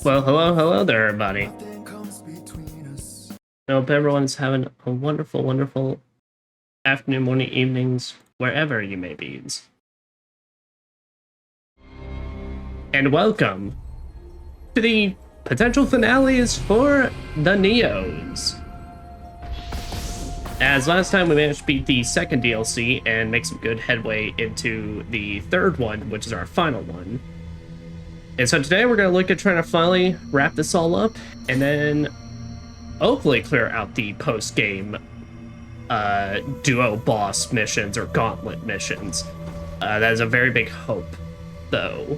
Well, hello there, everybody. I hope everyone's having a wonderful afternoon, morning, evenings, wherever you may be. And welcome to the potential finales for the Niohs. As last time we managed to beat the second DLC and make some good headway into the third one, which is our final one. And so today we're going to look at trying to finally wrap this all up and then hopefully clear out the post-game duo boss missions or gauntlet missions. That is a very big hope, though.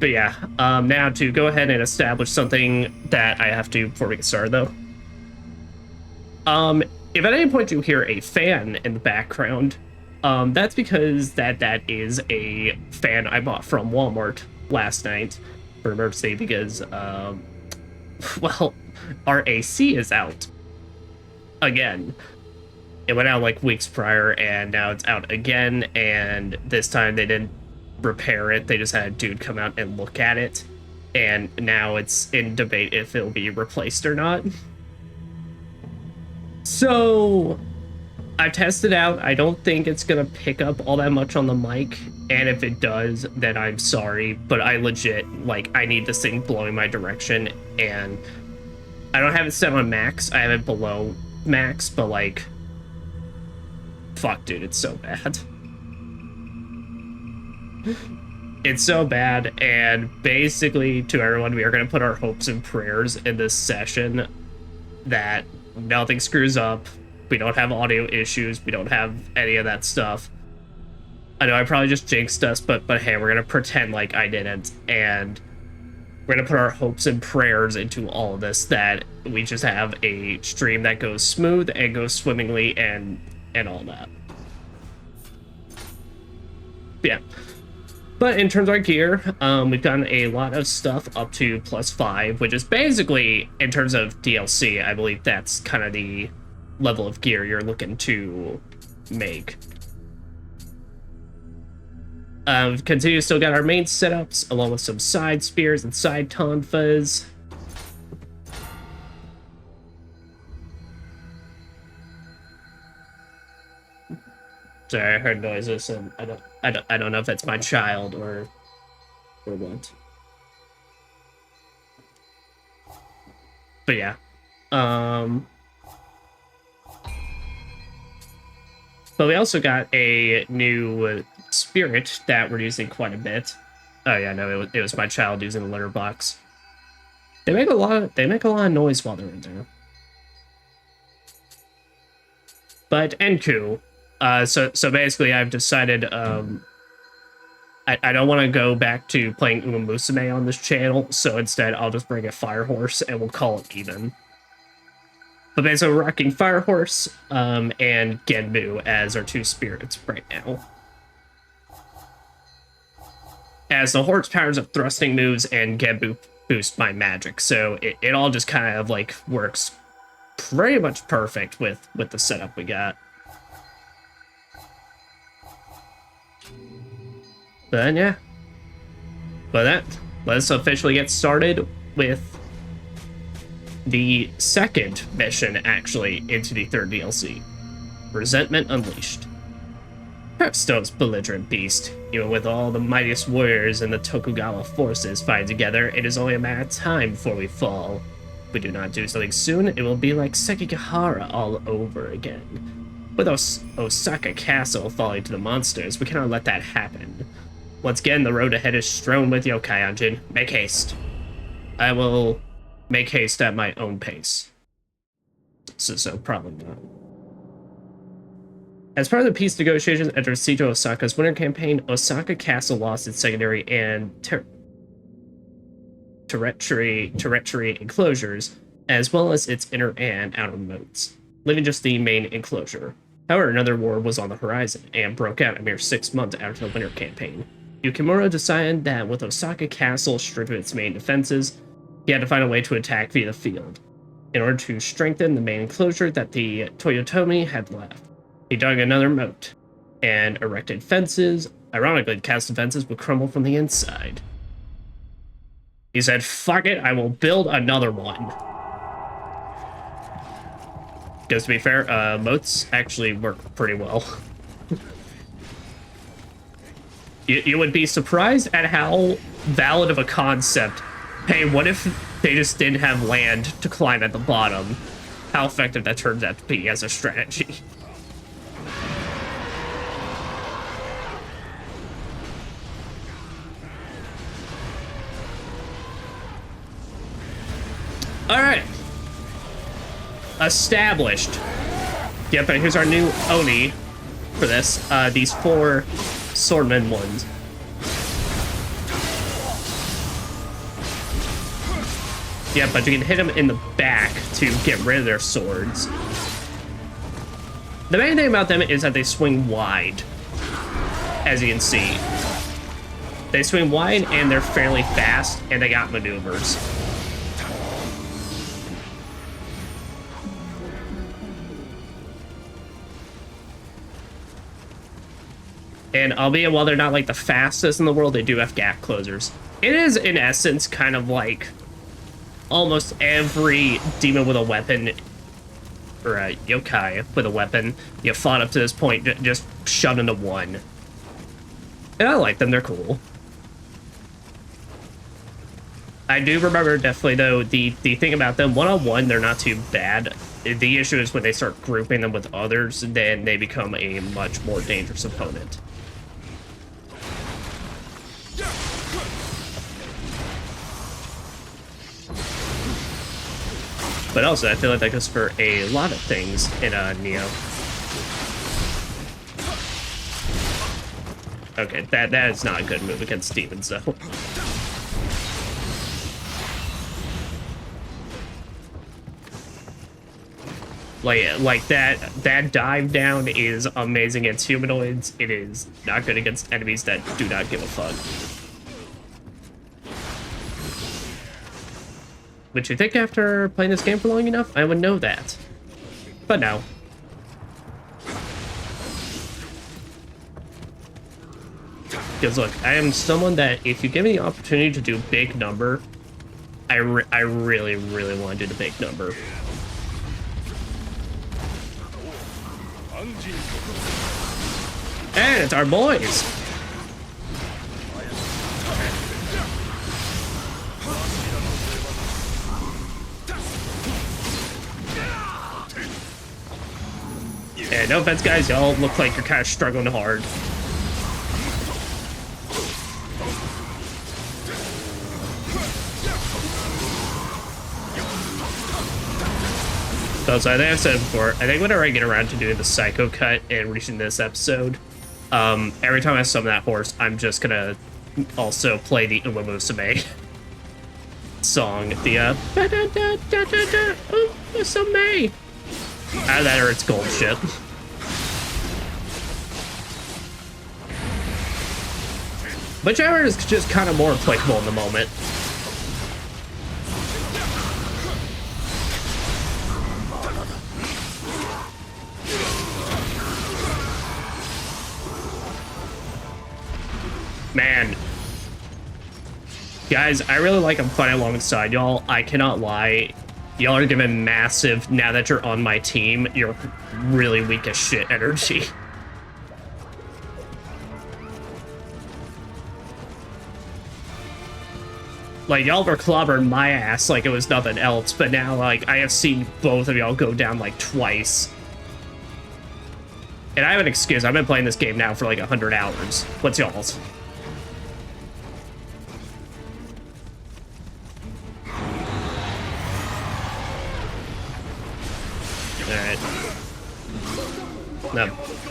But yeah, now to go ahead and establish something that I have to before we get started, though. If at any point you hear a fan in the background, that's because that is a fan I bought from Walmart last night for emergency because, well, our AC is out again. It went out like weeks prior, and now it's out again, and this time they didn't repair it. They just had a dude come out and look at it, and now it's in debate if it'll be replaced or not. So I've tested out. I don't think it's gonna pick up all that much on the mic, and if it does, then I'm sorry, but I legit, like, I need this thing blowing my direction, and I don't have it set on max. I have it below max, but, like, fuck, dude, it's so bad. It's so bad, and basically, to everyone, we are going to put our hopes and prayers in this session that nothing screws up, we don't have audio issues, we don't have any of that stuff. I know I probably just jinxed us, but hey, we're going to pretend like I didn't, and we're going to put our hopes and prayers into all of this, that we just have a stream that goes smooth and goes swimmingly and all that. Yeah. But in terms of our gear, we've gotten a lot of stuff up to +5, which is basically, in terms of DLC, I believe that's kind of the level of gear you're looking to make. We've continued to still got our main setups, along with some side spears and side tonfas. Sorry, I heard noises, and I don't know if that's my child or what. But yeah, but we also got a new spirit that we're using quite a bit. Oh yeah, no, it was my child using the litter box. They make a lot of noise while they're in there. But Enku, so basically I've decided I don't want to go back to playing Uma Musume on this channel, so instead I'll just bring a fire horse and we'll call it even. But basically we're rocking fire horse and Genbu as our two spirits right now. As the horse powers up thrusting moves and Genbu boost my magic, so it all just kind of like works pretty much perfect with the setup we got. But then, yeah. But that, let's officially get started with the second mission, actually, into the third DLC. Resentment Unleashed. Hearthstone's belligerent beast. Even with all the mightiest warriors and the Tokugawa forces fighting together, it is only a matter of time before we fall. If we do not do something soon, it will be like Sekigahara all over again. With Osaka Castle falling to the monsters, we cannot let that happen. Once again, the road ahead is strewn with yokai, Anjin. Make haste. I will make haste at my own pace. So probably not. As part of the peace negotiations after Siege of Osaka's winter campaign, Osaka Castle lost its secondary and territory enclosures, as well as its inner and outer moats, leaving just the main enclosure. However, another war was on the horizon, and broke out a mere 6 months after the winter campaign. Yukimura decided that with Osaka Castle stripped of its main defenses, he had to find a way to attack via the field, in order to strengthen the main enclosure that the Toyotomi had left. He dug another moat, and erected fences Ironically, the cast defenses would crumble from the inside. He said, fuck it, I will build another one. Because to be fair, moats actually work pretty well. You would be surprised at how valid of a concept. Hey, what if they just didn't have land to climb at the bottom? How effective that turns out to be as a strategy. Alright. Established. Yep, and here's our new Oni for this. These 4 swordman ones. Yeah, but you can hit them in the back to get rid of their swords. The main thing about them is that they swing wide, as you can see. They swing wide and they're fairly fast, and they got maneuvers. And albeit while they're not like the fastest in the world, they do have gap closers. It is, in essence, kind of like almost every demon with a weapon, or a yokai with a weapon, you fought up to this point, just shoved into one. And I like them, they're cool. I do remember definitely, though, the thing about them, one-on-one, they're not too bad. The issue is when they start grouping them with others, then they become a much more dangerous opponent. But also, I feel like that goes for a lot of things in Nioh. Okay, that is not a good move against demons, though. Like that dive down is amazing against humanoids. It is not good against enemies that do not give a fuck. Would you think after playing this game for long enough, I would know that? But no. Because look, I am someone that if you give me the opportunity to do big number, I really, really want to do the big number. And it's our boys! Yeah, no offense, guys. Y'all look like you're kind of struggling hard. So I think I've said it before, I think whenever I get around to doing the Psycho cut and reaching this episode, every time I summon that horse, I'm just gonna also play the Uma Musume song. The, Musume! Either that or it's gold shit. Whichever is just kind of more applicable in the moment. Man. Guys, I really like I'm fighting alongside y'all. I cannot lie. Y'all are giving massive, now that you're on my team, you're really weak as shit energy. Like, y'all were clobbering my ass like it was nothing else, but now, like, I have seen both of y'all go down, like, twice. And I have an excuse. I've been playing this game now for, like, 100 hours. What's y'all's? Alright.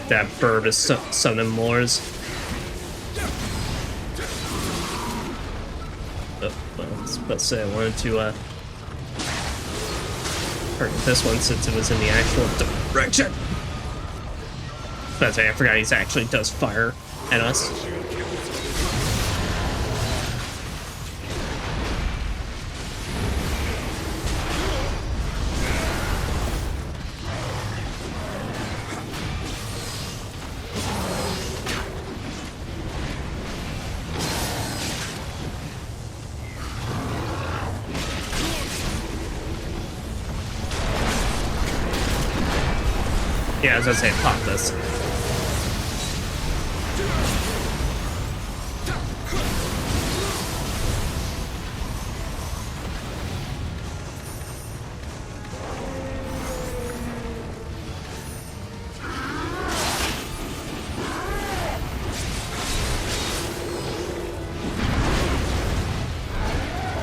That bird is summoning Moors. Oh, well, I was supposed to say I wanted to target this one since it was in the actual direction. But I forgot he actually does fire at us. Yeah, I was gonna say pop this.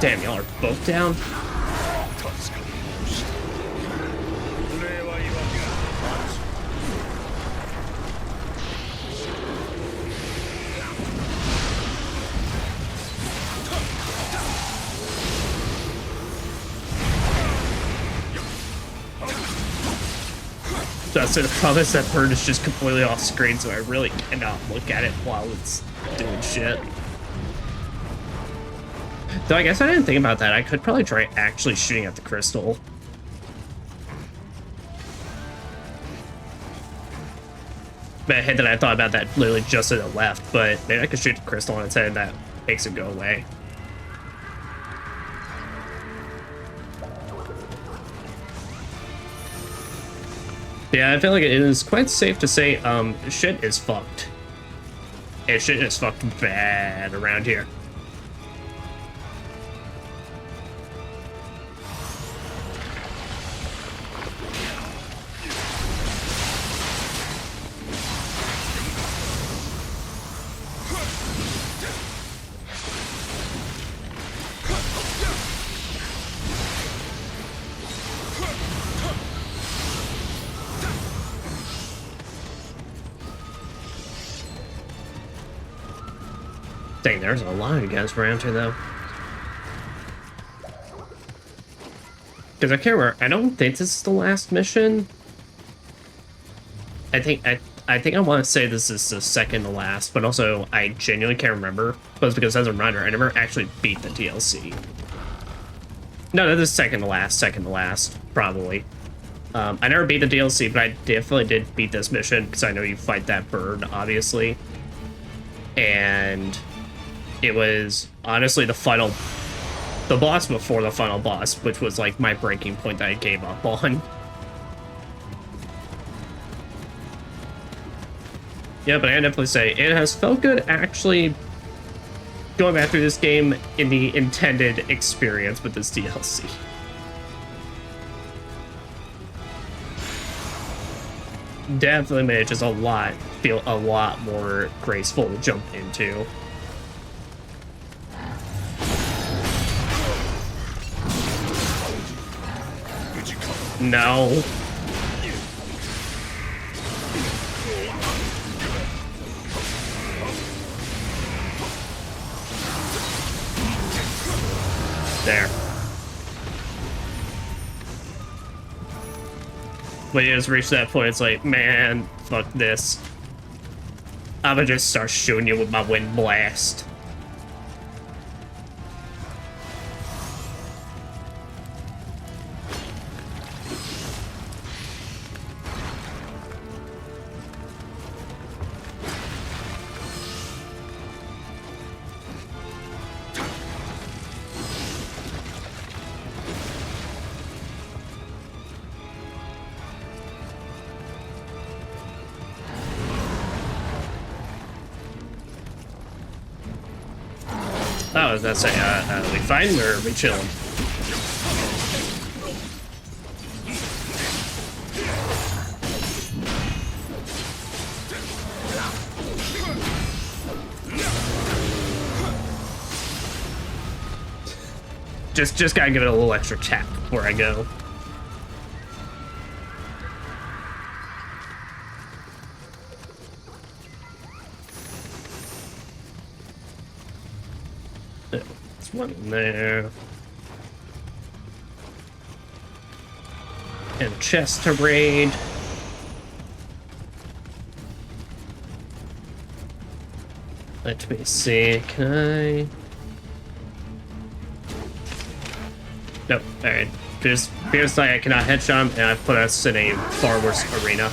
Damn, y'all are both down. So the problem is that bird is just completely off screen, so I really cannot look at it while it's doing shit. Though I guess I didn't think about that. I could probably try actually shooting at the crystal. But I hate that I thought about that literally just to the left, but maybe I could shoot the crystal on its head and that makes it go away. Yeah, I feel like it is quite safe to say, shit is fucked. And shit is fucked bad around here. Dang, there's a lot of you guys around here, though. Because I can't remember. I don't think this is the last mission. I think I want to say this is the second to last, but also I genuinely can't remember. But it's because as a reminder, I never actually beat the DLC. No, this is second to last, probably. I never beat the DLC, but I definitely did beat this mission because I know you fight that bird, obviously. And it was honestly the boss before the final boss, which was like my breaking point that I gave up on. Yeah, but I can definitely say it has felt good actually going back through this game in the intended experience with this DLC. Definitely made it just feel a lot more graceful to jump into. No. There. When you just reach that point, it's like, man, fuck this. I'm gonna just start shooting you with my wind blast. Oh, that's we fine or are we chilling? Just gotta give it a little extra tap before I go. There's one there. And a chest to raid. Let me see, can I? Nope, alright. Just like I cannot headshot him, and I've put us in a far worse arena.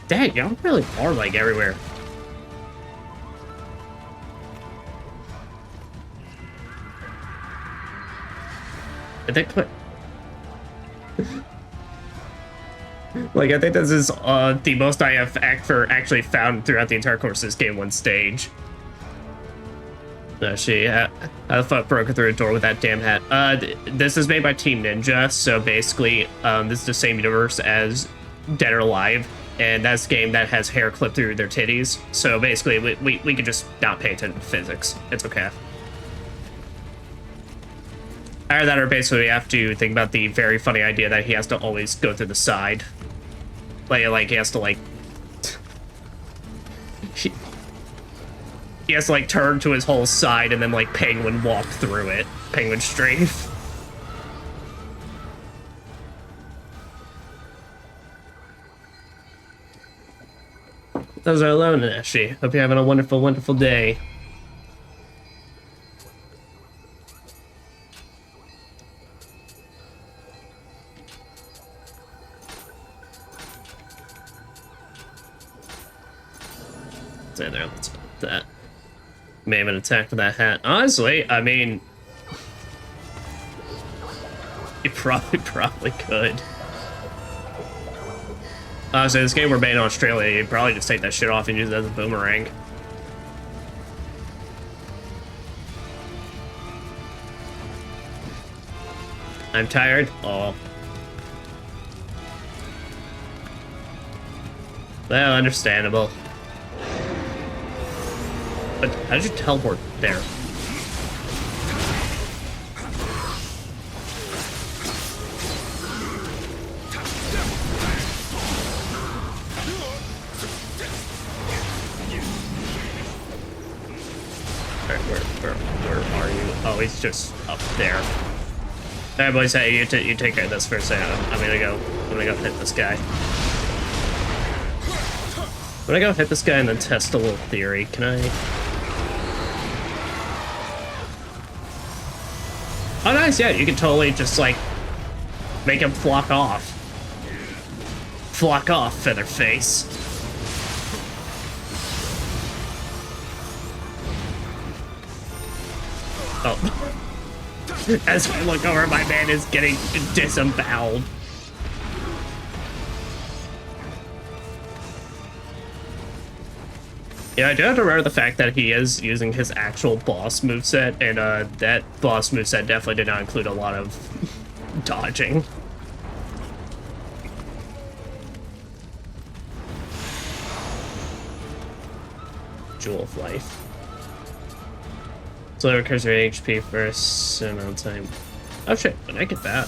Dang, y'all really are like everywhere. I think like I think this is the most I have actually found throughout the entire course of this game one stage. How the fuck broke through a door with that damn hat? This is made by Team Ninja, so basically, this is the same universe as Dead or Alive, and that's a game that has hair clipped through their titties. So basically, we can just not pay attention to physics. It's okay. Either that, or basically we have to think about the very funny idea that he has to always go through the side. Like he has to like. He has to, like, turn to his whole side and then, like, Penguin walk through it. Penguin strafe. Those are alone, Ashley. Hope you're having a wonderful, wonderful day. Stay there, let's do that. May have been attacked with that hat. Honestly, I mean, you probably could. Honestly, this game were made in Australia, you'd probably just take that shit off and use it as a boomerang. I'm tired. Oh. Well, understandable. But how did you teleport there? Alright, where are you? Oh, he's just up there. Alright, boys, hey, you take care of this for a second. I'm gonna go hit this guy. I'm gonna go hit this guy and then test a little theory. Can I? Oh, nice, yeah, you can totally just, like, make him flock off. Flock off, Featherface. Oh. As I look over, my man is getting disemboweled. Yeah, I do have to remember the fact that he is using his actual boss moveset, and that boss moveset definitely did not include a lot of dodging. Jewel of Life. So it recurs your HP for a certain amount of time. Oh shit, when I get that.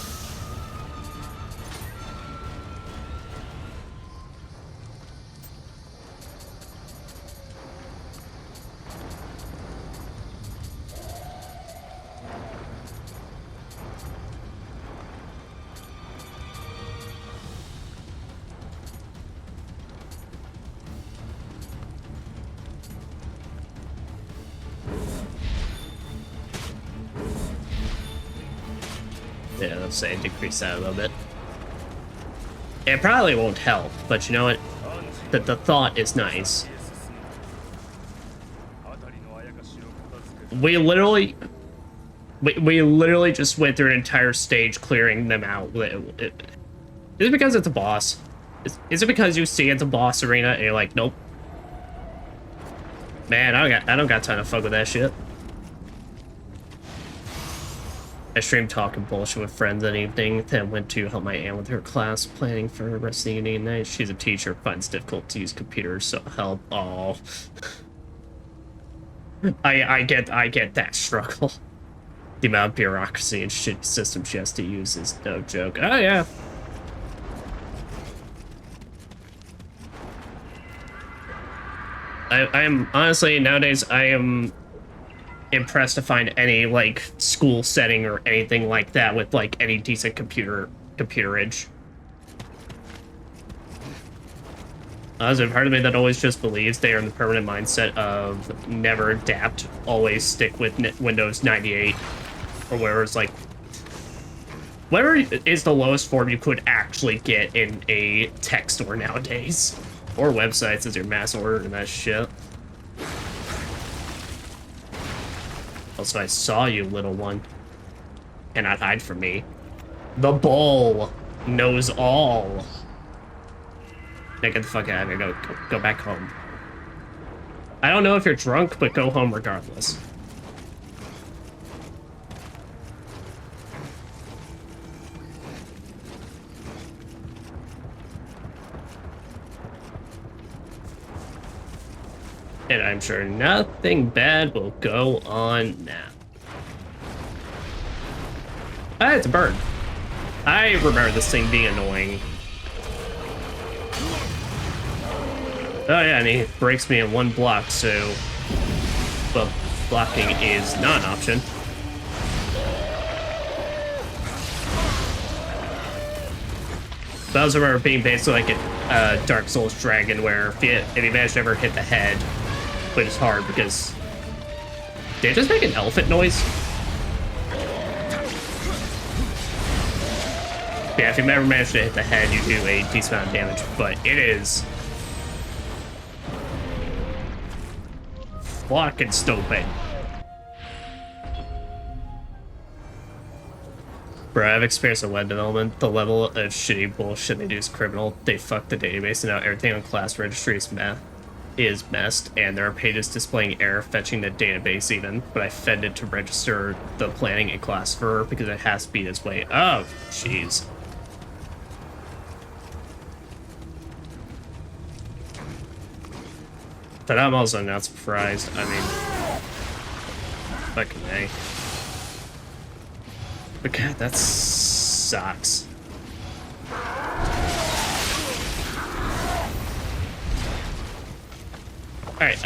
Yeah, let's say decrease that a little bit. It probably won't help, but you know what? The thought is nice. We literally just went through an entire stage clearing them out. Is it because it's a boss? Is it because you see it's a boss arena and you're like, nope. Man, I don't got time to fuck with that shit. I streamed talking bullshit with friends that evening, then went to help my aunt with her class planning for the rest of the evening and night. She's a teacher, finds it difficult to use computers, so help. Oh. I get that struggle. The amount of bureaucracy and shit system she has to use is no joke. Oh yeah. I am honestly nowadays I am impressed to find any like school setting or anything like that with like any decent computerage. There's a part of me that always just believes they are in the permanent mindset of never adapt, always stick with Windows 98 or whatever. It's like whatever is the lowest form you could actually get in a tech store nowadays. Or websites as your mass order and that shit. Also, I saw you, little one. Cannot hide from me. The bull knows all. Now get the fuck out of here. Go back home. I don't know if you're drunk, but go home regardless. And I'm sure nothing bad will go on now. Ah, it's a bird. I remember this thing being annoying. Oh yeah, and he breaks me in one block, so... Well, blocking is not an option. But I also remember being basically like a Dark Souls dragon, where if you manage to ever hit the head, but it's hard because... Did it just make an elephant noise? Yeah, if you never manage to hit the head, you do a decent amount of damage, but it is... fucking stupid. Bro, I've experienced in web development. The level of shitty bullshit they do is criminal. They fuck the database and now everything on class registry is messed, and there are pages displaying error fetching the database even, but I fed it to register the planning in class for because it has to be this way. Oh, jeez. But I'm also not surprised. I mean, fucking A. But god, that sucks. Alright,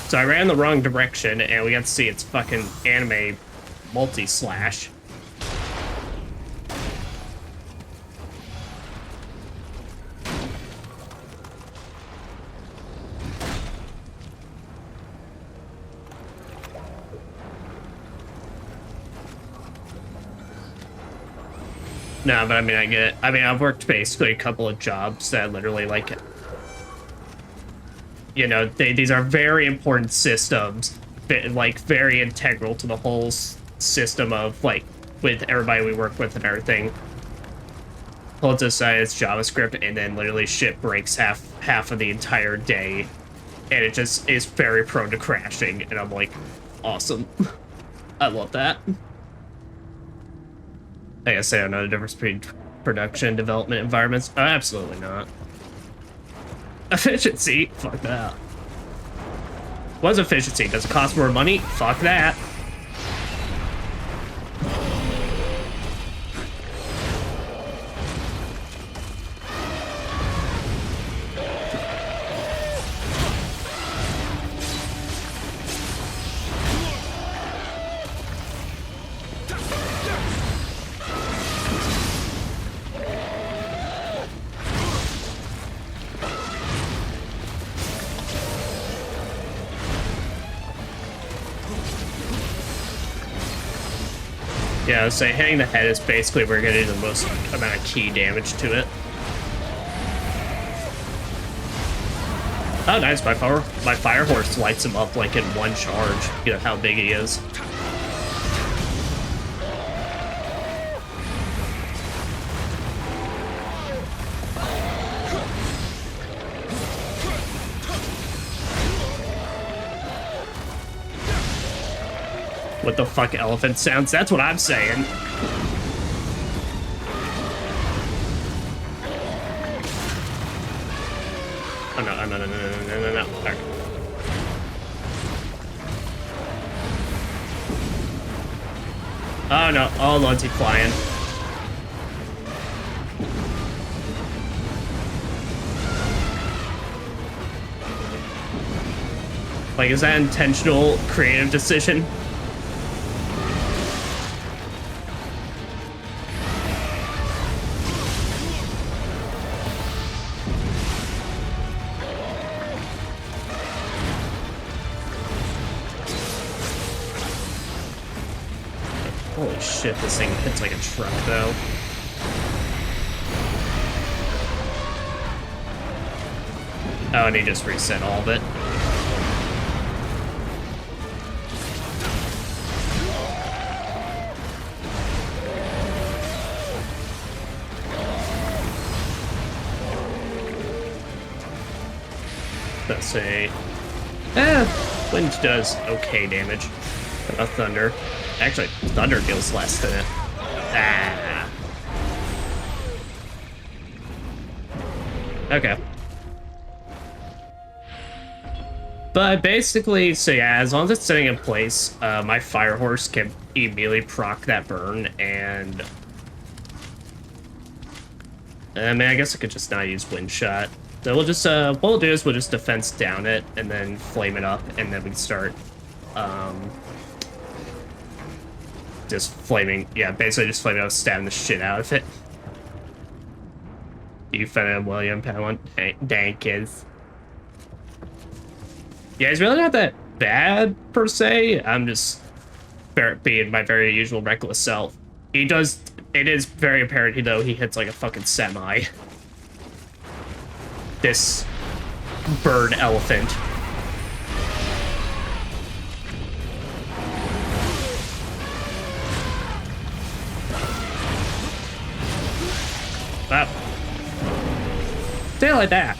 so I ran the wrong direction and we got to see its fucking anime multi-slash. No, but I mean, I've worked basically a couple of jobs that literally, like, you know, these are very important systems, like, very integral to the whole system of, like, with everybody we work with and everything. Pull to the side, it's JavaScript, and then literally shit breaks half of the entire day, and it just is very prone to crashing, and I'm like, awesome. I love that. I guess I don't know the difference between production and development environments. Oh, absolutely not. Efficiency? Fuck that. What's efficiency? Does it cost more money? Fuck that. Yeah, I would say hitting the head is basically where we're getting the most amount of key damage to it. Oh, nice. My fire horse lights him up like in one charge. You know how big he is. What the fuck elephant sounds? That's what I'm saying. Oh no, no. Right. Oh no, oh Lord's he flying. Like, is that intentional creative decision? Holy shit, this thing hits like a truck, though. Oh, and he just reset all of it. Let's say, wind does okay damage. Thunder. Actually, thunder deals less than it. Ah. Okay. But basically, so yeah, as long as it's sitting in place, my fire horse can immediately proc that burn, and I mean, I guess I could just not use wind shot. So we'll just, what we'll do is we'll just defense down it, and then flame it up, and then we start, just flaming, yeah, basically just flaming up, stabbing the shit out of it. You found William Padawan Dank is. Yeah, he's really not that bad, per se. I'm just being my very usual reckless self. He does, it is very apparent, though, he hits like a fucking semi. This bird elephant. Wow. Stay like that.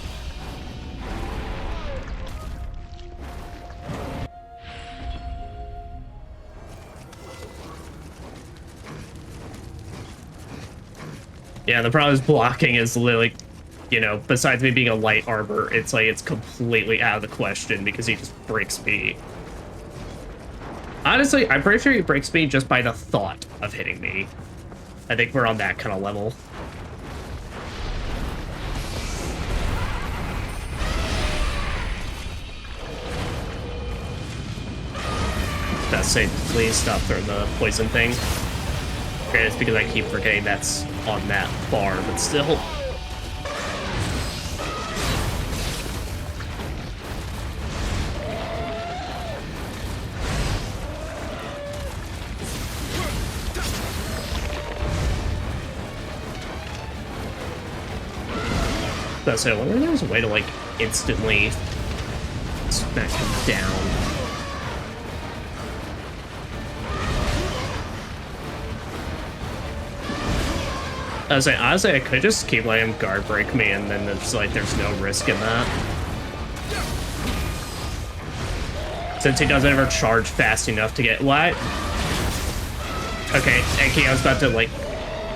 Yeah, the problem is blocking is literally, you know, besides me being a light armor, it's like it's completely out of the question because he just breaks me. Honestly, I'm pretty sure he breaks me just by the thought of hitting me. I think we're on that kind of level. That's say, please stop throwing the poison thing. Okay, it's because I keep forgetting that's on that bar, but still. That's it. I wonder if there's a way to, like, instantly smack him down. I was like, honestly, I could just keep letting him guard break me, and then there's like, there's no risk in that. Since he doesn't ever charge fast enough to get what? Okay, Enki, I was about to like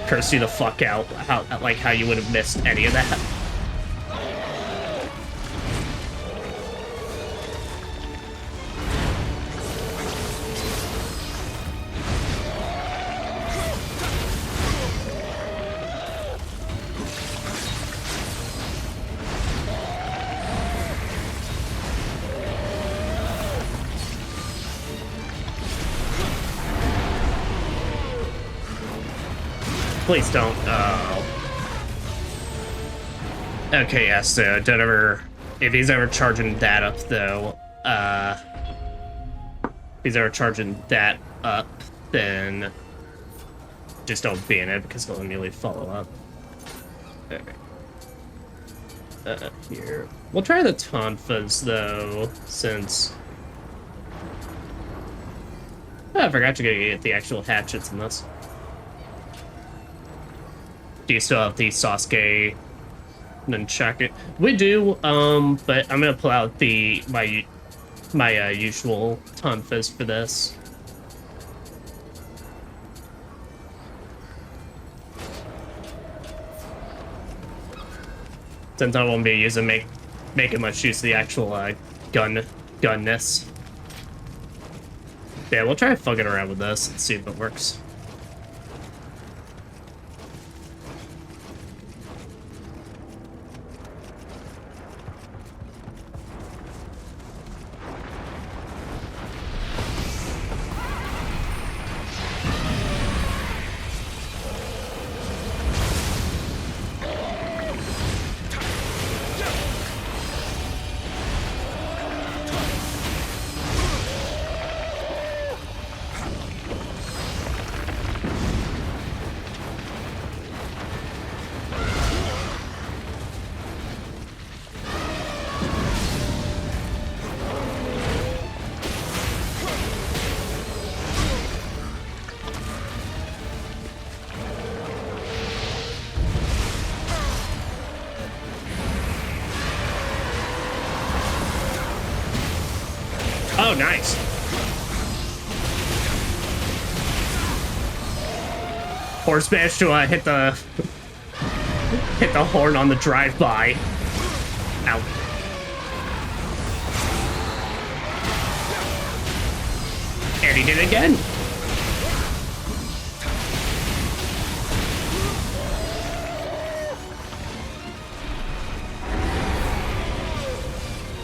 curse you the fuck out, how you would have missed any of that. Please don't. Oh. Okay, yeah, so don't ever. If he's ever charging that up, though, if he's ever charging that up, then just don't be in it because he'll immediately follow up. Okay. Here. We'll try the Tonfas, though, since. Oh, I forgot to get the actual hatchets in this. Do you still have the Sasuke nunchaku? We do, but I'm gonna pull out the my usual Tonfas for this. Since I won't be using making much use of the actual gunness. Yeah, we'll try fucking around with this and see if it works. Oh, nice. Horse managed to hit the horn on the drive-by. Ow. And he did it again.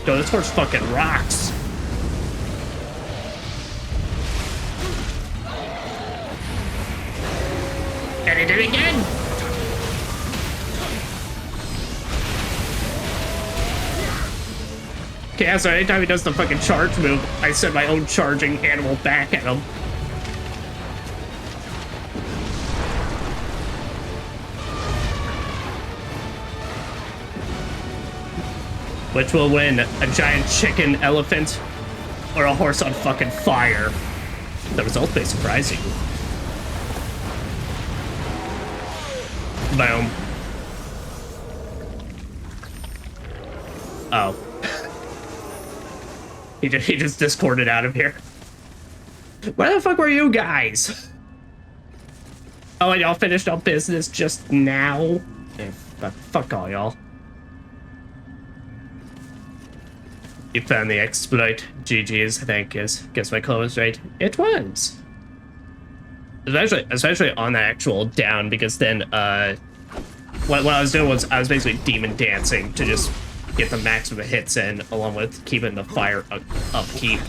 Yo, this horse fucking rocks. And he did it again. Okay, yeah, so anytime he does the fucking charge move, I send my own charging animal back at him. Which will win, a giant chicken, elephant, or a horse on fucking fire? The result may surprise you. Boom. Oh. He just discorded out of here. Where the fuck were you guys? Oh, and y'all finished up business just now? Yeah, fuck all y'all. You found the exploit. GG's, I think, guess my call was right. It was. Especially on the actual down, because then, what I was doing was I was basically demon dancing to just get the maximum hits in, along with keeping the fire upkeep.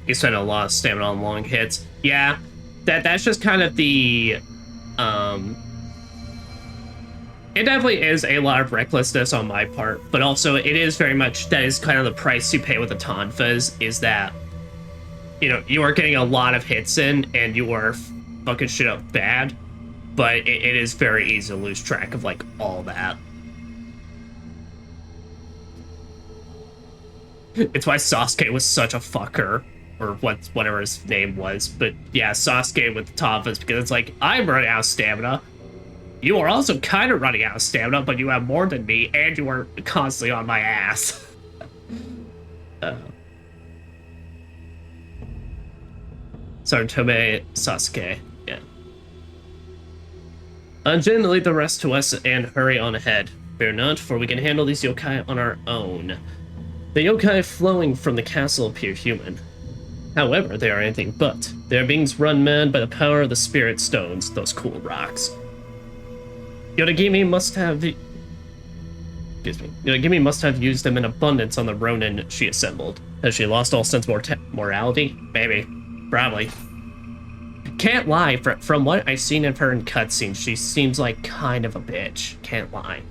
You spend a lot of stamina on long hits. Yeah, that's just kind of the, it definitely is a lot of recklessness on my part, but also it is very much, that is kind of the price you pay with the Tonfas, is that, you know, you are getting a lot of hits in, and you are fucking shit up bad, but it is very easy to lose track of, like, all that. It's why Sasuke was such a fucker. Or whatever his name was. But yeah, Sasuke with the Tonfas, because it's like, I'm running out of stamina. You are also kind of running out of stamina, but you have more than me, and you are constantly on my ass. Sarutome Sasuke, yeah. Jin, lead the rest to us and hurry on ahead. Fear not, for we can handle these yokai on our own. The yokai flowing from the castle appear human. However, they are anything but. They are beings run mad by the power of the spirit stones, those cool rocks. Yodagimi must have... Excuse me. Yodagimi must have used them in abundance on the Ronin she assembled. Has she lost all sense of morality? Maybe. Probably. Can't lie, from what I've seen of her in cutscenes, she seems like kind of a bitch. Can't lie.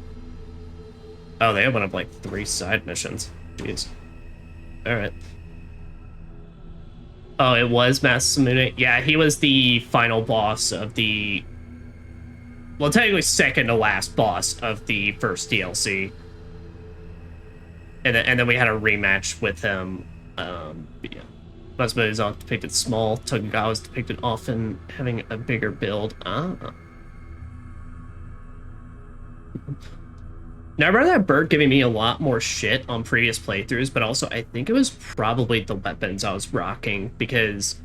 Oh, they open up like 3 side missions. Jeez. Alright. Oh, it was Masamune? Yeah, he was the final boss of the... Well, technically second to last boss of the first DLC. And then we had a rematch with him. Yeah. Masamune is often depicted small. Tokugawa is depicted often having a bigger build. Ah. Now, I remember that bird giving me a lot more shit on previous playthroughs, but also I think it was probably the weapons I was rocking, because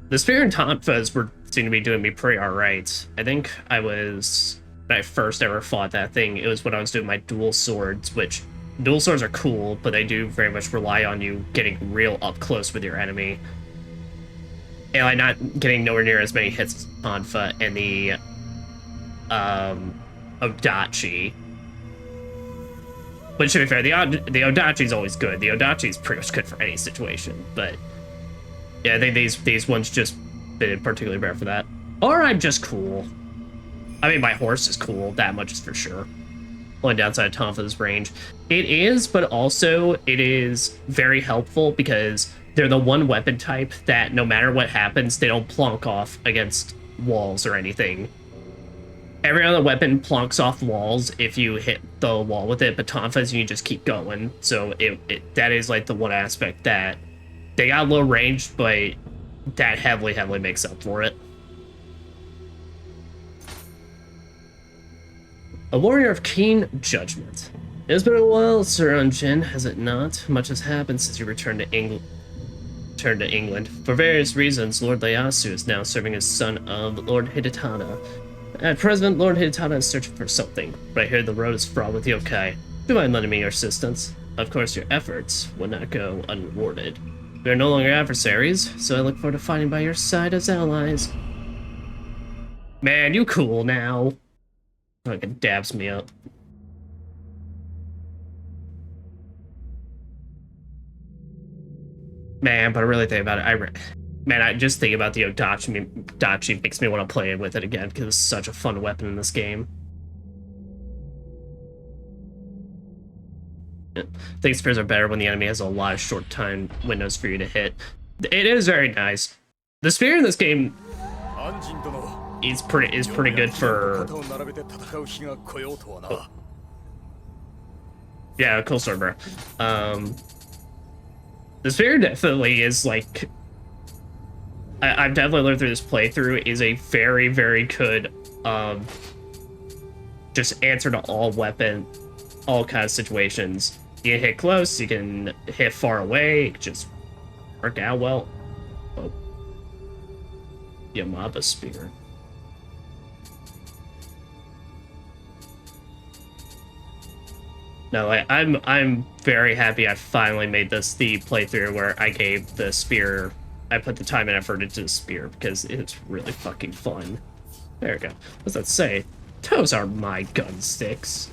the Spear and Tonfas seemed to be doing me pretty alright. I think I was, when I first ever fought that thing, it was when I was doing my dual swords, which dual swords are cool, but they do very much rely on you getting real up close with your enemy. And I'm not getting nowhere near as many hits as Tonfa and the Odachi. But to be fair, the Odachi's always good. The Odachi's pretty much good for any situation. But yeah, I think these ones just did particularly bad for that. Or I'm just cool. I mean, my horse is cool. That much is for sure. Only downside of Tonfa's range. It is, but also it is very helpful because they're the one weapon type that no matter what happens, they don't plonk off against walls or anything. Every other weapon plonks off walls if you hit the wall with it, but Tonfa's you just keep going. So that is like the one aspect that they got low range, but that heavily makes up for it. A warrior of keen judgment. It has been a while, Sir Unjin, has it not? Much has happened since you returned to England. For various reasons, Lord Ieyasu is now serving as son of Lord Hidetada. At present, Lord Hidetada is searching for something, but I hear the road is fraught with yokai. Do you mind lending me your assistance? Of course, your efforts will not go unrewarded. We are no longer adversaries, so I look forward to fighting by your side as allies. Man, you cool now. Fucking dabs me up. Man, but I really think about it. Man, I just think about the Odachi makes me want to play with it again because it's such a fun weapon in this game. I think spears are better when the enemy has a lot of short time windows for you to hit. It is very nice. The spear in this game is pretty good for. Oh. Yeah, cool sword, bro. The spear definitely is like. I've definitely learned through this playthrough is a very good just answer to all kind of situations. You can hit close, you can hit far away, it just work out well. Oh. Yamaba spear. No, I'm very happy I finally made this the playthrough where I gave the spear. I put the time and effort into the spear because it's really fucking fun. There we go. What's that say? Those are my gun sticks.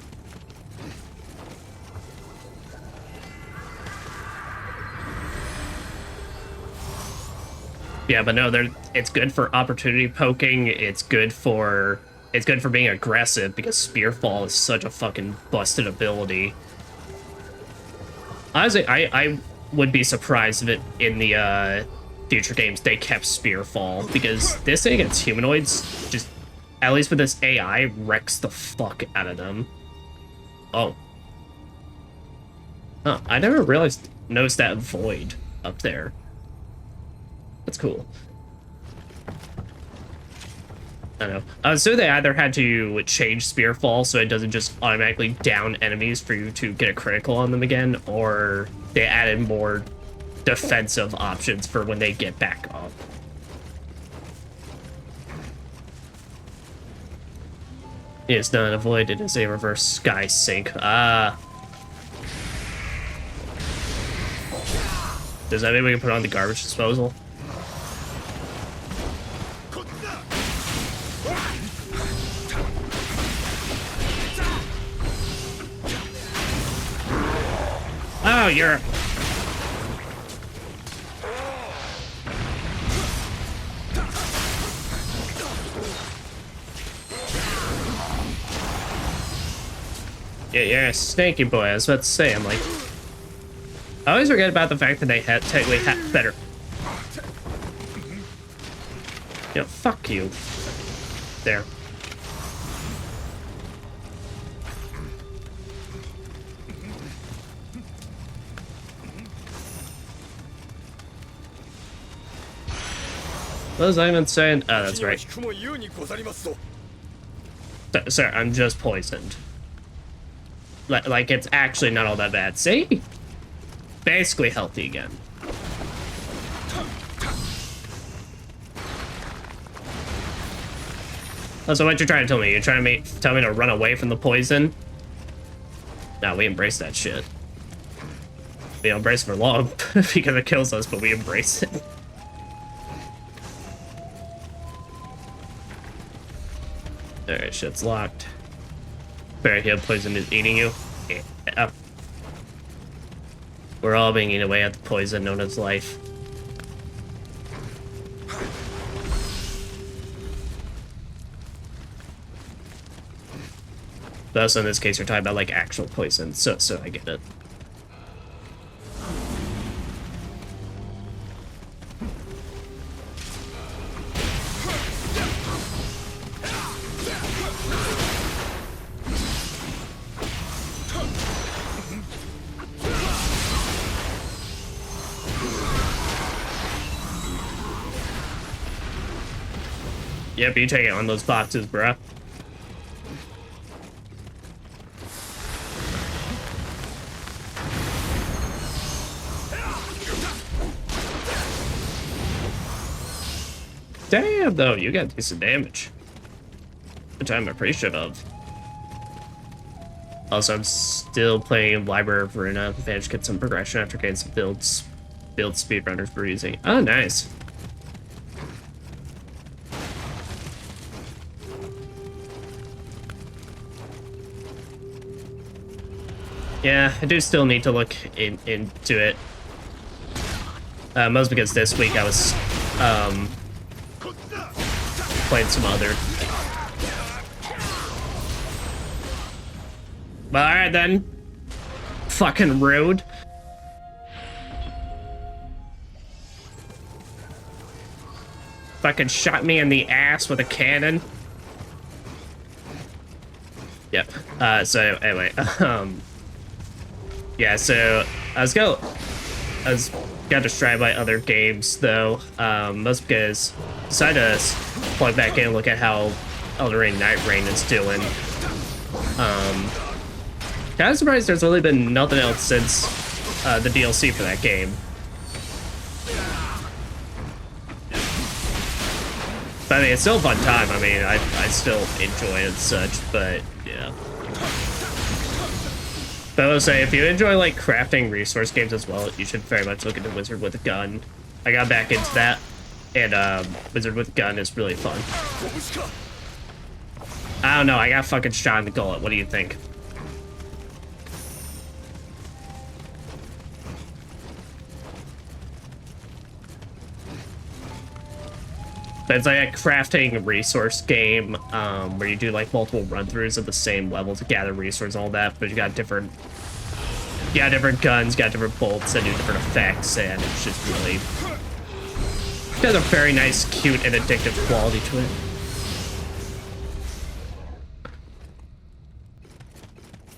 Yeah, but no, it's good for opportunity poking. It's good for being aggressive because Spearfall is such a fucking busted ability. Honestly, I would be surprised if it in the future games they kept Spearfall, because this thing against humanoids, just at least with this AI, wrecks the fuck out of them. Oh. Huh, I never noticed that void up there. That's cool. I don't know. So they either had to change Spearfall so it doesn't just automatically down enemies for you to get a critical on them again, or they added more defensive options for when they get back up. It is not a void, it is a reverse sky sink. Ah. Does that mean we can put on the garbage disposal? Oh, you're... Yeah, you're a snaky boy. I was about to say, I'm like... I always forget about the fact that they technically have better... You know, fuck you. There. What was I even saying? Oh, that's right. Sir, I'm just poisoned. Like, it's actually not all that bad. See? Basically healthy again. Oh, so what you're trying to tell me? You're trying to tell me to run away from the poison? No, we embrace that shit. We don't embrace it for long because it kills us, but we embrace it. Alright, shit's locked. Barricade poison is eating you. Yeah. We're all being eaten away at the poison known as life. But also in this case, you're talking about like actual poison, so I get it. Yep, you take it on those boxes, bruh. Damn, though, you got decent damage. Which I'm appreciative of. Also, I'm still playing Library of Ruina. Managed to get some progression after getting some build speedrunners bruising. Oh, nice. Yeah, I do still need to look into it. Mostly because this week I was playing some other. Alright then. Fucking rude. Fucking shot me in the ass with a cannon. Yep. So anyway, yeah, so I got distracted by other games though, most because I decided to plug back in and look at how Elden Ring Night Rain is doing. Kind of surprised there's really been nothing else since the DLC for that game. But I mean, it's still a fun time. I mean, I still enjoy it and such, but yeah. But I will say, if you enjoy like crafting resource games as well, you should very much look into Wizard with a Gun. I got back into that, and Wizard with a Gun is really fun. I don't know, I got fucking shot in the gullet. What do you think? But it's like a crafting resource game where you do like multiple run-throughs of the same level to gather resources and all that, but you got different guns, got different bolts that do different effects, and it's just really got a very nice, cute, and addictive quality to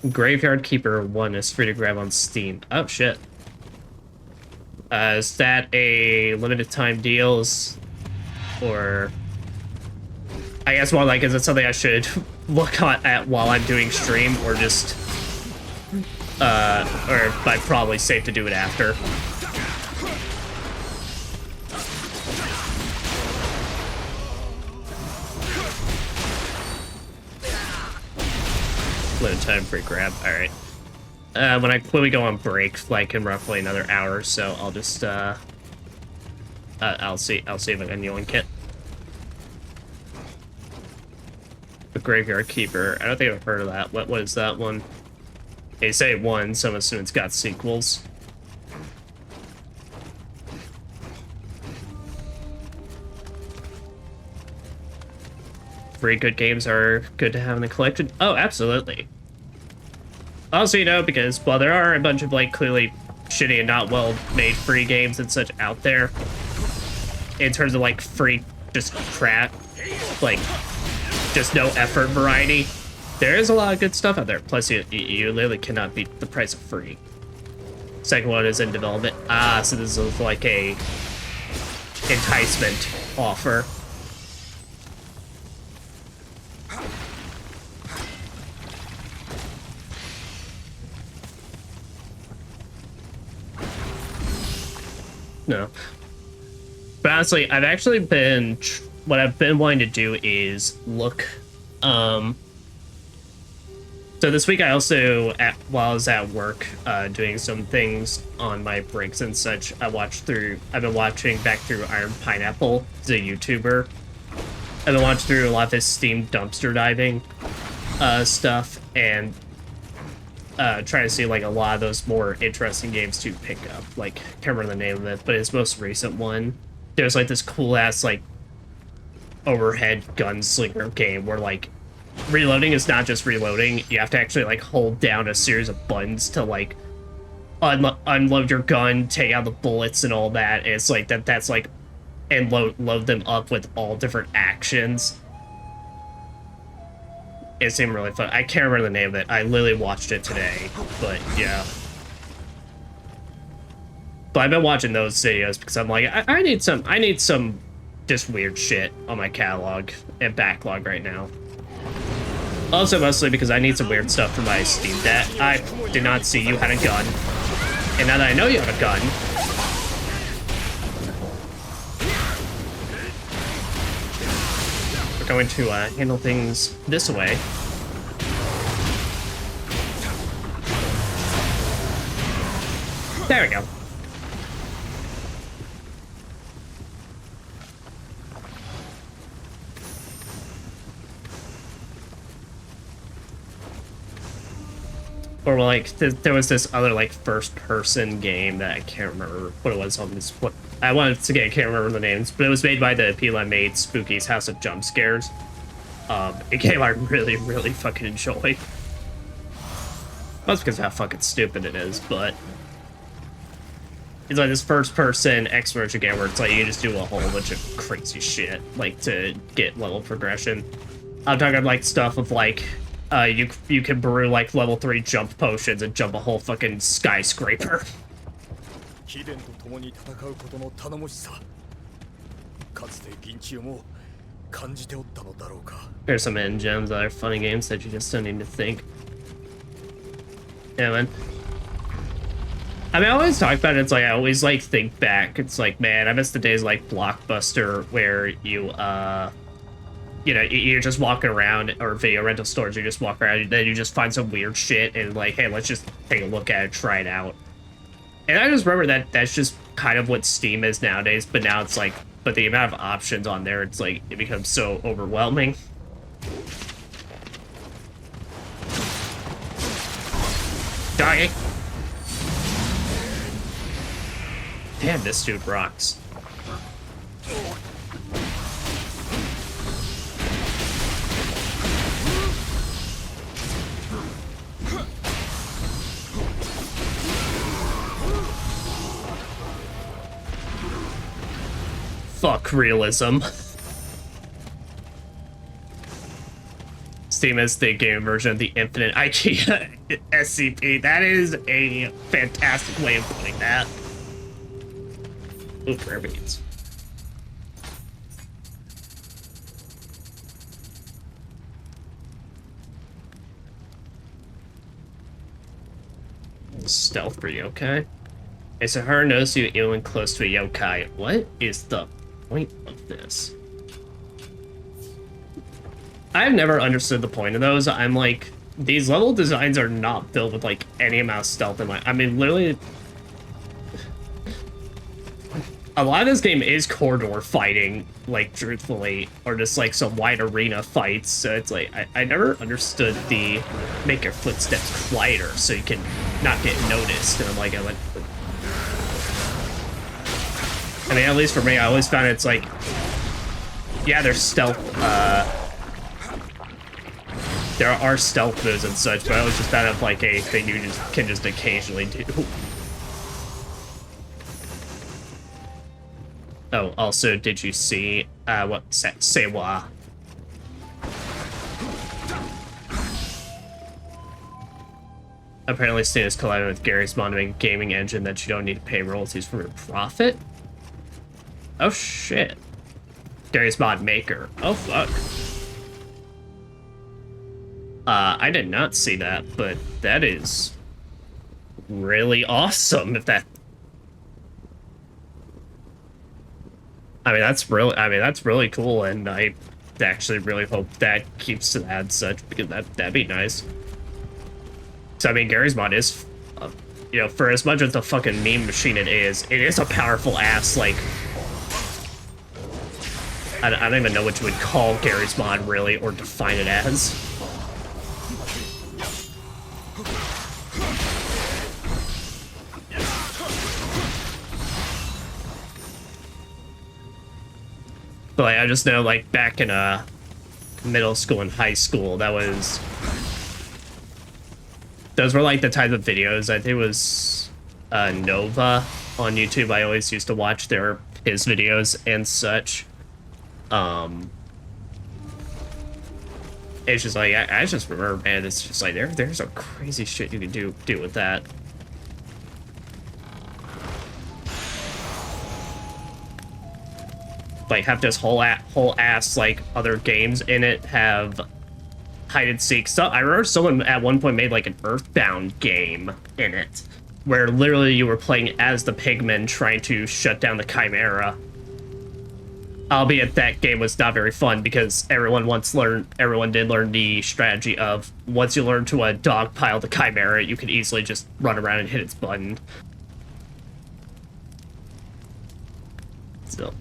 it. Graveyard Keeper 1 is free to grab on Steam. Oh shit. Is that a limited time deal? Or I guess more like, is it something I should look at while I'm doing stream, or just or but probably safe to do it after. Limited time free grab. All right. When we go on break, like in roughly another hour or so, I'll just I'll see if I got a Nioh kit. The Graveyard Keeper. I don't think I've heard of that. What is that one? They say one, so I'm assuming it's got sequels. Very good games are good to have in the collection. Oh, absolutely. Also, you know, because while there are a bunch of like clearly shitty and not well made free games and such out there, in terms of like free just crap, like just no effort variety, there is a lot of good stuff out there. Plus, you literally cannot beat the price of free. Second one is in development. So this is like a enticement offer. No. But honestly, I've actually been... What I've been wanting to do is look... So this week I also, while I was at work, doing some things on my breaks and such, I've been watching back through Iron Pineapple, the YouTuber. I've been watching through a lot of his Steam dumpster diving stuff, and trying to see like a lot of those more interesting games to pick up. Like, can't remember the name of it, but his most recent one, there's like this cool ass like overhead gunslinger game where like reloading is not just reloading. You have to actually like hold down a series of buttons to like unload your gun, take out the bullets and all that. And it's like that's like, and load them up with all different actions. It seemed really fun. I can't remember the name of it. I literally watched it today, but yeah. But I've been watching those videos because I'm like, I need some just weird shit on my catalog and backlog right now. Also, mostly because I need some weird stuff for my Steam Deck. I did not see you had a gun. And now that I know you have a gun, we're going to handle things this way. There we go. Or like, there was this other like first-person game that I can't remember what it was on this. What I wanted to get, I can't remember the names, but it was made by the people that made Spooky's House of Jump Scares. A game I really, really fucking enjoy. That's because of how fucking stupid it is, but it's like this first-person exploration game where it's like you just do a whole bunch of crazy shit, like to get level progression. I'm talking like stuff of like. You can brew like level 3 jump potions and jump a whole fucking skyscraper. There's some hidden gems, other funny games that you just don't need to think. Yeah, man. I mean, I always talk about it, it's like, I always like think back. It's like, man, I miss the days like Blockbuster where you know, you're just walking around, or video rental stores, you just walk around, and then you just find some weird shit, and like, hey, let's just take a look at it, try it out. And I just remember that that's just kind of what Steam is nowadays, but now it's like, but the amount of options on there, it's like, it becomes so overwhelming. Dying. Damn, this dude rocks. Fuck realism. Steam is the game version of the Infinite IKEA SCP. That is a fantastic way of putting that. Ooh, prayer beads. Stealth for yokai. Okay, so her knows you even close to a yokai. What is the point of this? I've never understood the point of those. I'm like, these level designs are not built with like any amount of stealth in my. I mean, literally, a lot of this game is corridor fighting, like truthfully, or just like some wide arena fights. So it's like I never understood the make your footsteps quieter so you can not get noticed. And I'm like, I mean, at least for me, I always found it's like, yeah, there's stealth, there are stealth moves and such, but I always just found it like a thing you just can just occasionally do. Oh, also, did you see, what, Sewa? Apparently, Steam is colliding with Gary's Mod gaming engine that you don't need to pay royalties for your profit? Oh shit. Gary's Mod Maker. Oh fuck. I did not see that, but that is really awesome if that. I mean, that's really cool, and I actually really hope that keeps to that and such, because that'd be nice. So I mean, Gary's Mod is, you know, for as much as the fucking meme machine it is a powerful ass, like, I don't even know what you would call Gary's Mod, really, or define it as. But like, I just know, like, back in middle school and high school, those were like the type of videos. I think it was Nova on YouTube. I always used to watch his videos and such. It's just like, I just remember, man, it's just like there's some crazy shit you can do with that. like have this whole ass like other games in it have hide and seek stuff. I remember someone at one point made like an Earthbound game in it, where literally you were playing as the pigmen trying to shut down the Chimera. Albeit that game was not very fun because everyone did learn the strategy of once you learn to dogpile the Chimera, you can easily just run around and hit its button. So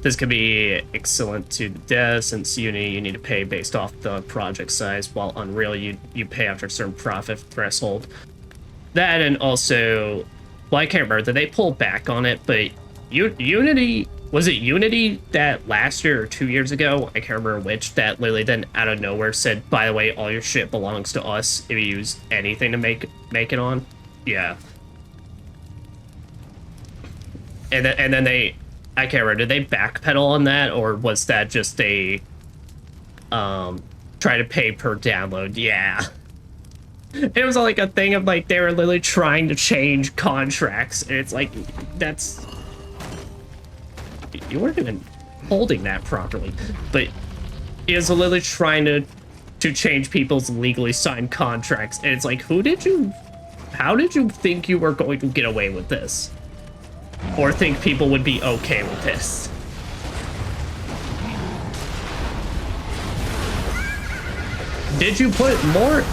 this could be excellent to the dev, since Unity you need to pay based off the project size, while Unreal you pay after a certain profit threshold. That, and also, well, I can't remember, did they pull back on it? But Unity, was it Unity that last year or 2 years ago, I can't remember which, that literally then out of nowhere said, by the way, all your shit belongs to us if you use anything to make it on? Yeah. And then they, I can't remember, did they backpedal on that, or was that just a try to pay per download? Yeah. It was like a thing of like they were literally trying to change contracts, and it's like, that's, you weren't even holding that properly. But it was literally trying to change people's legally signed contracts, and it's like, how did you think you were going to get away with this? Or think people would be okay with this? Did you put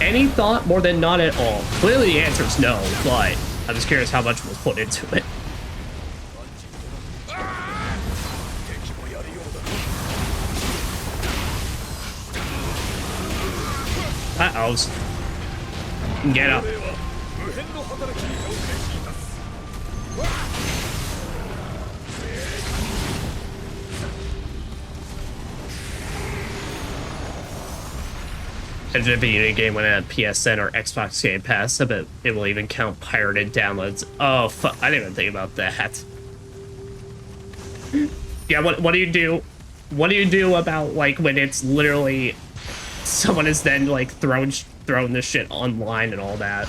any thought more than not at all? Clearly the answer is no, but I'm just curious how much was put into it. Uh-oh. Get up. Imagine if a Unity game went at PSN or Xbox Game Pass, I bet it will even count pirated downloads. Oh, fuck. I didn't even think about that. Yeah, what do you do? What do you do about, like, when it's literally someone is then, like, throwing this shit online and all that?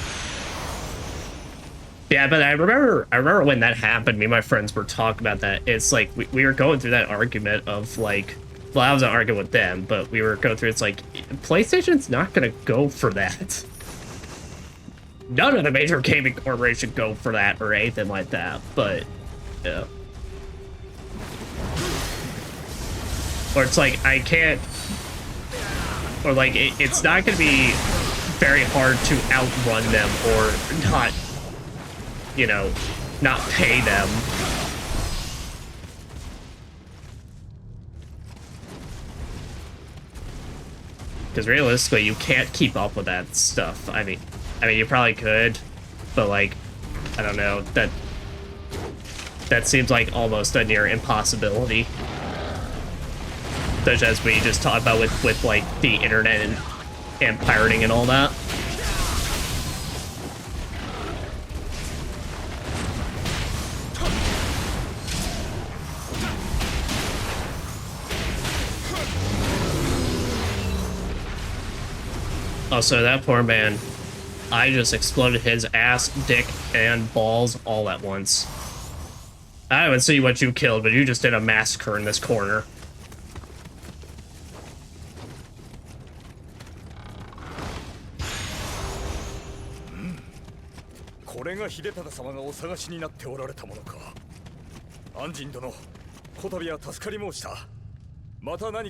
Yeah, but I remember when that happened, me and my friends were talking about that. It's like, we were going through that argument of, like, well, I wasn't arguing with them, but we were going through, it's like, PlayStation's not gonna go for that. None of the major gaming corporations go for that or anything like that, but, yeah. Or it's like, I can't, or like, it's not gonna be very hard to outrun them or not, you know, not pay them. Because realistically, you can't keep up with that stuff. I mean, you probably could, but like, I don't know. That seems like almost a near impossibility. Such as we just talked about with like the internet and pirating and all that. Also, that poor man, I just exploded his ass, dick, and balls all at once. I don't even see what you killed, but you just did a massacre in this corner.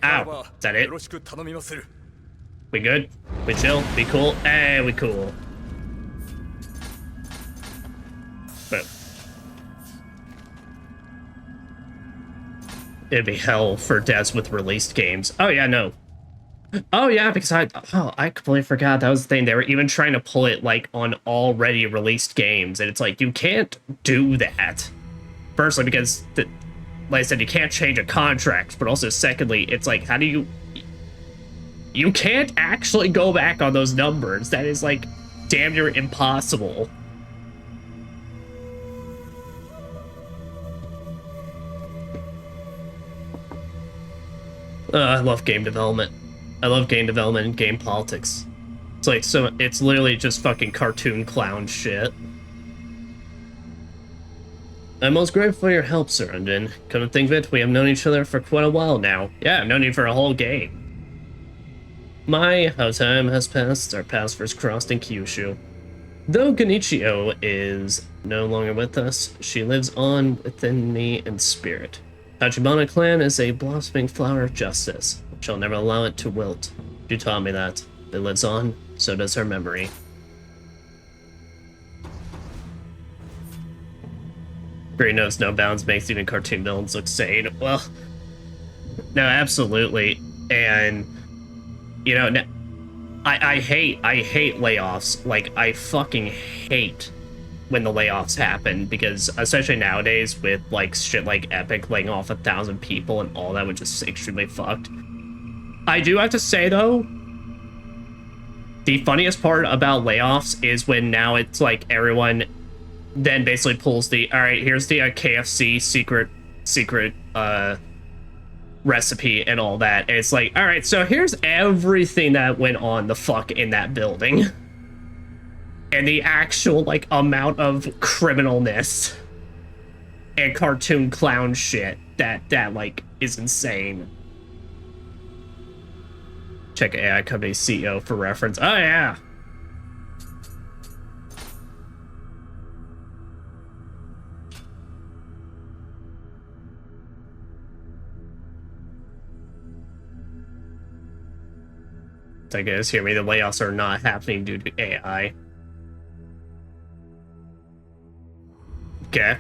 Ow, is that it? We good? We chill? We cool? Hey, we cool. But it'd be hell for devs with released games. Oh yeah, no. Oh yeah, because I completely forgot that was the thing. They were even trying to pull it like on already released games, and it's like you can't do that. Firstly, because like I said, you can't change a contract, but also secondly, it's like, how do you can't actually go back on those numbers. That is like damn near impossible. I love game development. I love game development and game politics. It's like, so it's literally just fucking cartoon clown shit. I'm most grateful for your help, Sir Undin. Come to think of it, we have known each other for quite a while now. Yeah, I've known you for a whole game. My, how time has passed, our paths first crossed in Kyushu. Though Genichio is no longer with us, she lives on within me in spirit. Tachibana clan is a blossoming flower of justice. Shall never allow it to wilt. You taught me that. If it lives on, so does her memory. Great knows no bounds makes even cartoon villains look sane. Well, no, absolutely. And, you know, I hate layoffs. Like, I fucking hate when the layoffs happen, because especially nowadays with like shit like Epic laying off 1,000 people and all that, which is extremely fucked. I do have to say though, the funniest part about layoffs is when now it's like everyone then basically pulls the, all right, here's the KFC secret recipe and all that. And it's like, all right, so here's everything that went on the fuck in that building. And the actual, like, amount of criminalness and cartoon clown shit that, like, is insane. Check AI company CEO for reference. Oh, yeah. I guess, hear me, the layoffs are not happening due to AI. Okay.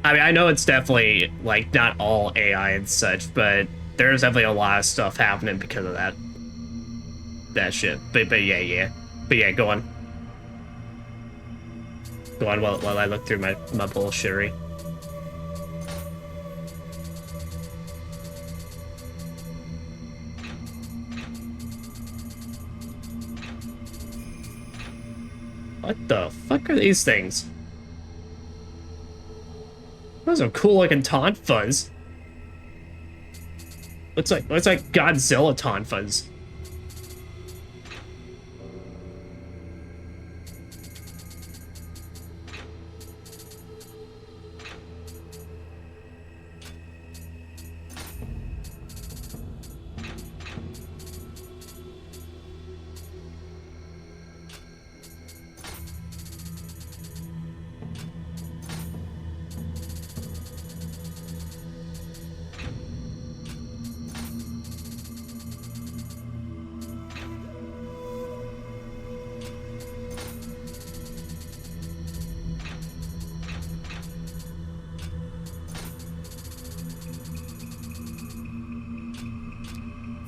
I mean, I know it's definitely, like, not all AI and such, but there's definitely a lot of stuff happening because of that shit. But yeah. But yeah, go on. Go on while I look through my bullshittery. What the fuck are these things? Those are cool looking tonfas. Looks like Godzilla tonfas.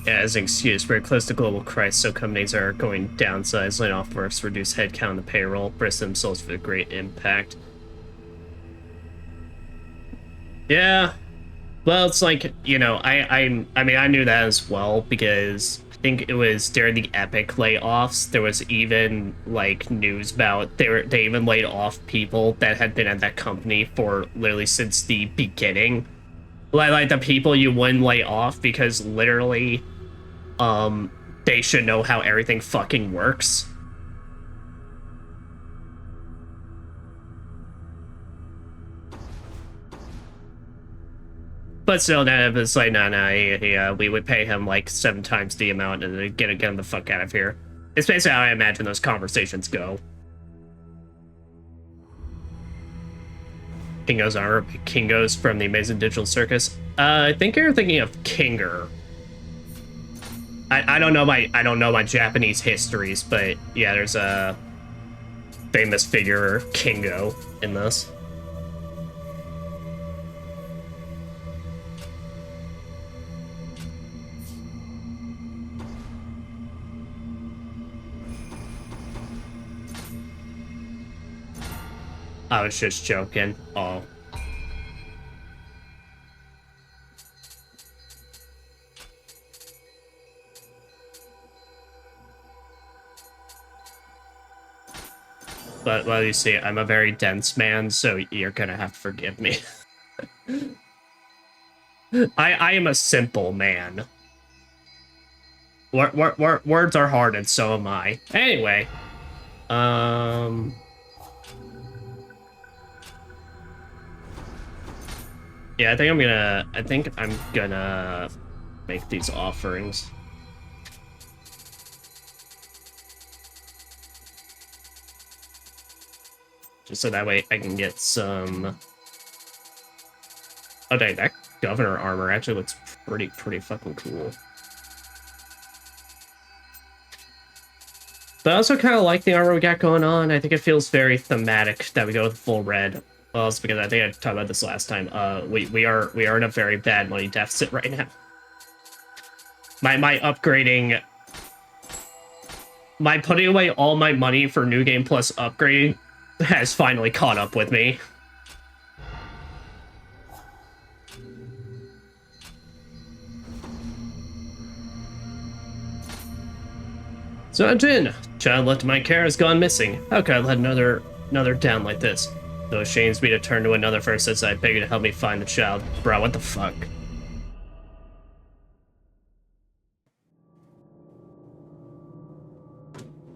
Yeah, as an excuse, we're close to global crisis, so companies are going downsize, laying off workers, reduce headcount on the payroll, brace themselves for the great impact. Yeah, well, it's like, you know, I mean, I knew that as well, because I think it was during the Epic layoffs, there was even like news about they even laid off people that had been at that company for literally since the beginning. Like the people you wouldn't lay off because literally they should know how everything fucking works. But still, it's like, no, we would pay him like 7 times the amount and get him the fuck out of here. It's basically how I imagine those conversations go. Kingo's armor, Kingo's from the Amazing Digital Circus. I think you're thinking of Kinger. I don't know my Japanese histories, but yeah, there's a famous figure Kingo in this. I was just joking. Oh. But, well, you see, I'm a very dense man, so you're gonna have to forgive me. I am a simple man. Words are hard, and so am I. Anyway. Yeah, I think I'm gonna make these offerings. Just so that way I can get some... Oh, dang, that governor armor actually looks pretty fucking cool. But I also kind of like the armor we got going on. I think it feels very thematic that we go with full red. Well, also because I think I talked about this last time. We are in a very bad money deficit right now. My upgrading, my putting away all my money for New Game Plus upgrade has finally caught up with me. Sergeant, child left in my care has gone missing. How could I let another down like this? Though it shames me to turn to another first since I beg you to help me find the child. Bro, what the fuck?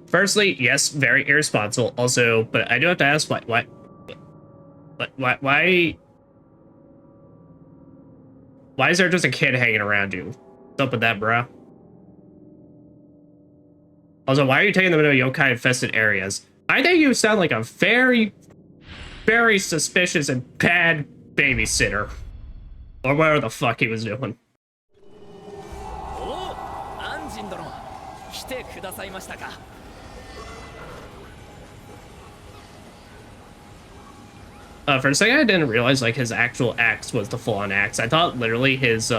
Firstly, yes, very irresponsible. Also, but I do have to ask why is there just a kid hanging around you? What's up with that, bro? Also, why are you taking them into yokai-infested areas? I think you sound like a very, very suspicious and bad babysitter. Or whatever the fuck he was doing. For a second, I didn't realize, like, his actual axe was the full-on axe. I thought, literally, his,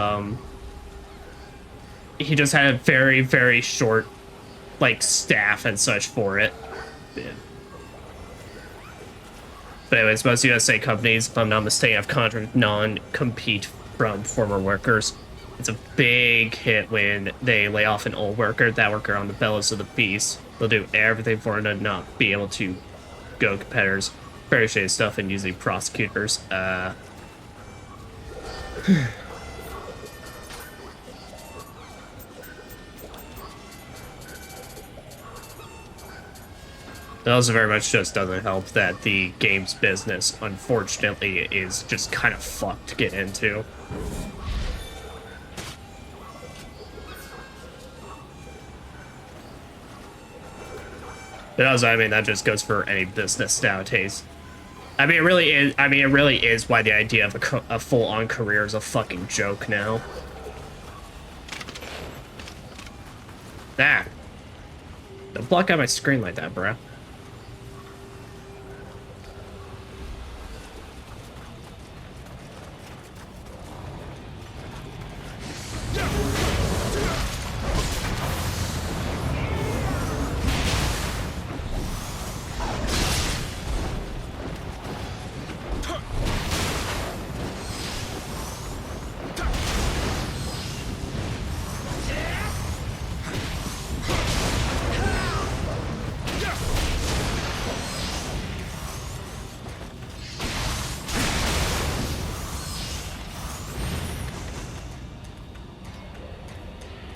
he just had a very, very short, like, staff and such for it. Yeah. But anyways, most USA companies, if I'm not mistaken, have contract non-compete from former workers. It's a big hit when they lay off an old worker, that worker on the bellows of the beast. They'll do everything for him to not be able to go competitors. Very shady stuff, and usually prosecutors. It also very much just doesn't help that the games business, unfortunately, is just kind of fucked to get into. But also, I mean, that just goes for any business nowadays. I mean, it really is. I mean, it really is why the idea of a full-on career is a fucking joke now. Ah. Don't block out my screen like that, bro.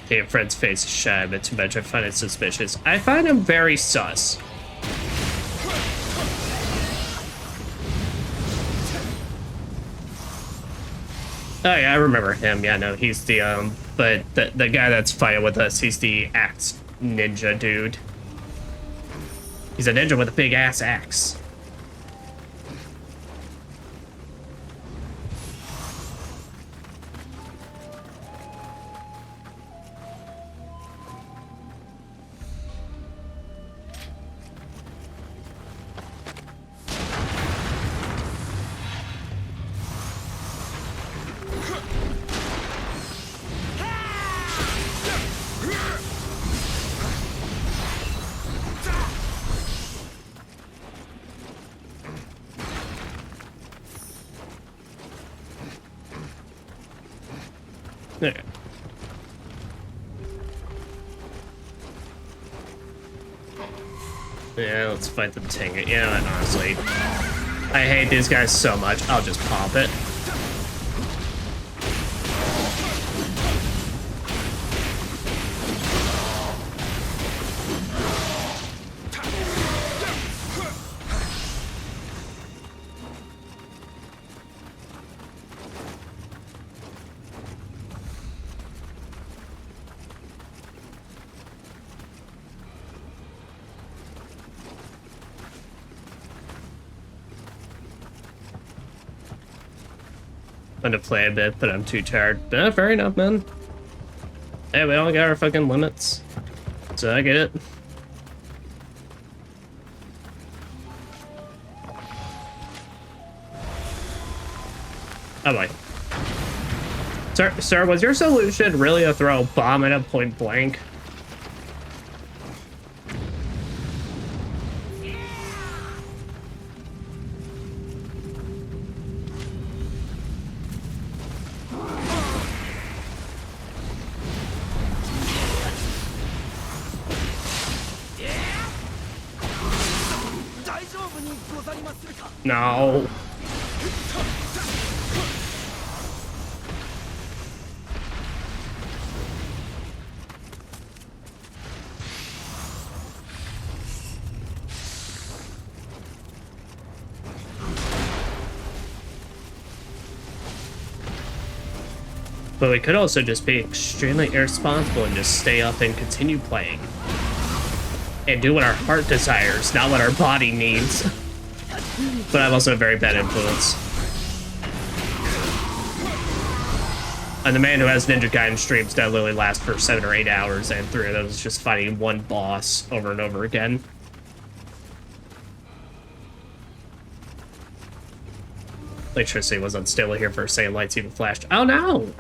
Hey, Fred's face is shy a bit too much. I find it suspicious. I find him very sus. Oh yeah, I remember him. Yeah, no, he's the but the guy that's fighting with us, he's the axe ninja dude. He's a ninja with a big ass axe. Okay. Yeah, let's fight the Tinga. You know what, honestly, I hate these guys so much, I'll just pop it. to play a bit, but I'm too tired. But fair enough, man. Hey, we all got our fucking limits. So I get it. Oh boy. Sir, was your solution really to throw a bomb at a point blank? No. But we could also just be extremely irresponsible and just stay up and continue playing. And do what our heart desires, not what our body needs. But I'm also a very bad influence. And the man who has Ninja Gaiden streams that literally last for 7 or 8 hours, and 3 of those just fighting one boss over and over again. Electricity was unstable here for a second, lights even flashed. Oh no!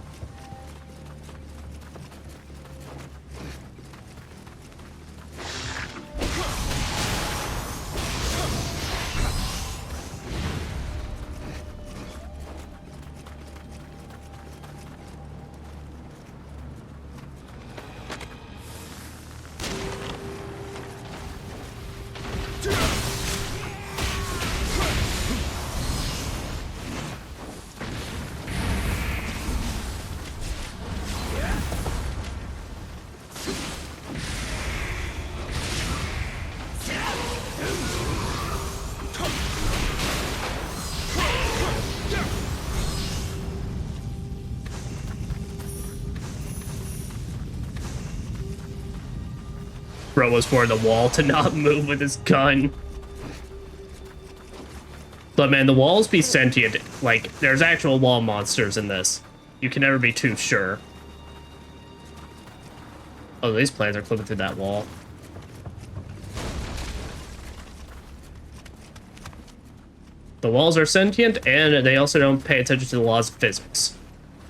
Bro was for the wall to not move with his gun. But man, the walls be sentient. Like, there's actual wall monsters in this. You can never be too sure. Oh, these plants are clipping through that wall. The walls are sentient, and they also don't pay attention to the laws of physics.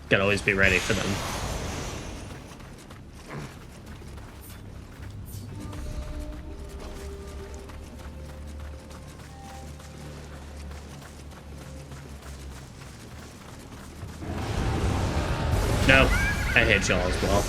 Gotta always be ready for them. No, I hate y'all as well.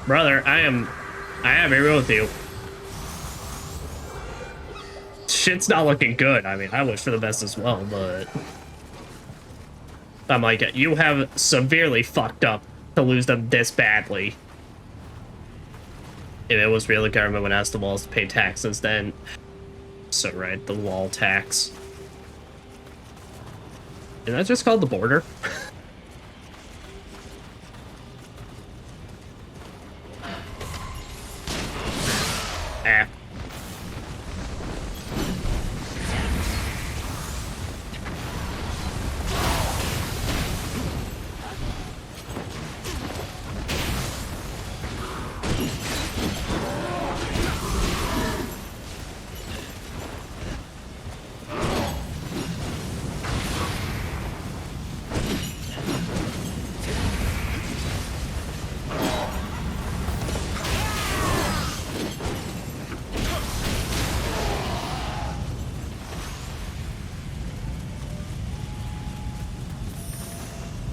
Brother, I am here with you. Shit's not looking good. I mean, I wish for the best as well, but I'm like, you have severely fucked up to lose them this badly. If it was real, the government would ask the walls to pay taxes then. So right, the wall tax. Isn't that just called the border? Ah.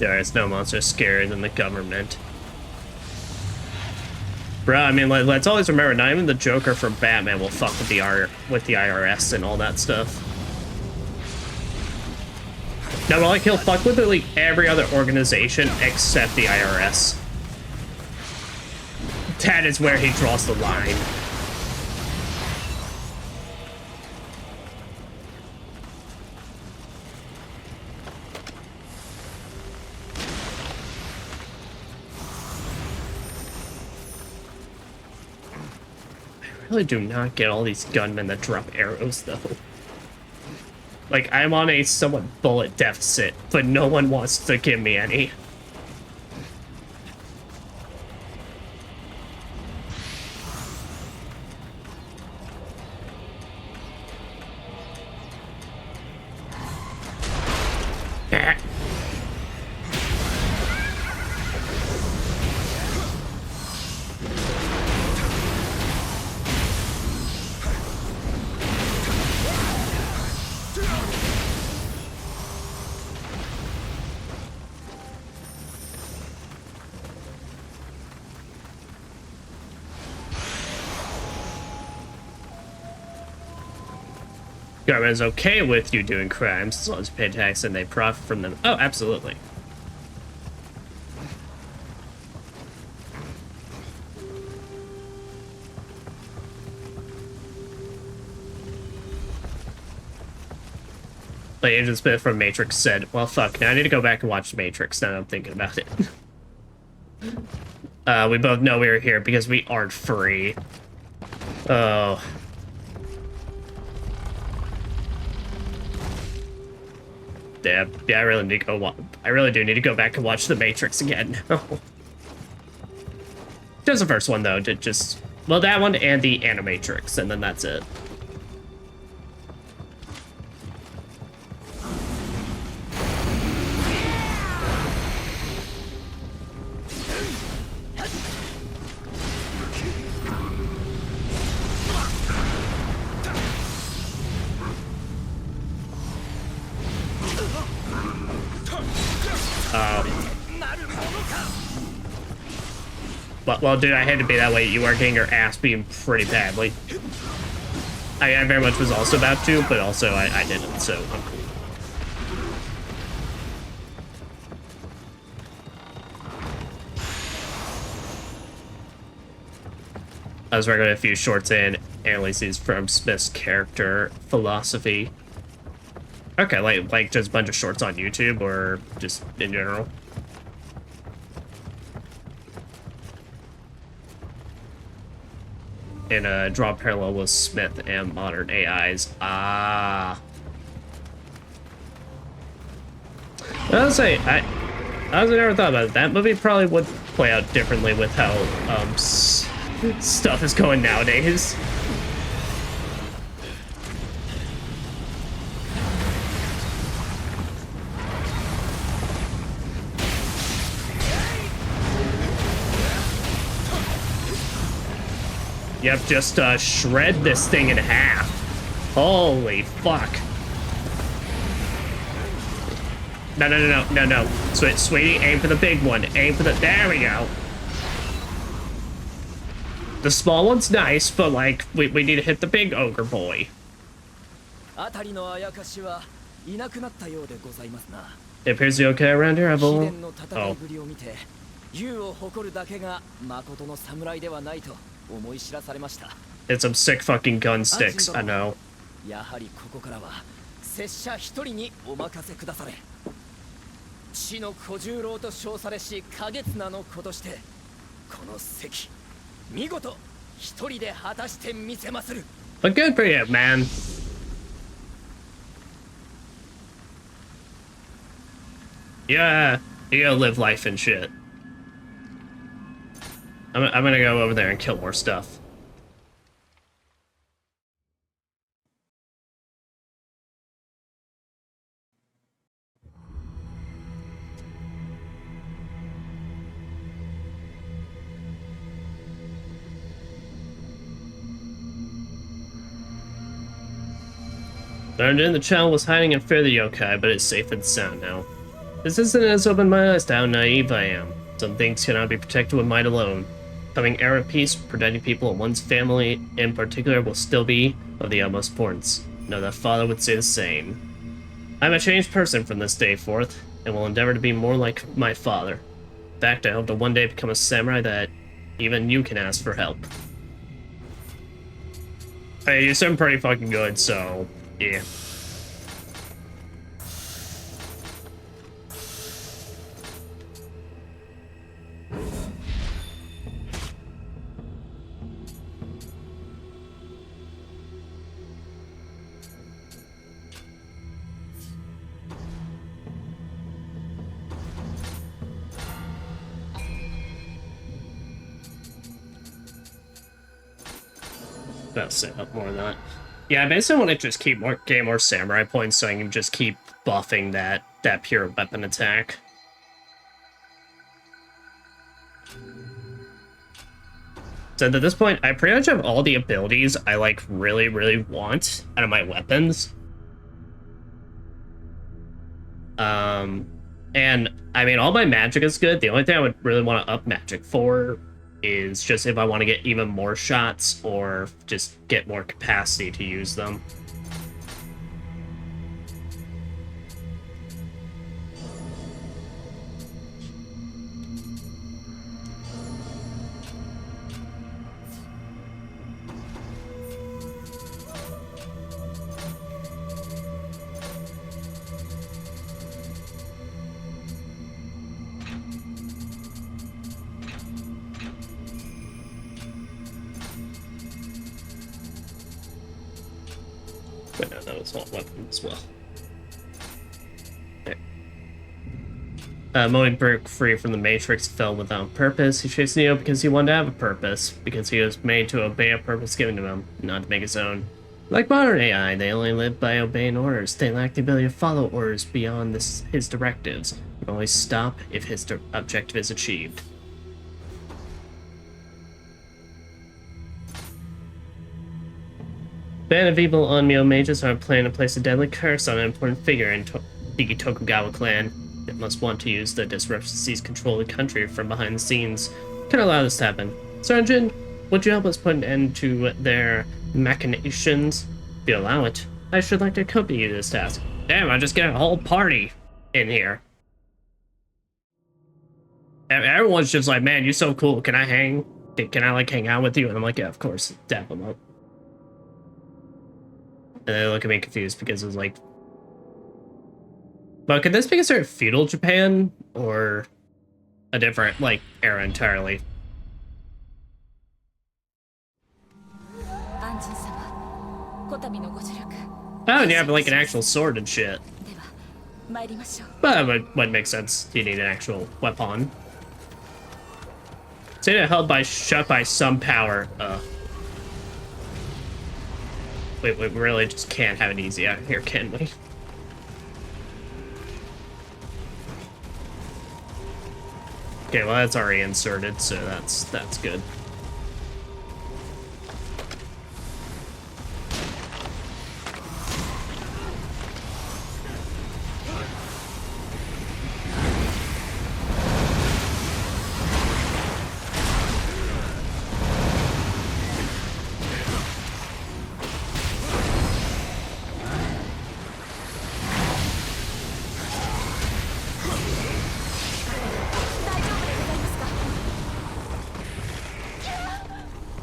There is no monster scarier than the government. Bro, I mean, let's always remember, not even the Joker from Batman will fuck with the IRS and all that stuff. No, but like, he'll fuck with like every other organization except the IRS. That is where he draws the line. really do not get all these gunmen that drop arrows, though. Like, I'm on a somewhat bullet deficit, but no one wants to give me any. Government is okay with you doing crimes as long as you pay tax and they profit from them. Oh, absolutely. But Agent Smith from Matrix said, well, fuck, now I need to go back and watch Matrix now that I'm thinking about it. We both know we were here because we aren't free. Oh. Yeah, I really need to go. I really do need to go back and watch The Matrix again. Just the first one though. Well, that one and the Animatrix, and then that's it. Well, dude, I had to be that way. You are getting your ass beaten pretty badly. I very much was also about to, but also I didn't, so I'm cool. I was recommending a few shorts and analyses from Smith's character philosophy. Okay, like just a bunch of shorts on YouTube or just in general? And draw a parallel with Smith and modern AIs. Ah. I was say, I honestly never thought about it. That movie probably would play out differently with how stuff is going nowadays. Yep, just shred this thing in half. Holy fuck. No. Sweetie, aim for the big one. Aim for the... There we go. The small one's nice, but, like, we need to hit the big ogre boy. It appears to be okay around here, oh. It's some sick fucking gun sticks, I know. But good for you, man. Yeah, you gotta live life and shit. I'm gonna go over there and kill more stuff. Learned in the child was hiding in fear of the yokai, but it's safe and sound now. This incident has opened my eyes to how naive I am. Some things cannot be protected with might alone. Coming era of peace, protecting people and one's family in particular will still be of the utmost importance. Know that Father would say the same. I'm a changed person from this day forth, and will endeavor to be more like my father. In fact, I hope to one day become a samurai that even you can ask for help. Hey, you sound pretty fucking good, so yeah. That'll set up more of that. Yeah, I basically want to just get more samurai points so I can just keep buffing that pure weapon attack. So at this point, I pretty much have all the abilities I like really, really want out of my weapons. And I mean, all my magic is good. The only thing I would really want to up magic for is just if I want to get even more shots or just get more capacity to use them. But no, that was not weapon as well. Okay. Moe broke free from the Matrix, fell without purpose. He chased Nioh because he wanted to have a purpose, because he was made to obey a purpose given to him, not to make his own. Like modern AI, they only live by obeying orders. They lack the ability to follow orders beyond his directives. They always stop if his objective is achieved. Band of evil Onmyo mages are planning to place a deadly curse on an important figure in the Tokugawa clan. It must want to use the disruption to seize control of the country from behind the scenes. Can allow this to happen. Sergeant, would you help us put an end to their machinations? If you allow it, I should like to accompany you to this task. Damn, I just get a whole party in here. Everyone's just like, man, you're so cool. Can I hang? Can I like hang out with you? And I'm like, yeah, of course. Dap them up. And they look at me confused because it was like, but could this be considered feudal Japan or a different like era entirely? Oh, and you have like an actual sword and shit. But it would make sense. You need an actual weapon. Say it held by shut by some power. We really just can't have it easy out here, can we? Okay, well that's already inserted, so that's good.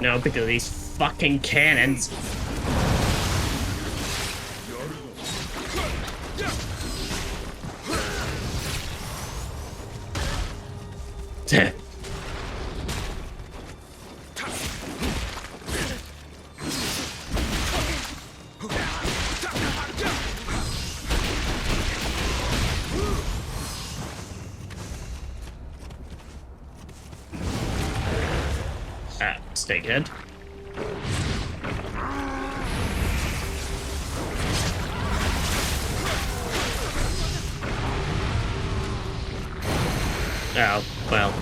No, because of these fucking cannons. Snakehead. Oh, well.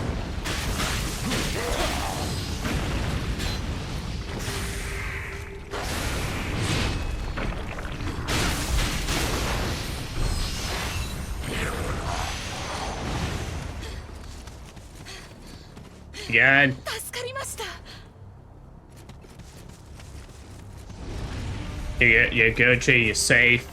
God. You're good, you're safe.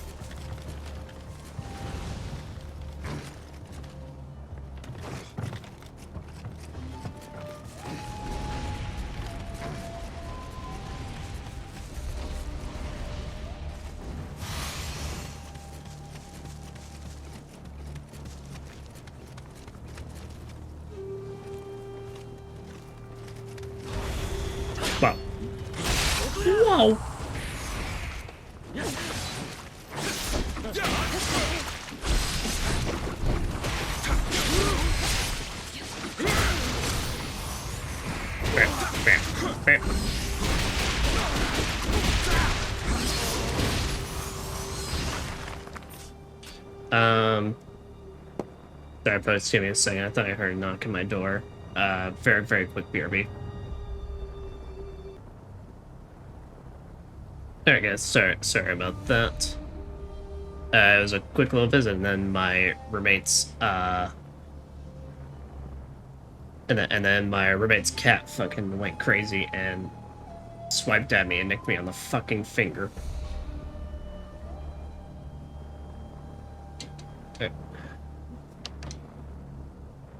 Wow. Whoa. Sorry, folks, give me a second. I thought I heard a knock on my door. Very, very quick BRB. Alright, guys, sorry about that. It was a quick little visit, and then my roommate's, and then my roommate's cat fucking went crazy and swiped at me and nicked me on the fucking finger. Okay.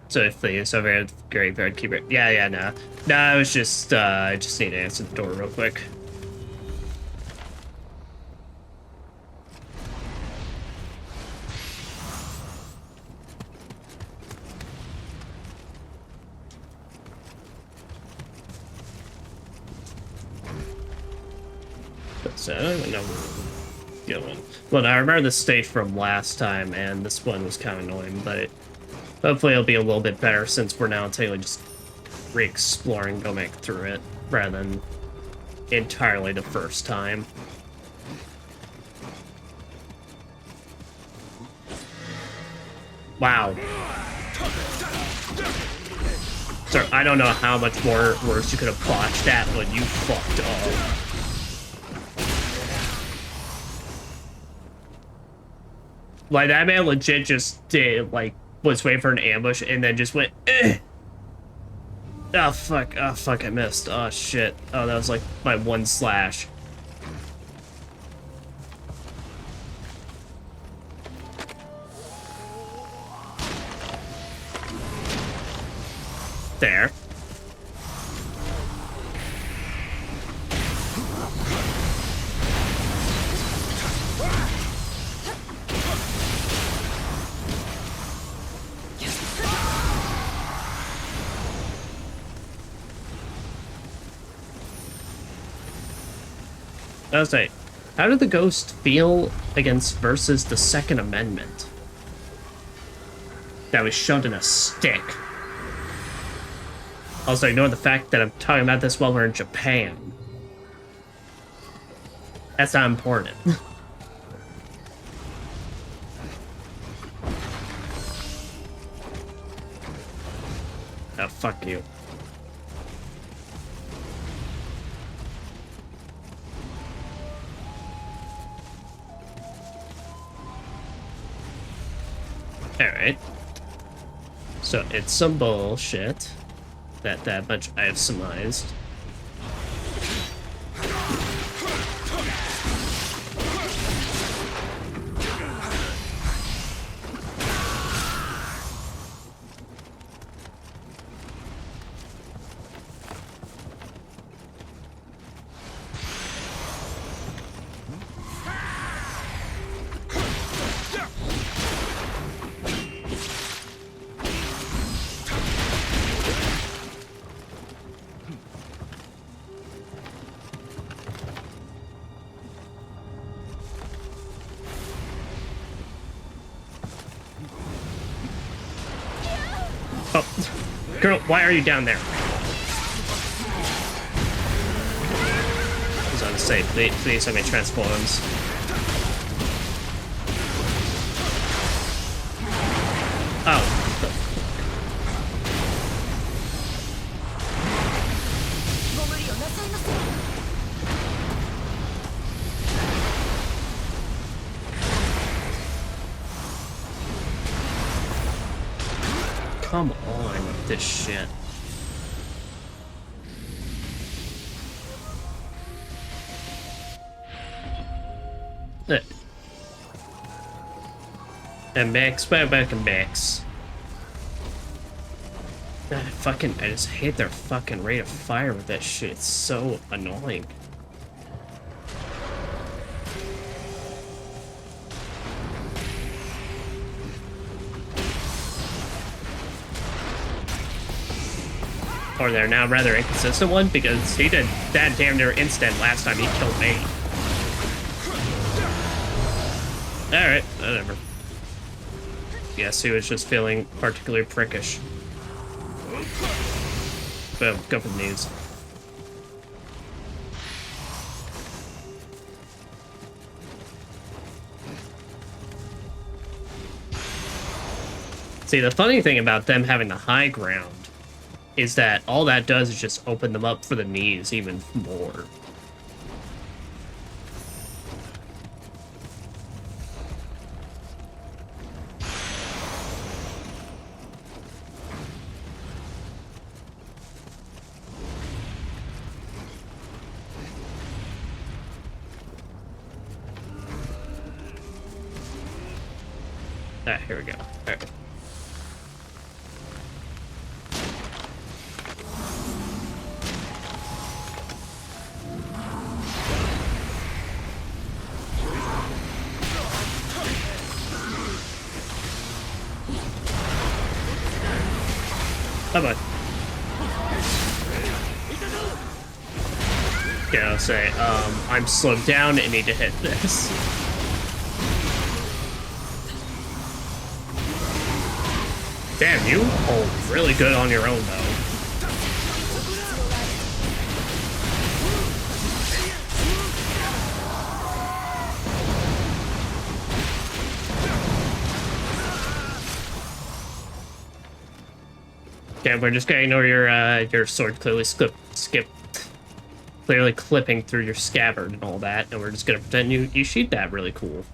So if they use over here, graveyard keeper. Yeah, no. No, I was just, I just need to answer the door real quick. So I don't even know what I'm doing. Well, I remember the stage from last time, and this one was kind of annoying, but hopefully it'll be a little bit better since we're now technically just re-exploring, go back through it, rather than entirely the first time. Wow. Sir, I don't know how much more worse you could have botched that, but you fucked up. Like, that man legit just did, like, was waiting for an ambush and then just went, eh. Oh, fuck. Oh, fuck, I missed. Oh, shit. Oh, that was, like, my one slash. There. I was like, how did the ghost feel against versus the Second Amendment? That was shoved in a stick. Also, ignore the fact that I'm talking about this while we're in Japan. That's not important. Oh, fuck you. Alright. So it's some bullshit that much I have surmised. Oh, girl, why are you down there? I was on the say, please have me transforms. Oh. Come on with this shit. And Max, back and Max. I just hate their fucking rate of fire with that shit. It's so annoying. Or they're now rather inconsistent one, because he did that damn near instant last time he killed me. Alright, whatever. Guess he was just feeling particularly prickish. Boom, go for the knees. See, the funny thing about them having the high ground is that all that does is just open them up for the knees even more. Ah, here we go. All right. Bye-bye. Yeah, I'll say, I'm slowed down and need to hit this. Damn, you hold really good on your own, though. Yeah, we're just gonna ignore your sword clearly clearly clipping through your scabbard and all that, and we're just gonna pretend you shoot that really cool.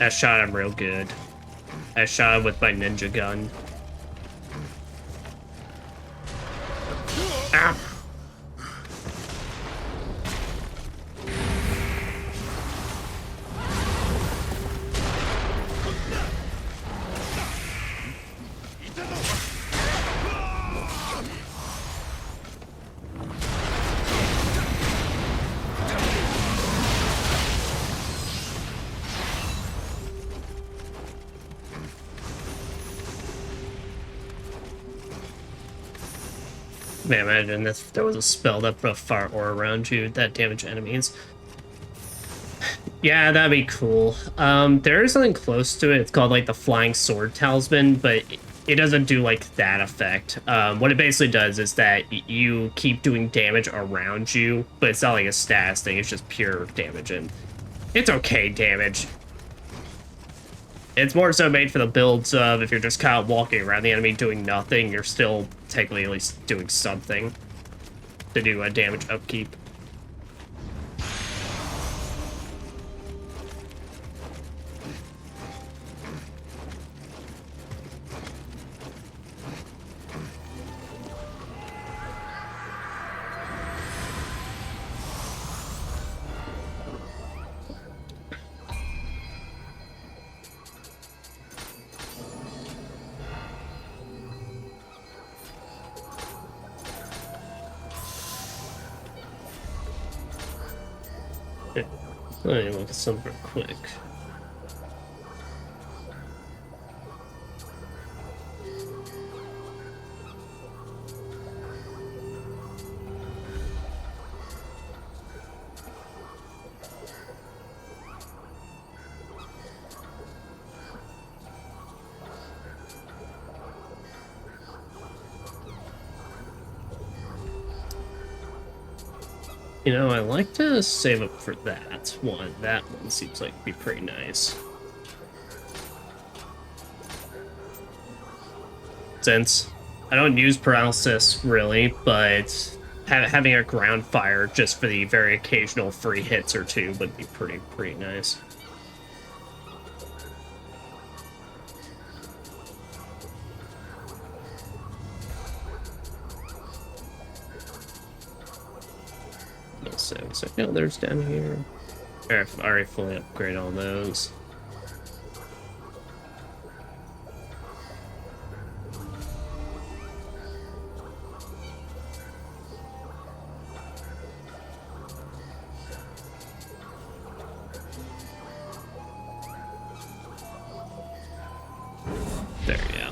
I shot him real good. I shot him with my ninja gun. Ah! Man, imagine if there was a spell that put a fire aura around you that damage enemies. Yeah, that'd be cool. There is something close to it. It's called like the Flying Sword Talisman, but it doesn't do like that effect. What it basically does is that you keep doing damage around you, but it's not like a status thing. It's just pure damage, and it's okay damage. It's more so made for the builds of if you're just kind of walking around the enemy doing nothing, you're still technically at least doing something to do a damage upkeep. Let me look at some real quick. You know, I like to save up for that one. That one seems like it'd be pretty nice. Since I don't use paralysis really, but having a ground fire just for the very occasional free hits or two would be pretty nice. So no, there's down here. I've already fully upgraded all those. There we go.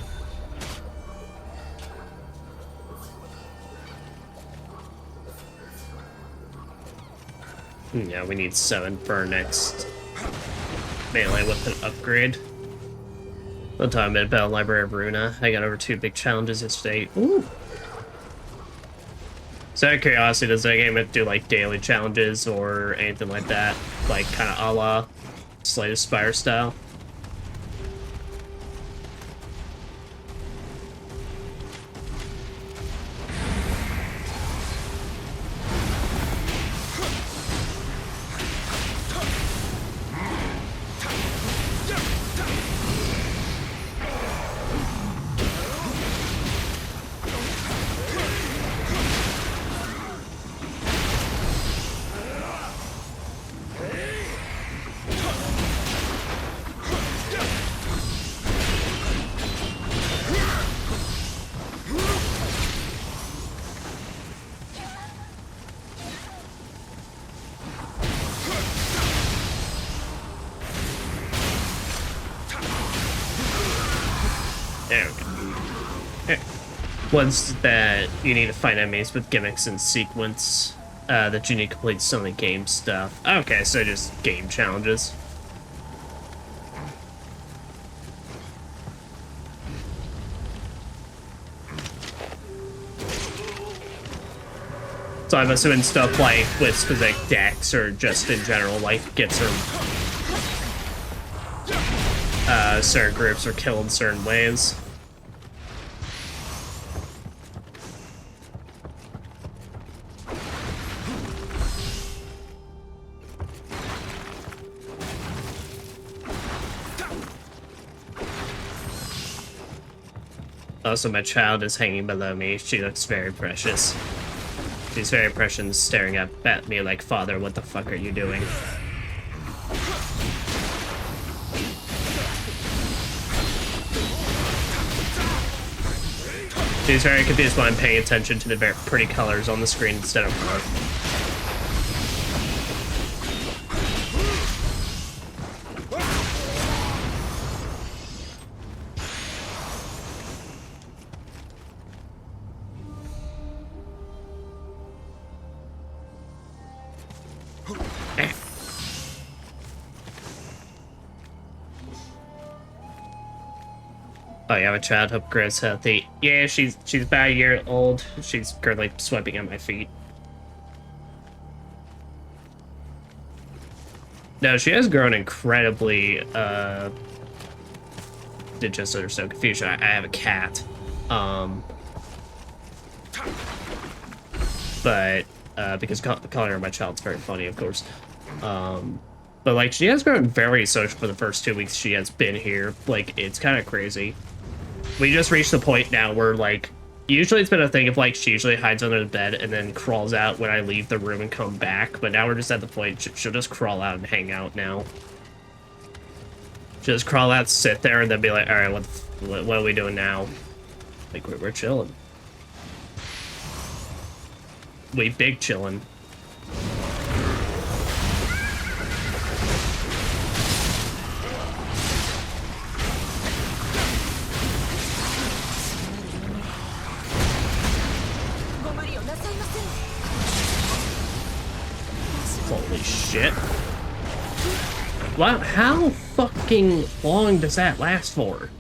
Yeah, we need 7 for our next melee weapon upgrade. One time at Battle Library of Runa, I got over 2 big challenges yesterday. Ooh! So out of curiosity, does that game do like daily challenges or anything like that? Like kind of a la Slay the Spire style? There we go. Okay. Ones that you need to find enemies with gimmicks and sequence, that you need to complete some of the game stuff. Okay, so just game challenges. So I'm assuming stuff like with specific decks or just in general, like get certain groups are killed in certain ways. Also, my child is hanging below me. She looks very precious. She's very precious, staring up at me like, "Father, what the fuck are you doing?" She's very confused when I'm paying attention to the very pretty colors on the screen instead of her. Oh yeah, my child, hope Gra's healthy. Yeah, she's about a year old. She's currently swiping at my feet. No, she has grown incredibly, just so there's no confusion, I have a cat. But, because calling her my child's very funny, of course. But, like, she has grown very social for the first 2 weeks she has been here. Like, it's kind of crazy. We just reached the point now where, like, usually it's been a thing of, like, she usually hides under the bed and then crawls out when I leave the room and come back. But now we're just at the point she'll just crawl out and hang out now. She'll just crawl out, sit there, and then be like, all right, what are we doing now? Like, we're chilling. We big chillin'. Holy shit. Wow, how fucking long does that last for?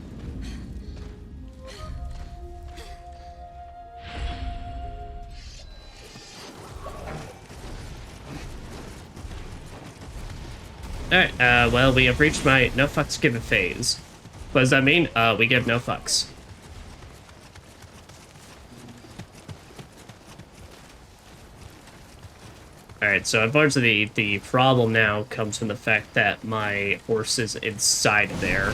Alright, well, we have reached my no fucks given phase. What does that mean? We give no fucks. Alright, so unfortunately, the problem now comes from the fact that my horse is inside of there.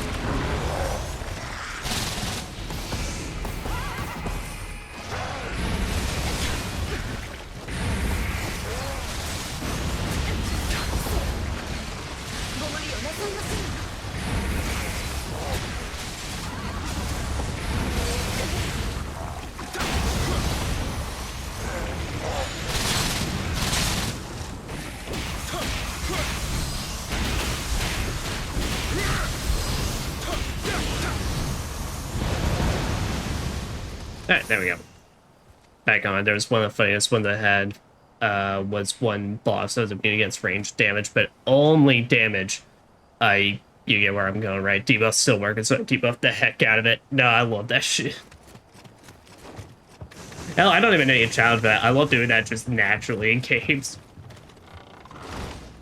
Alright, there we go. Back on. There's one of the funniest ones I had was one boss that was immune against ranged damage, but only damage. You get where I'm going, right? Debuff's still working, so I debuff the heck out of it. No, I love that shit. Hell, I don't even need a challenge for that. I love doing that just naturally in games.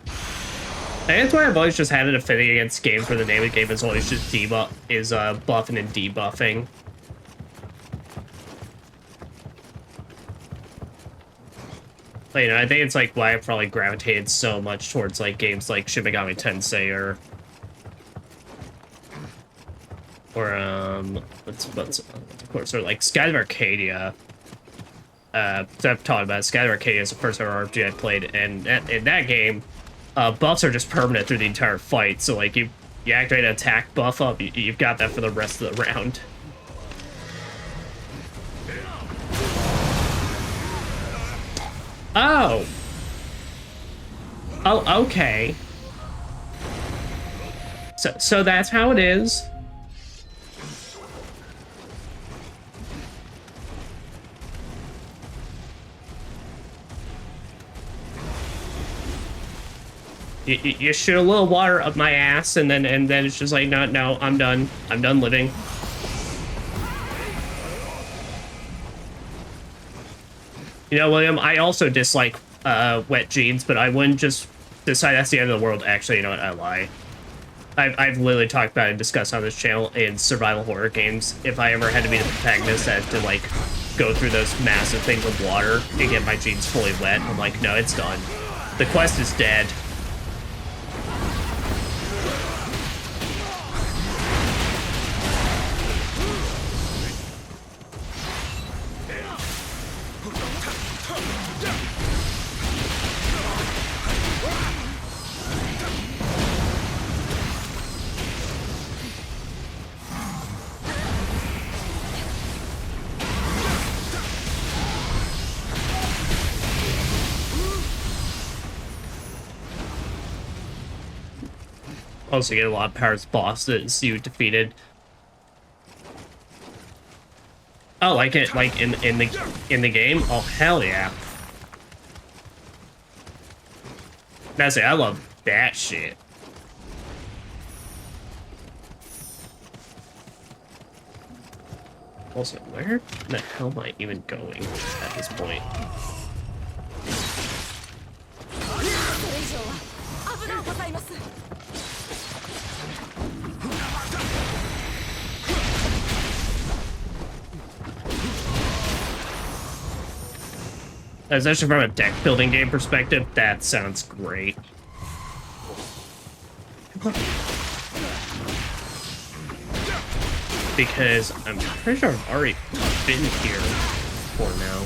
And that's why I've always just had an affinity against games where the name of the game is always just buffing and debuffing. But, you know, I think it's like why I probably gravitated so much towards like games like Shin Megami Tensei or what's of course, or like Skies of Arcadia. So I've talked about it. Skies of Arcadia is the first ever RPG I played, and in that game, buffs are just permanent through the entire fight. So like you activate an attack buff up, you've got that for the rest of the round. Oh. Oh, okay. So that's how it is. You shoot a little water up my ass, and then it's just like, no, I'm done living. You know, William, I also dislike wet jeans, but I wouldn't just decide that's the end of the world. Actually, you know what? I lie. I've literally talked about and discussed on this channel in survival horror games. If I ever had to be the protagonist, I had to like go through those massive things of water and get my jeans fully wet. I'm like, no, it's done. The quest is dead. Also get a lot of powers bosses you defeated. Oh, like it, like in the game? Oh, hell yeah. That's it. I love that shit. Also, where the hell am I even going at this point? Especially from a deck building game perspective, that sounds great. Because I'm pretty sure I've already been here before now.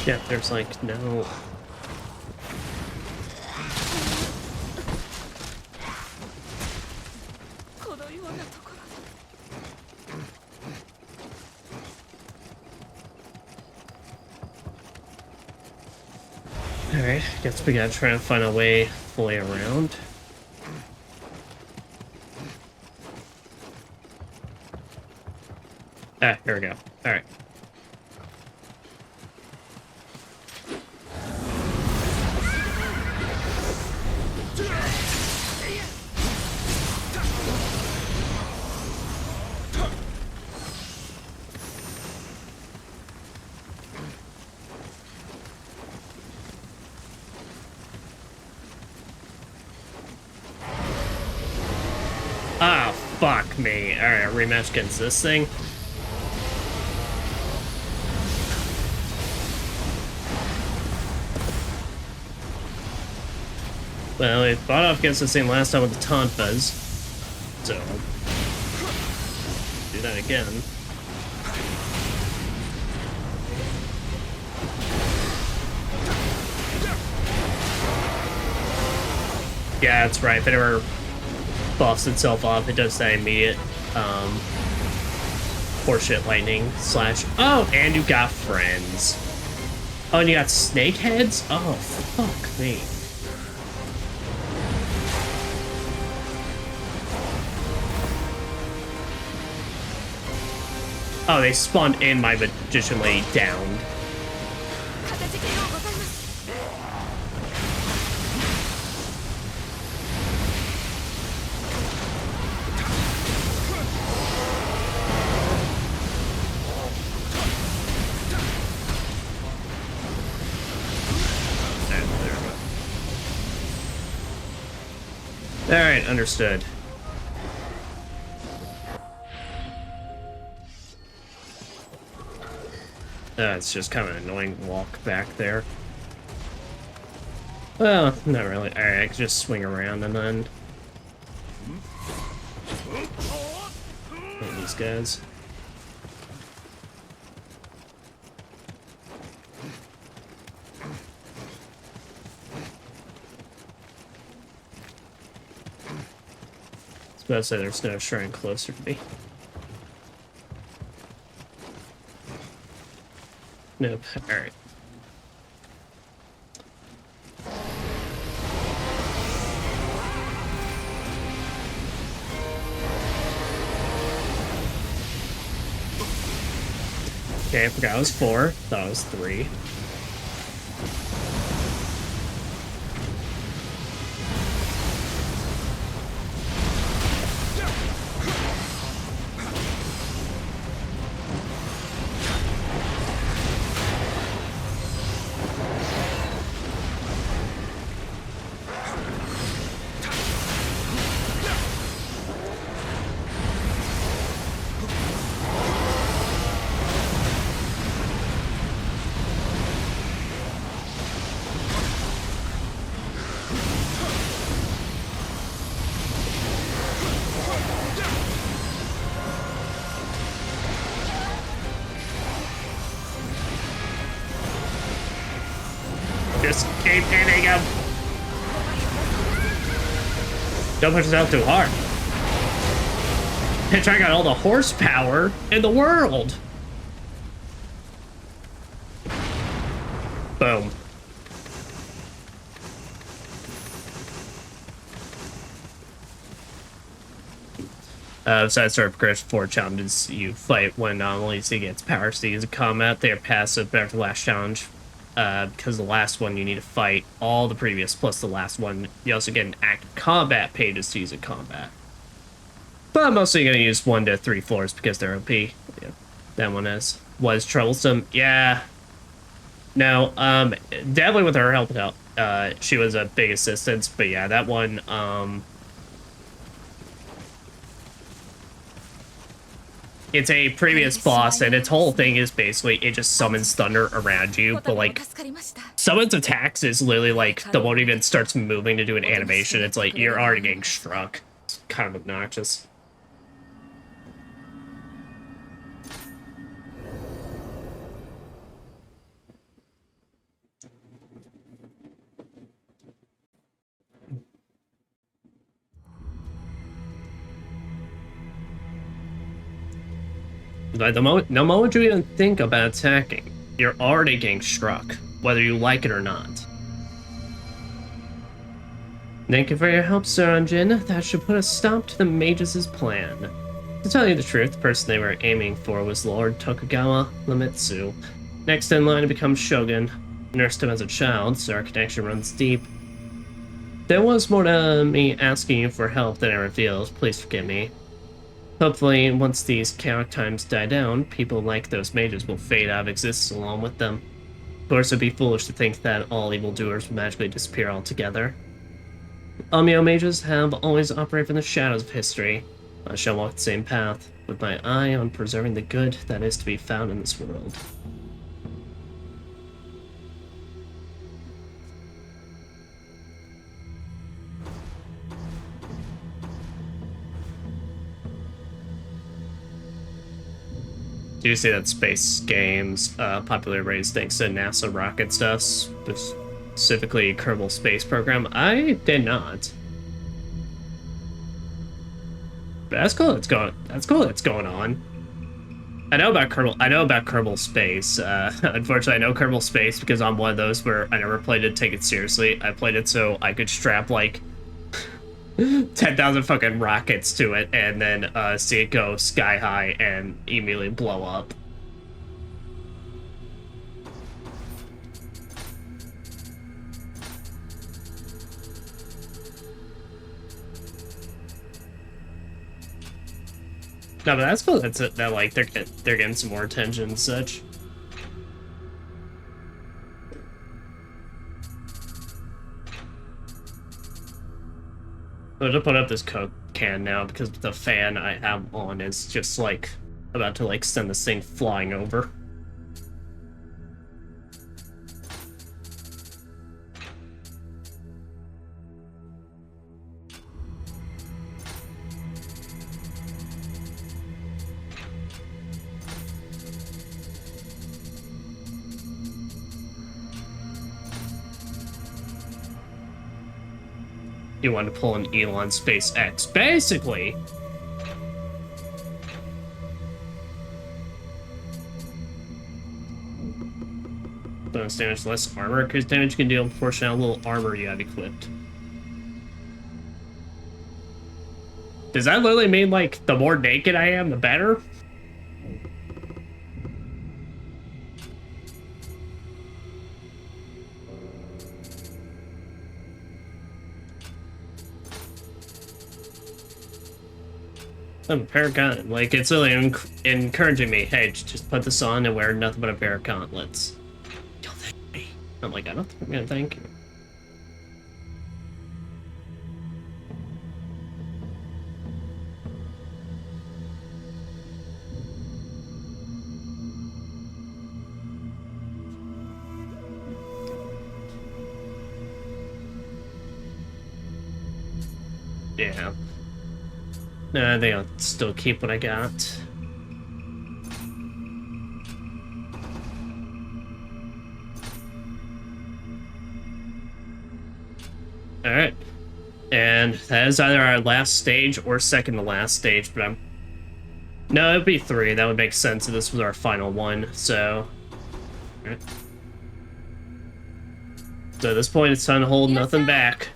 Yeah, there's like no... Alright, guess we gotta try and find a way fully around. Ah, here we go. Alright. Ah, fuck me. Alright, a rematch against this thing. Well, we fought off against this thing last time with the taunt buzz. So, do that again. Yeah, that's right. If it ever buffs itself off, it does that immediate horseshit lightning slash. Oh, and you got friends. Oh, and you got snake heads? Oh, fuck me. Oh, they spawned in my magician lady downed. Alright, understood. It's just kind of an annoying walk back there. Well, not really. Alright, I can just swing around and then... hit these guys. I was about to say there's no shrine closer to me. Nope. Alright. Okay, I forgot it was 4. Thought it was 3. Just keep hitting him. Don't push yourself too hard. Bitch, I got all the horsepower in the world. Boom. Besides sort of progression 4 challenges you fight when anomalies against power stages in combat, they are passive, but after the last challenge, because the last one you need to fight all the previous plus the last one. You also get an active combat pages to use in combat. But I'm mostly going to use 1 to 3 floors because they're OP. Yeah, that one was troublesome. Yeah. No, definitely with her help out. She was a big assistance, but yeah, that one, it's a previous boss, and its whole thing is basically it just summons thunder around you, but like summons attacks is literally like the one even starts moving to do an animation. It's like you're already getting struck. It's kind of obnoxious. Like the moment you even think about attacking, you're already getting struck, whether you like it or not. Thank you for your help, Sir Anjin. That should put a stop to the mages' plan. To tell you the truth, the person they were aiming for was Lord Tokugawa Iemitsu. Next in line to become shogun. Nursed him as a child, so our connection runs deep. There was more to me asking you for help than I revealed. Please forgive me. Hopefully, once these chaotic times die down, people like those mages will fade out of existence along with them. Of course, it'd be foolish to think that all evildoers will magically disappear altogether. Nioh mages have always operated from the shadows of history. I shall walk the same path, with my eye on preserving the good that is to be found in this world. Do you see that space games popular raised thanks to NASA rocket stuff, specifically Kerbal Space Program? I did not. But that's cool. That's cool. That's going on. I know about Kerbal Space. Unfortunately, I know Kerbal Space because I'm one of those where I never played it to take it seriously. I played it so I could strap like 10,000 fucking rockets to it and then see it go sky high and immediately blow up. No, but that's cool. That's it. That like they're getting some more attention and such. I'm gonna put up this Coke can now because the fan I have on is just like about to like send this thing flying over. You want to pull an Elon SpaceX, basically. Bonus damage, less armor, because damage can deal proportional little armor you have equipped. Does that literally mean, like, the more naked I am, the better? I'm a Paragon. Like, it's really encouraging me. Hey, just put this on and wear nothing but a pair of gauntlets. You'll thank me. I'm like, I don't think I'm gonna thank you. Yeah. No, I think I'll still keep what I got. Alright. And that is either our last stage or second to last stage, but I'm... No, it'd be 3. That would make sense if this was our final one, so... Alright. So at this point, it's time to hold nothing back.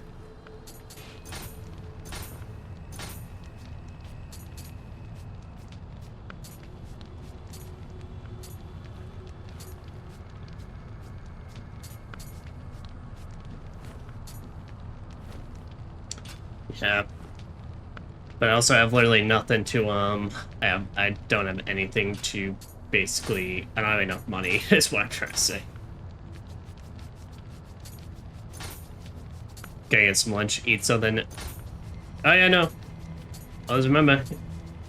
Yeah. But I also have literally nothing to, I don't have anything to basically... I don't have enough money, is what I'm trying to say. Gotta get some lunch, eat something. Oh yeah, no. Always remember,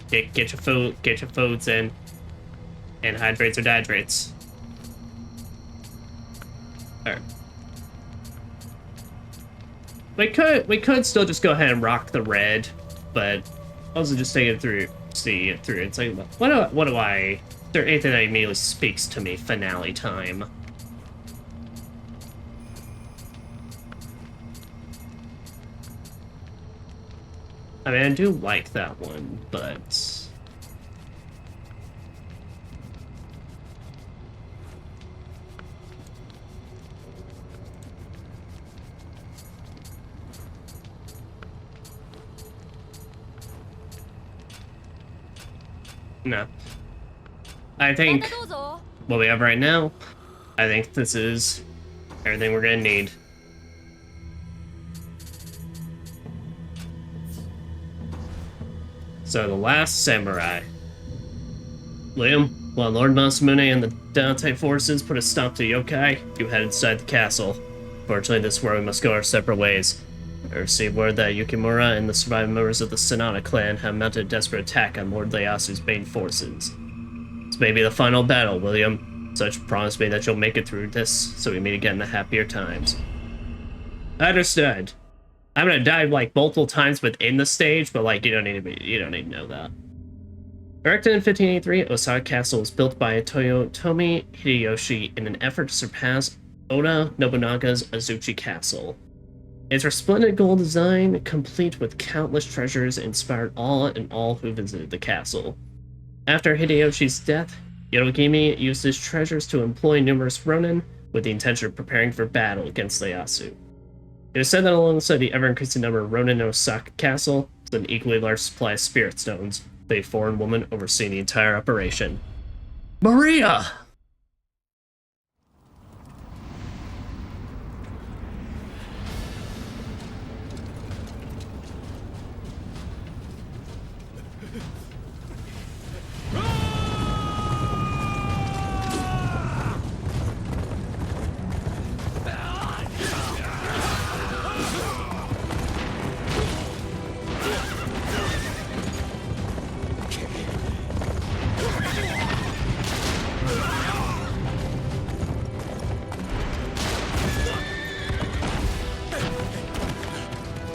get your foods in. And hydrates or dehydrates. Alright. We could still just go ahead and rock the red, but also just take it through, see it through. It's like, what do I? Is there anything that immediately speaks to me? Finale time. I mean, I do like that one, but... No. I think what we have right now, I think this is everything we're gonna need. So the last samurai. Liam, while Lord Masamune and the Dante forces put a stop to yokai, you head inside the castle. Fortunately, this is where we must go our separate ways. I received word that Yukimura and the surviving members of the Sonata clan have mounted a desperate attack on Lord Ieyasu's main forces. This may be the final battle, William. Such promise me that you'll make it through this, so we meet again in the happier times. Understood. I'm gonna die like multiple times within the stage, but like you don't need to know that. Erected in 1583, Osaka Castle was built by Toyotomi Hideyoshi in an effort to surpass Oda Nobunaga's Azuchi Castle. Its resplendent gold design, complete with countless treasures, inspired awe in all who visited the castle. After Hideyoshi's death, Yorogimi used his treasures to employ numerous ronin with the intention of preparing for battle against Ieyasu. It is said that alongside the ever-increasing number of ronin in Osaka Castle, was an equally large supply of spirit stones, with a foreign woman overseeing the entire operation. Maria!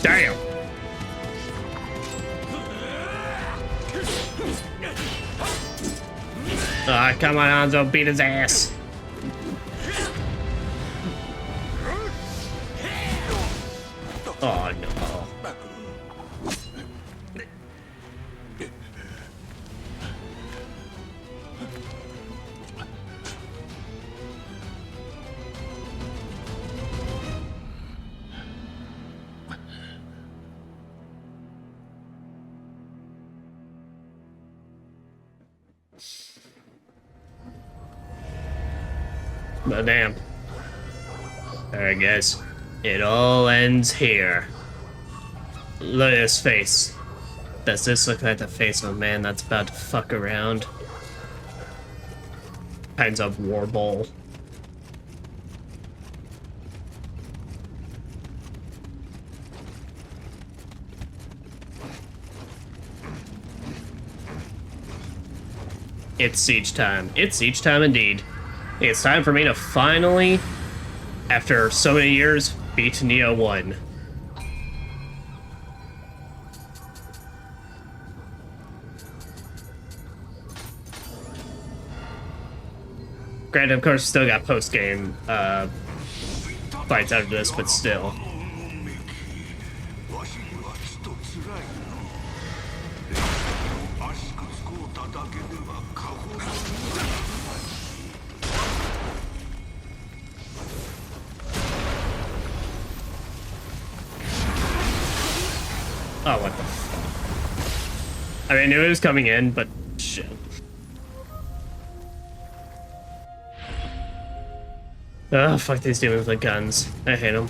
Damn! Come on, Hanzo, beat his ass. Oh no. But damn. Alright, guys. It all ends here. Look at his face. Does this look like the face of a man that's about to fuck around? Kinds of war bowl. It's siege time. It's siege time indeed. It's time for me to finally, after so many years, beat Nioh 1. Granted, of course, still got post-game fights after this, but still. Oh, what the f... I mean, I knew it was coming in, but shit. Oh, fuck these demons with guns. I hate them.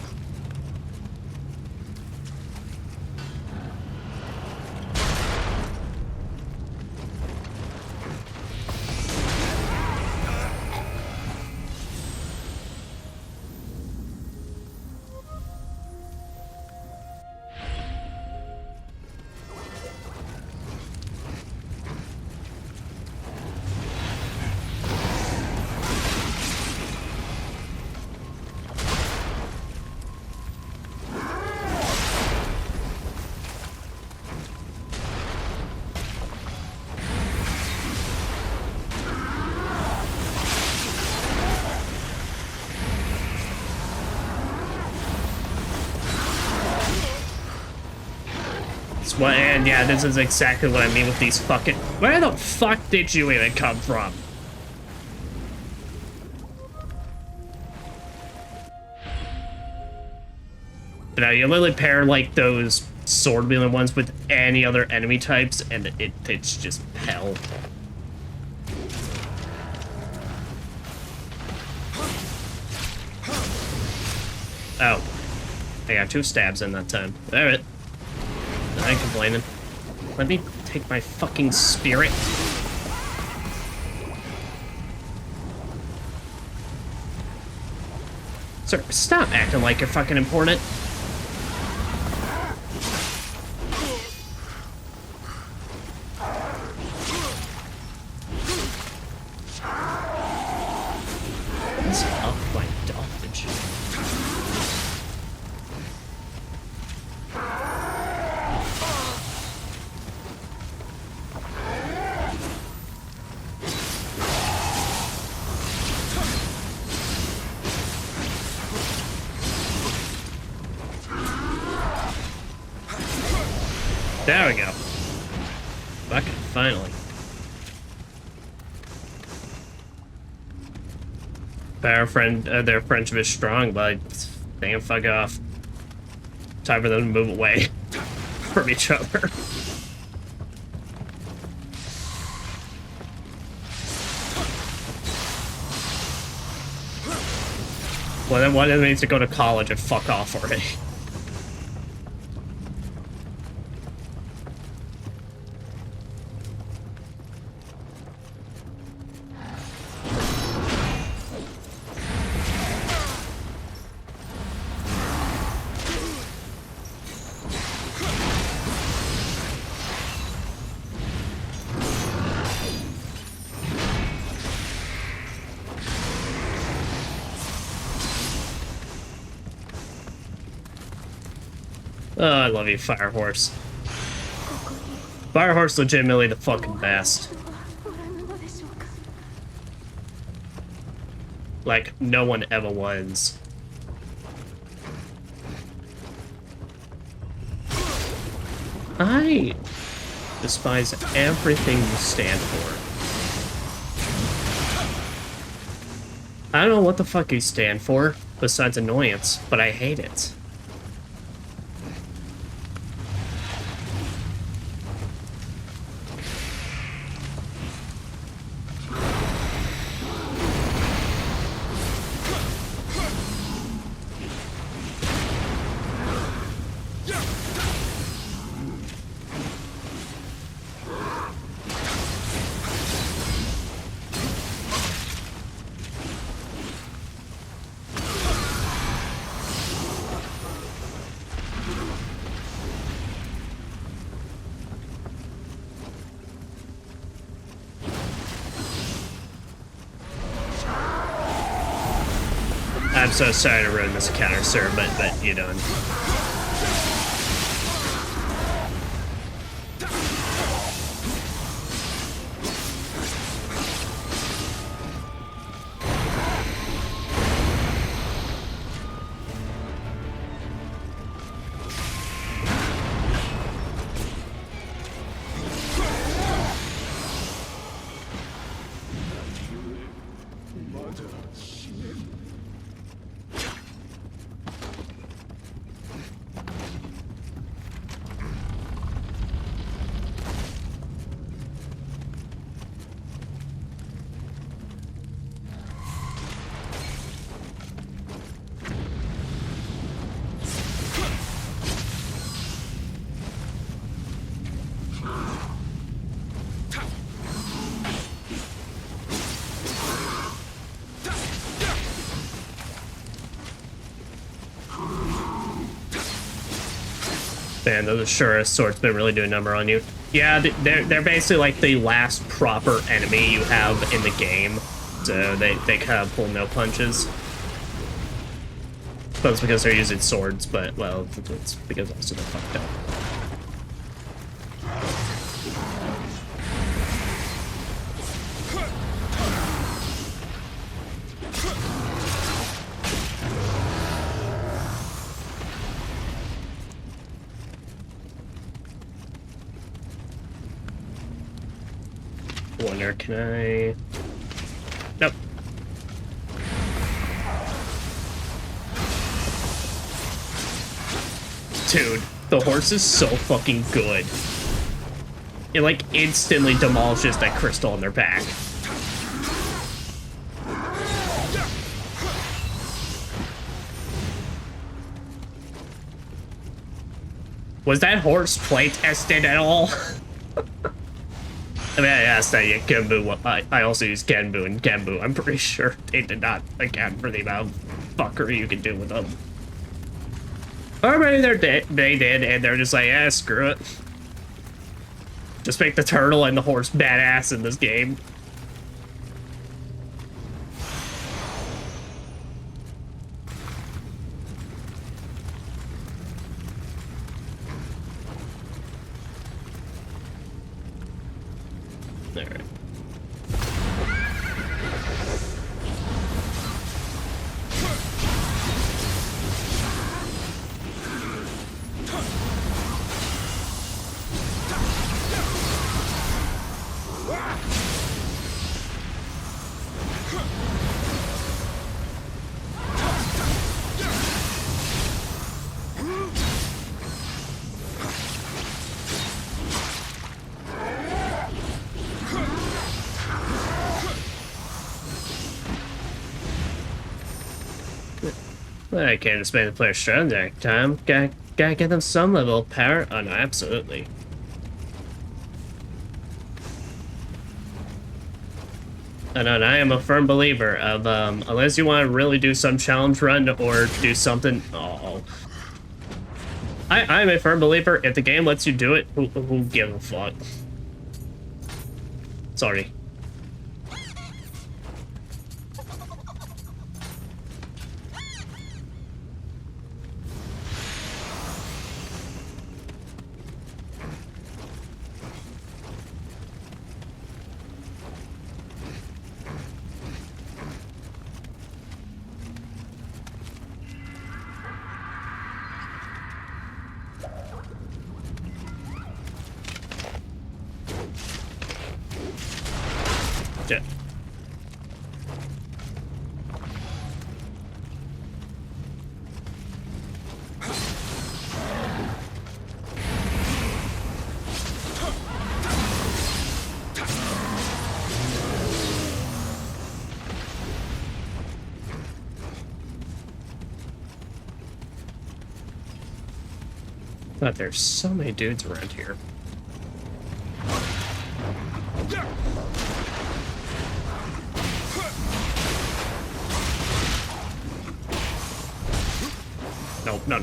Well, and yeah, this is exactly what I mean with these fucking... Where the fuck did you even come from? But now you literally pair like those sword wielding ones with any other enemy types, and it's just hell. Oh, I got 2 stabs in that time. All right. I ain't complaining. Let me take my fucking spirit. Sir, stop acting like you're fucking important. What's up my dodge? There we go. Fucking finally. Their friendship is strong, but damn, fuck off. Time for them to move away from each other. Well, then one of them needs to go to college and fuck off already. Oh, I love you, Fire Horse. Fire Horse legitimately the fucking best. Like, no one ever was. I despise everything you stand for. I don't know what the fuck you stand for, besides annoyance, but I hate it. I'm so sorry to ruin this encounter, sir, but you done. Man, those Shura swords been really doing a number on you. Yeah, they're basically like the last proper enemy you have in the game, so they kind of pull no punches. But it's because they're using swords, but well, it's because also they're fucked up. Wonder, can I? Nope. Dude, the horse is so fucking good. It like instantly demolishes that crystal on their back. Was that horse play tested at all? I mean, I asked that at Genbu. I also use Genbu and Genbu. I'm pretty sure they did not account for the amount of fuckery you can do with them. Or maybe they did, and they're just like, eh, screw it. Just make the turtle and the horse badass in this game. Alright. I can't just make the player strong next time. Gotta get them some level of power. Oh no, absolutely. And I am a firm believer of unless you want to really do some challenge run or do something. Oh, I'm a firm believer. If the game lets you do it, who gives a fuck? Sorry. Yeah. God, there's so many dudes around here. No.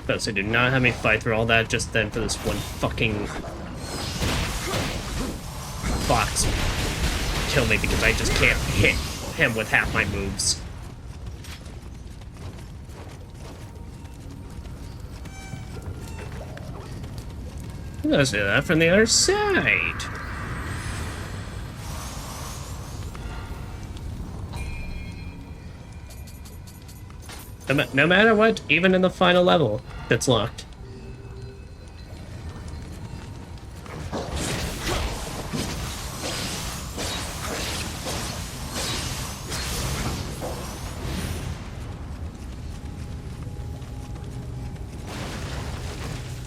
Those who do not have me fight through all that just then for this one fucking box kill me because I just can't hit him with half my moves. Let's do that from the other side. No matter what, even in the final level, that's locked.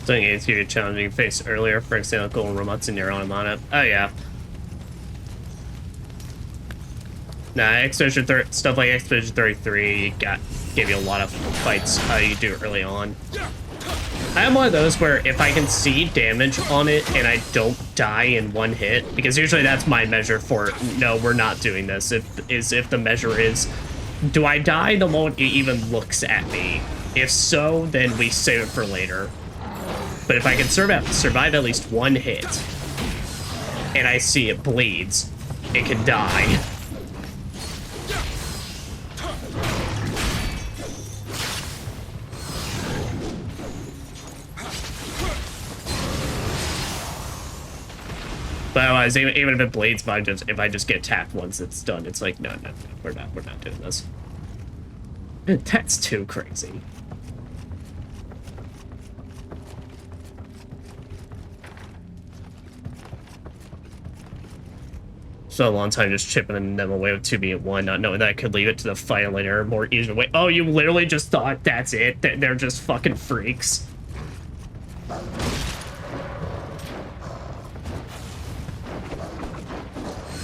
Something easier challenging face earlier, for example, robots in your own mana. Oh yeah. Nah, Expedition stuff like Expedition 33 gave you a lot of fights you do early on. I am one of those where if I can see damage on it and I don't die in one hit, because usually that's my measure for no, we're not doing this. If the measure is, do I die the moment it even looks at me? If so, then we save it for later. But if I can survive at least one hit and I see it bleeds, it can die. But otherwise, even if it bleeds, if I just get attacked once it's done, it's like no, we're not doing this. That's too crazy. So a long time just chipping them away with 2B at 1, not knowing that I could leave it to the final later more easier way. Oh, you literally just thought that's it? That they're just fucking freaks.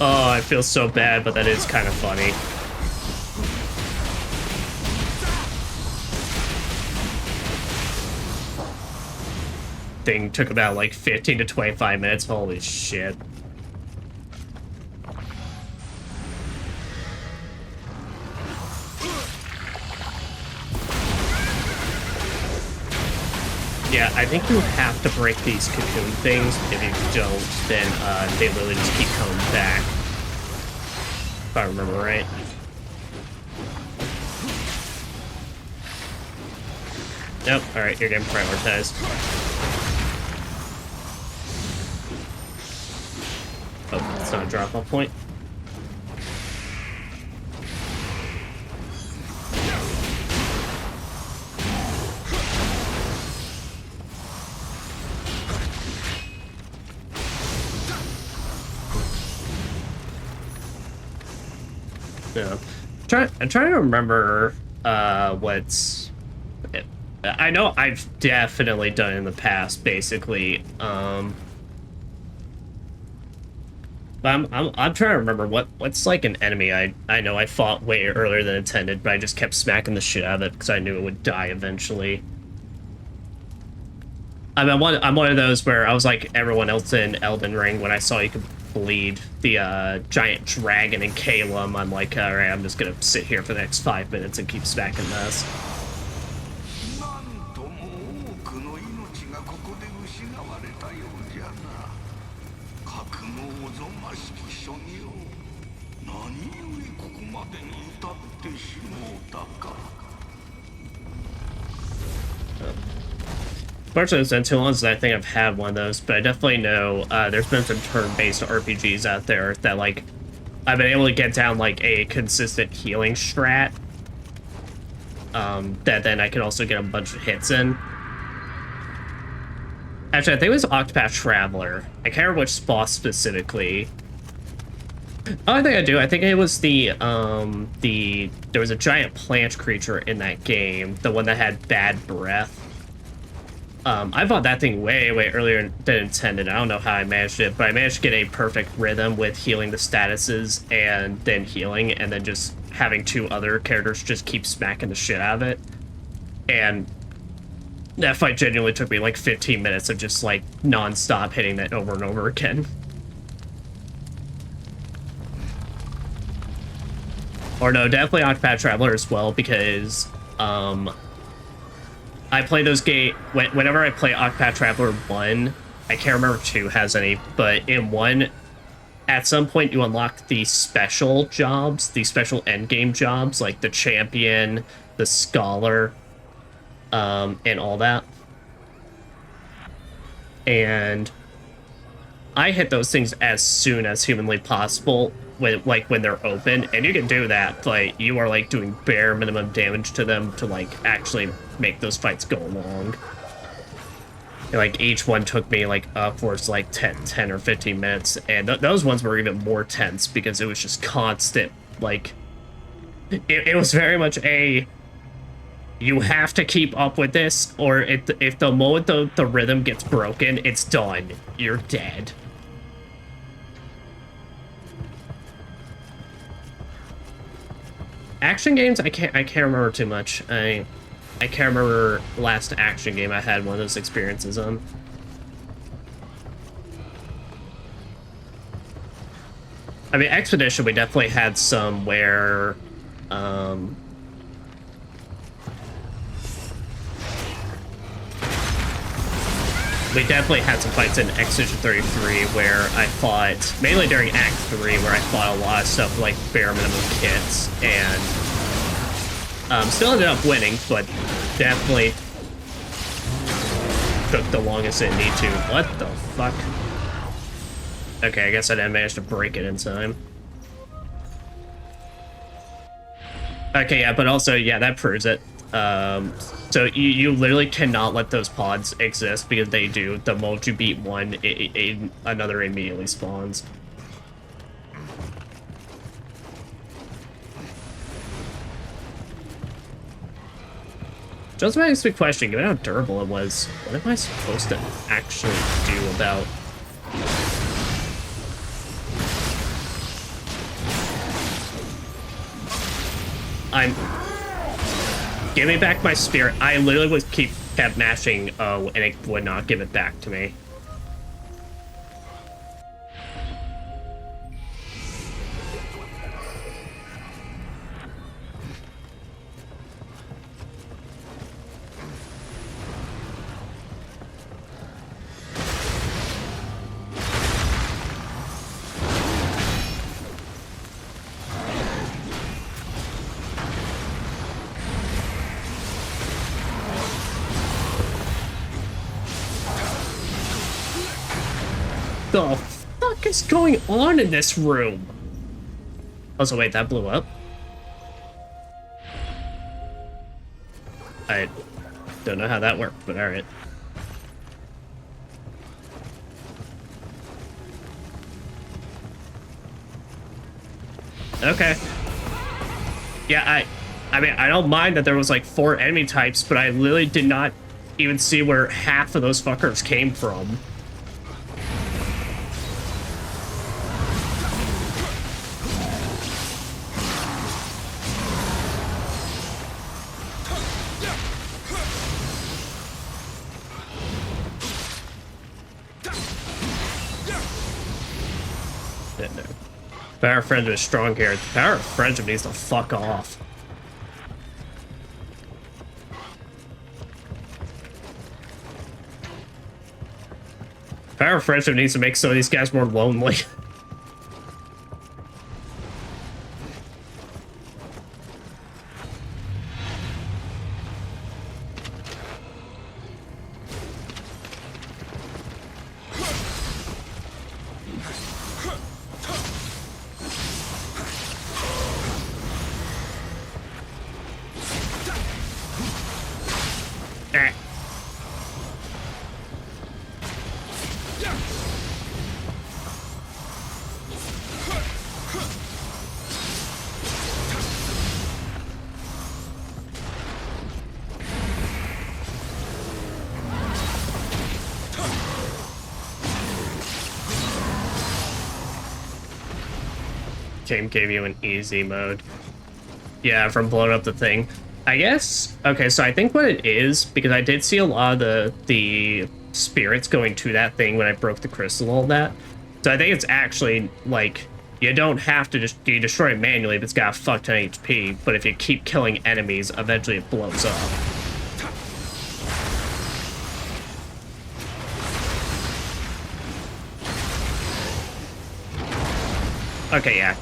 Oh, I feel so bad, but that is kind of funny. Thing took about like 15 to 25 minutes. Holy shit. Yeah, I think you have to break these cocoon things. If you don't, then they literally just keep coming back. If I remember right. Nope, alright, you're getting prioritized. Oh, it's not a drop-off point. Yeah. I'm trying to remember what's... I know I've definitely done in the past, basically. But I'm trying to remember what's like an enemy I know I fought way earlier than intended, but I just kept smacking the shit out of it because I knew it would die eventually. I mean, I'm one of those where I was like everyone else in Elden Ring when I saw you could bleed the giant dragon in Calum. I'm like, all right, I'm just gonna sit here for the next 5 minutes and keep smacking this. Fortunately, it's been too long since I think I've had one of those, but I definitely know there's been some turn-based RPGs out there that, like, I've been able to get down, like, a consistent healing strat that then I can also get a bunch of hits in. Actually, I think it was Octopath Traveler. I can't remember which boss specifically. Oh, I think I do. I think it was there was a giant plant creature in that game, the one that had bad breath. I fought that thing way earlier than intended. I don't know how I managed it, but I managed to get a perfect rhythm with healing the statuses and then healing, and then just having two other characters just keep smacking the shit out of it. And that fight genuinely took me like 15 minutes of just like non-stop hitting that over and over again. Or no, definitely Octopath Traveler as well, because I play those games whenever I play Octopath Traveler 1. I can't remember if 2 has any, but in 1, at some point you unlock the special jobs, the special endgame jobs, like the champion, the scholar, and all that. And I hit those things as soon as humanly possible when they're open, and you can do that, but you are like doing bare minimum damage to them to like actually make those fights go along. And, like, each one took me like upwards like 10 or 15 minutes, and those ones were even more tense because it was just constant. Like, it was very much a you have to keep up with this, or if the moment the rhythm gets broken, it's done. You're dead. Action games, I can't remember too much. I can't remember the last action game I had one of those experiences on. I mean, Expedition, we definitely had some where, we definitely had some fights in Expedition 33 where I fought, mainly during Act 3, where I fought a lot of stuff like bare minimum kits, and still ended up winning, but definitely took the longest it needed to. What the fuck? Okay, I guess I didn't manage to break it in time. Okay, yeah, but also, yeah, that proves it. So you literally cannot let those pods exist, because they do. The moment you beat one, another immediately spawns. Just makes me question, given how durable it was, what am I supposed to actually do about... Give me back my spirit. I literally kept mashing O, and it would not give it back to me. The fuck is going on in this room? Also, wait, that blew up? I don't know how that worked, but alright. Okay. Yeah, I mean, I don't mind that there was like 4 enemy types, but I literally did not even see where half of those fuckers came from. Power of friendship is strong here. The power of friendship needs to fuck off. Power of friendship needs to make some of these guys more lonely. Game gave you an easy mode. Yeah, from blowing up the thing. I guess, okay, so I think what it is, because I did see a lot of the spirits going to that thing when I broke the crystal and all that. So I think it's actually, like, you don't have to just, you destroy it manually if it's got a fuck ton of HP, but if you keep killing enemies, eventually it blows up. Okay, yeah.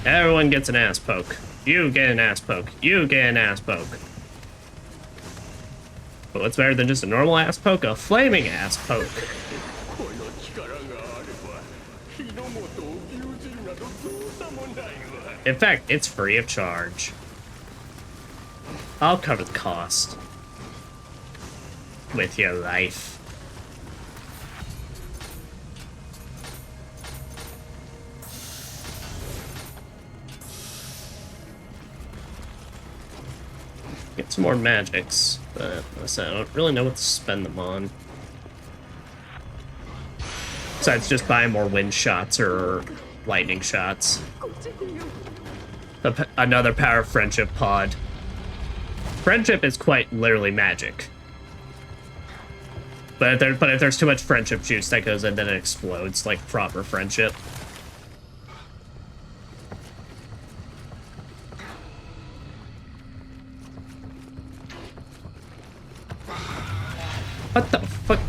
Everyone gets an ass poke. You get an ass poke. You get an ass poke. But what's better than just a normal ass poke? A flaming ass poke. In fact, it's free of charge. I'll cover the cost. With your life. Get some more magics, but I don't really know what to spend them on. Besides just buying more wind shots or lightning shots. Another power of friendship pod. Friendship is quite literally magic. But if there's too much friendship juice that goes in, then it explodes like proper friendship. What the fuck?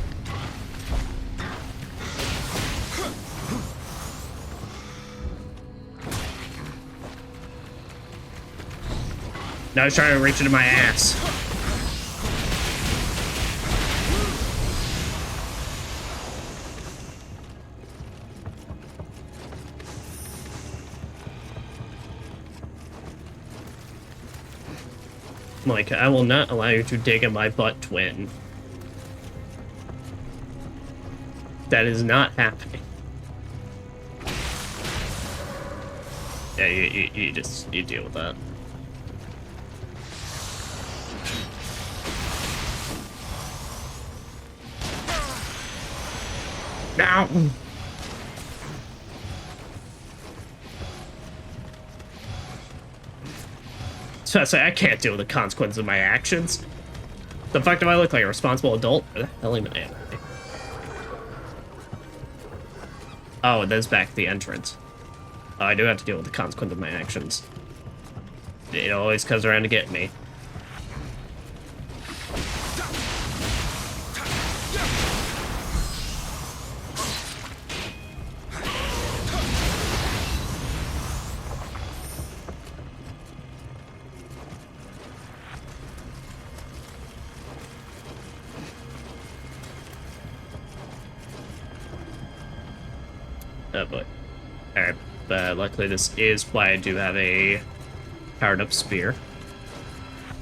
Now he's trying to reach into my ass. Like, I will not allow you to dig in my butt, twin. That is not happening. Yeah, you deal with that. Now. So I say I can't deal with the consequences of my actions. The fuck do I look like, a responsible adult? Where the hell am I? Oh, and there's back the entrance. Oh, I do have to deal with the consequence of my actions. It always comes around to get me. Oh boy. Alright, but luckily this is why I do have a powered up spear.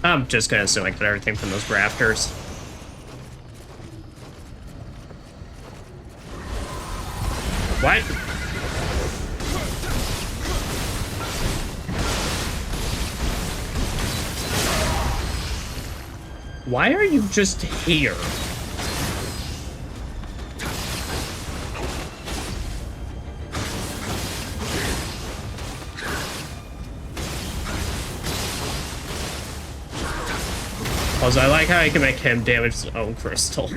I'm just gonna select everything from those rafters. What? Why are you just here? Also, I like how I can make him damage his own crystal.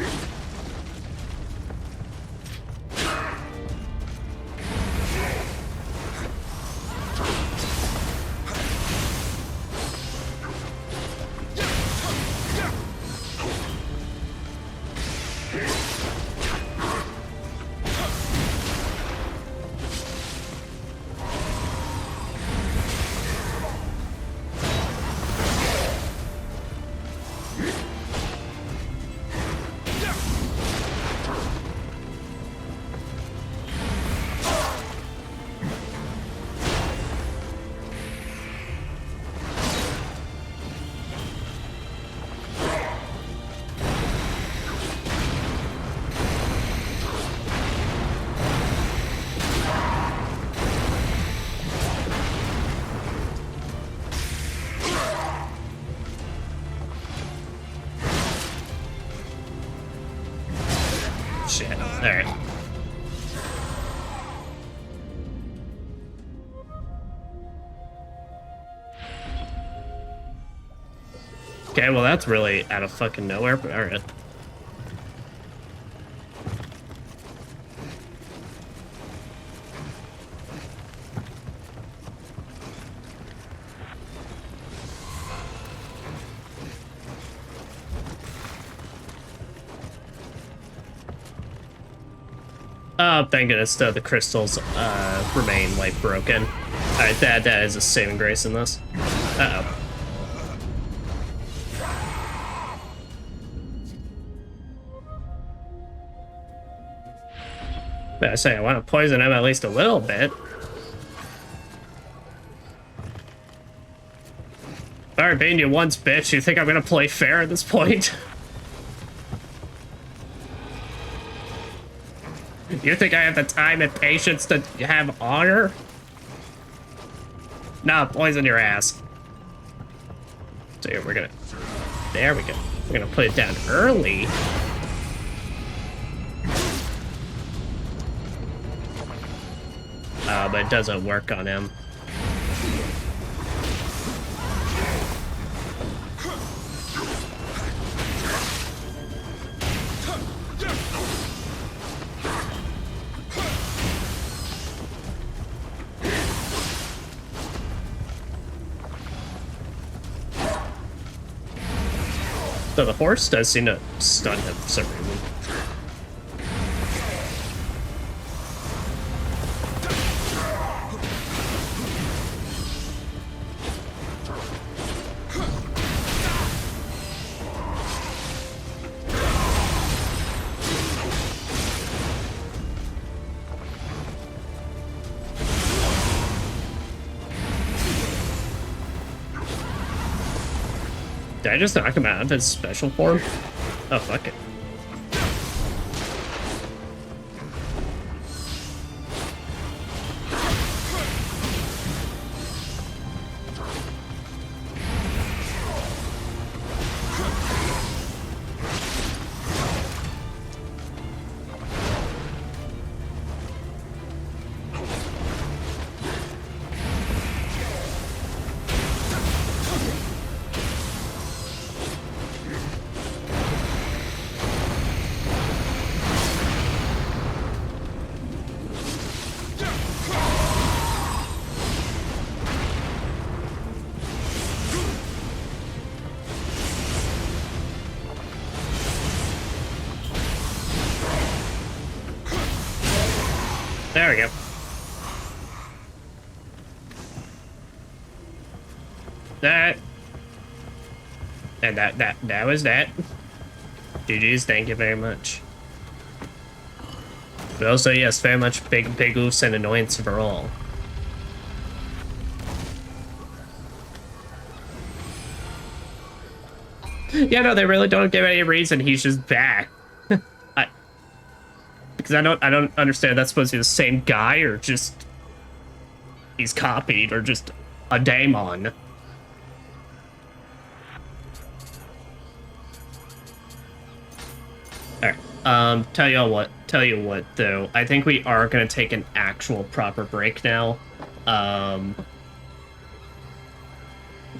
Shit. Alright. Okay, well that's really out of fucking nowhere, but alright. Oh, thank goodness the crystals remain, like, broken. Alright, that is a saving grace in this. Uh-oh. But I say, I want to poison him at least a little bit. Alright, being you once, bitch. You think I'm gonna play fair at this point? You think I have the time and patience to have honor? Nah, poison your ass. So here, we're gonna... There we go. We're gonna put it down early. But it doesn't work on him. So the horse does seem to stun him for some reason. Did I just knock him out of his special form? Oh, fuck it. There we go. That. And that was that. GG's, thank you very much. But also, yes, very much big oofs and annoyance for all. Yeah, no, they really don't give any reason. He's just back. Because I don't understand. That's supposed to be the same guy, or just he's copied, or just a daemon. Alright. Tell you what though, I think we are gonna take an actual proper break now.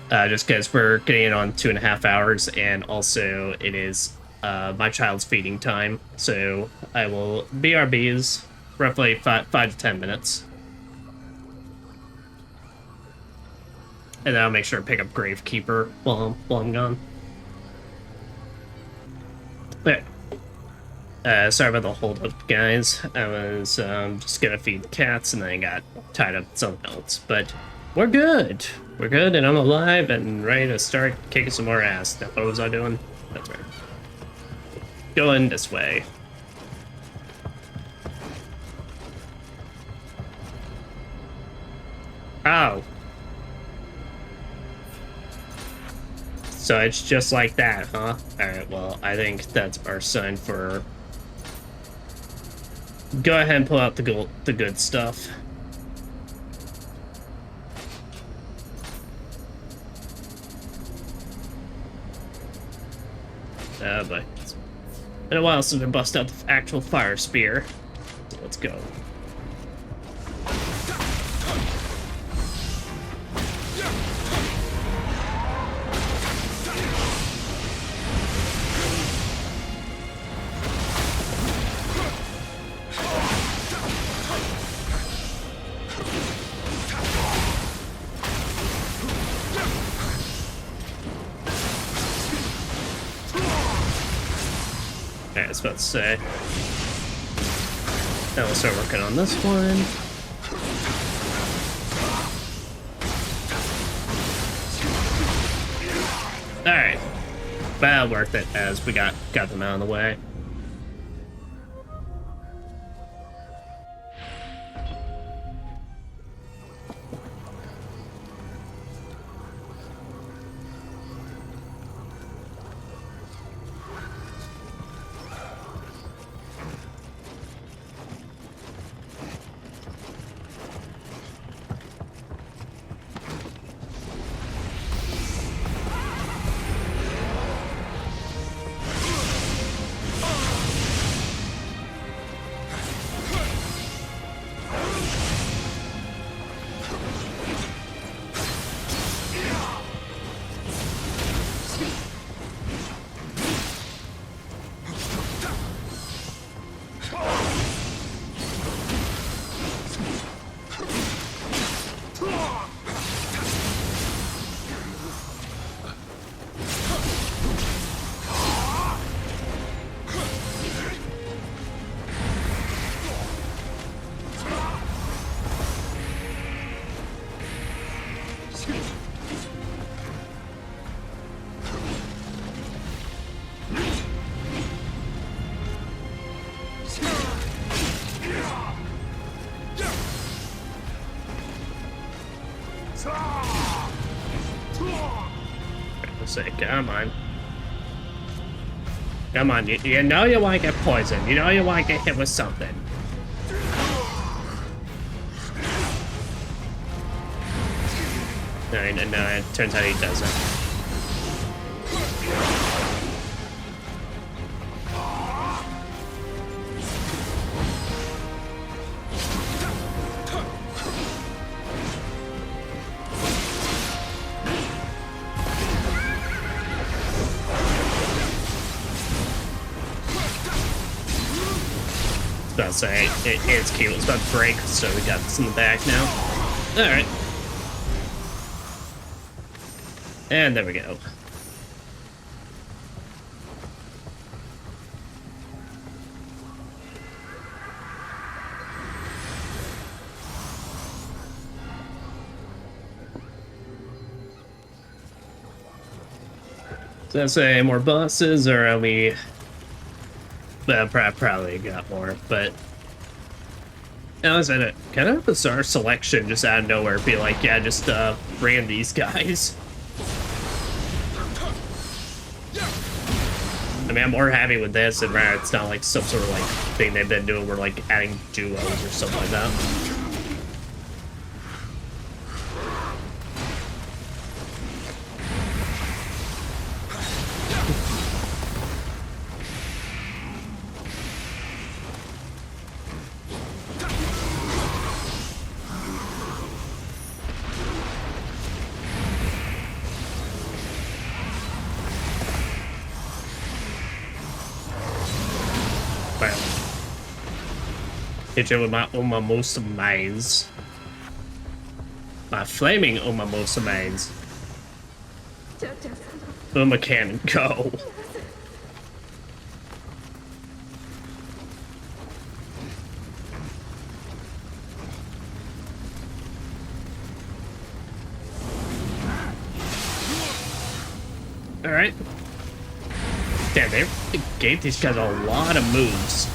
just because we're getting it on 2.5 hours, and also it is my child's feeding time, so I will BRBs roughly 5 to 10 minutes, and then I'll make sure to pick up Gravekeeper while I'm gone. But sorry about the hold up, guys. I was just gonna feed the cats, and then I got tied up with something else. But we're good. We're good, and I'm alive and ready to start kicking some more ass. Now, what was I doing? That's right. Going this way. Oh. So it's just like that, huh? Alright, well, I think that's our sign for... Go ahead and pull out the good stuff. But it's been a while since we bust out the actual fire spear. So let's go. I was about to say. Now we'll start working on this one. Alright. Well, worth it as we got them out of the way. Say, come on. Come on, you know you want to get poisoned. You know you want to get hit with something. No, it turns out he doesn't. About to say, it's cute. It's about to break, so we got this in the back now. Alright. And there we go. So let's say more bosses, or are we... Well, probably got more, but... As I said, kind of a bizarre selection just out of nowhere. Be like, yeah, just bring in these guys. I mean, I'm more happy with this, and it's not like some sort of like thing they've been doing where like adding duos or something like that. Hit you with my Umamosa mines. My flaming Umamosa mines. Uma cannon, go. Alright. Damn, they gave these guys a lot of moves.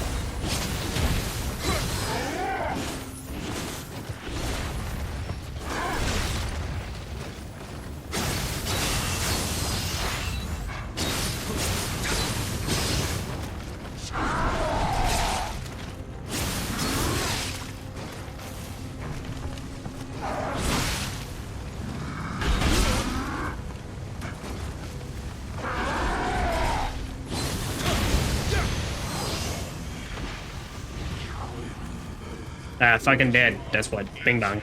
Ah, fucking dead. That's what. Bing bong.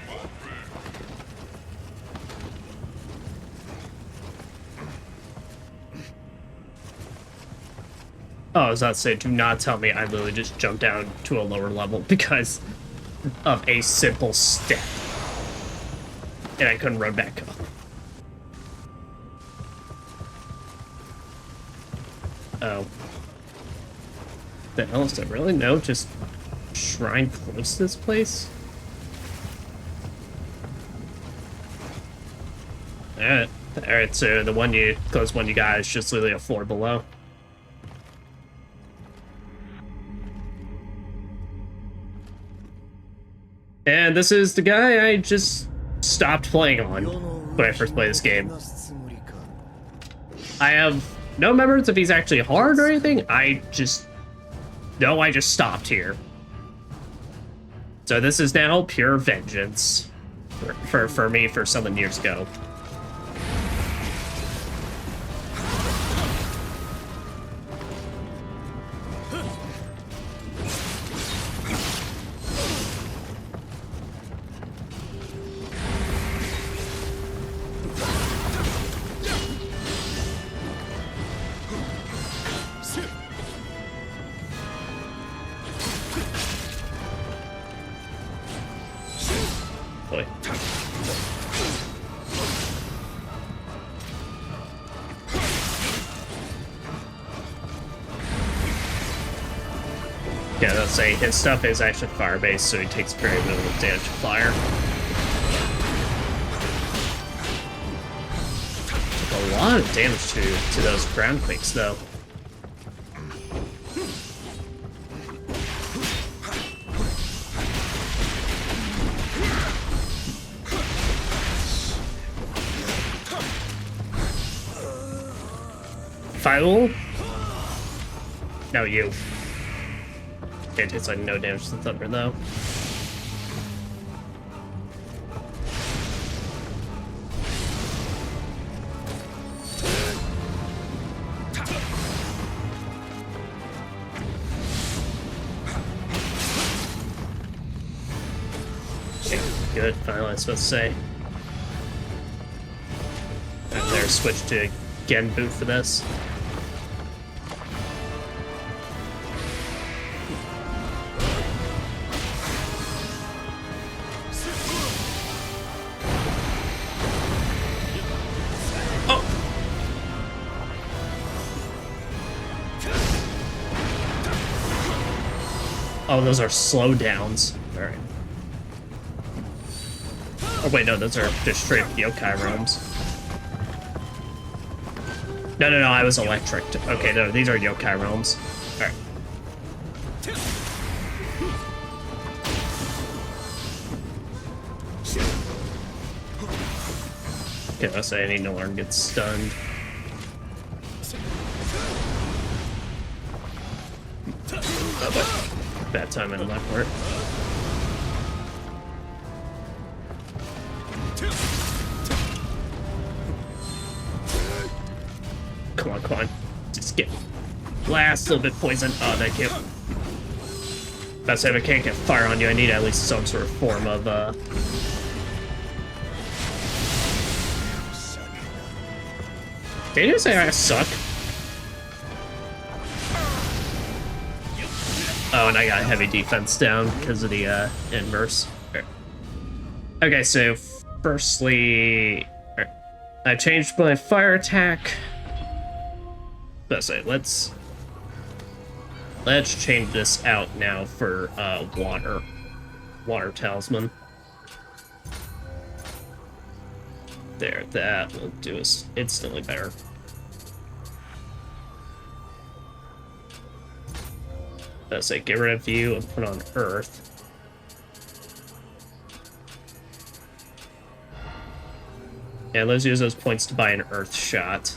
Oh, I was about to say, do not tell me I literally just jumped down to a lower level because of a simple step. And I couldn't run back up. Oh. The hell is that really? No, just shrine close to this place? Alright, so the one you close one you got is just literally a floor below. And this is the guy I just stopped playing on when I first played this game. I have no remembrance if he's actually hard or anything. I just stopped here. So this is now pure vengeance for me for something years ago. Boy. Yeah, let's say his stuff is actually fire-based, so he takes very little damage to fire. A lot of damage to those ground quakes, though. File? No, you. It takes like no damage to the thunder, though. Okay, good. Finally, I was supposed to say. And there's switch to again boot for this. Oh, those are slowdowns. Alright. Oh, wait, no, those are just straight yokai roams. No, I was electric. Okay, no, these are yokai realms. Alright. Okay, let's say I need to learn get stunned. Oh, but bad timing on my part. Come on. Just get last little bit poison. Oh, thank you. That's if I can't get fire on you, I need at least some sort of form of Did you just say I suck? Oh, and I got heavy defense down because of the inverse. Okay, so firstly, I changed my fire attack. Let's change this out now for water talisman. There, that will do us instantly better. Get rid of you and put on Earth. And let's use those points to buy an Earth shot.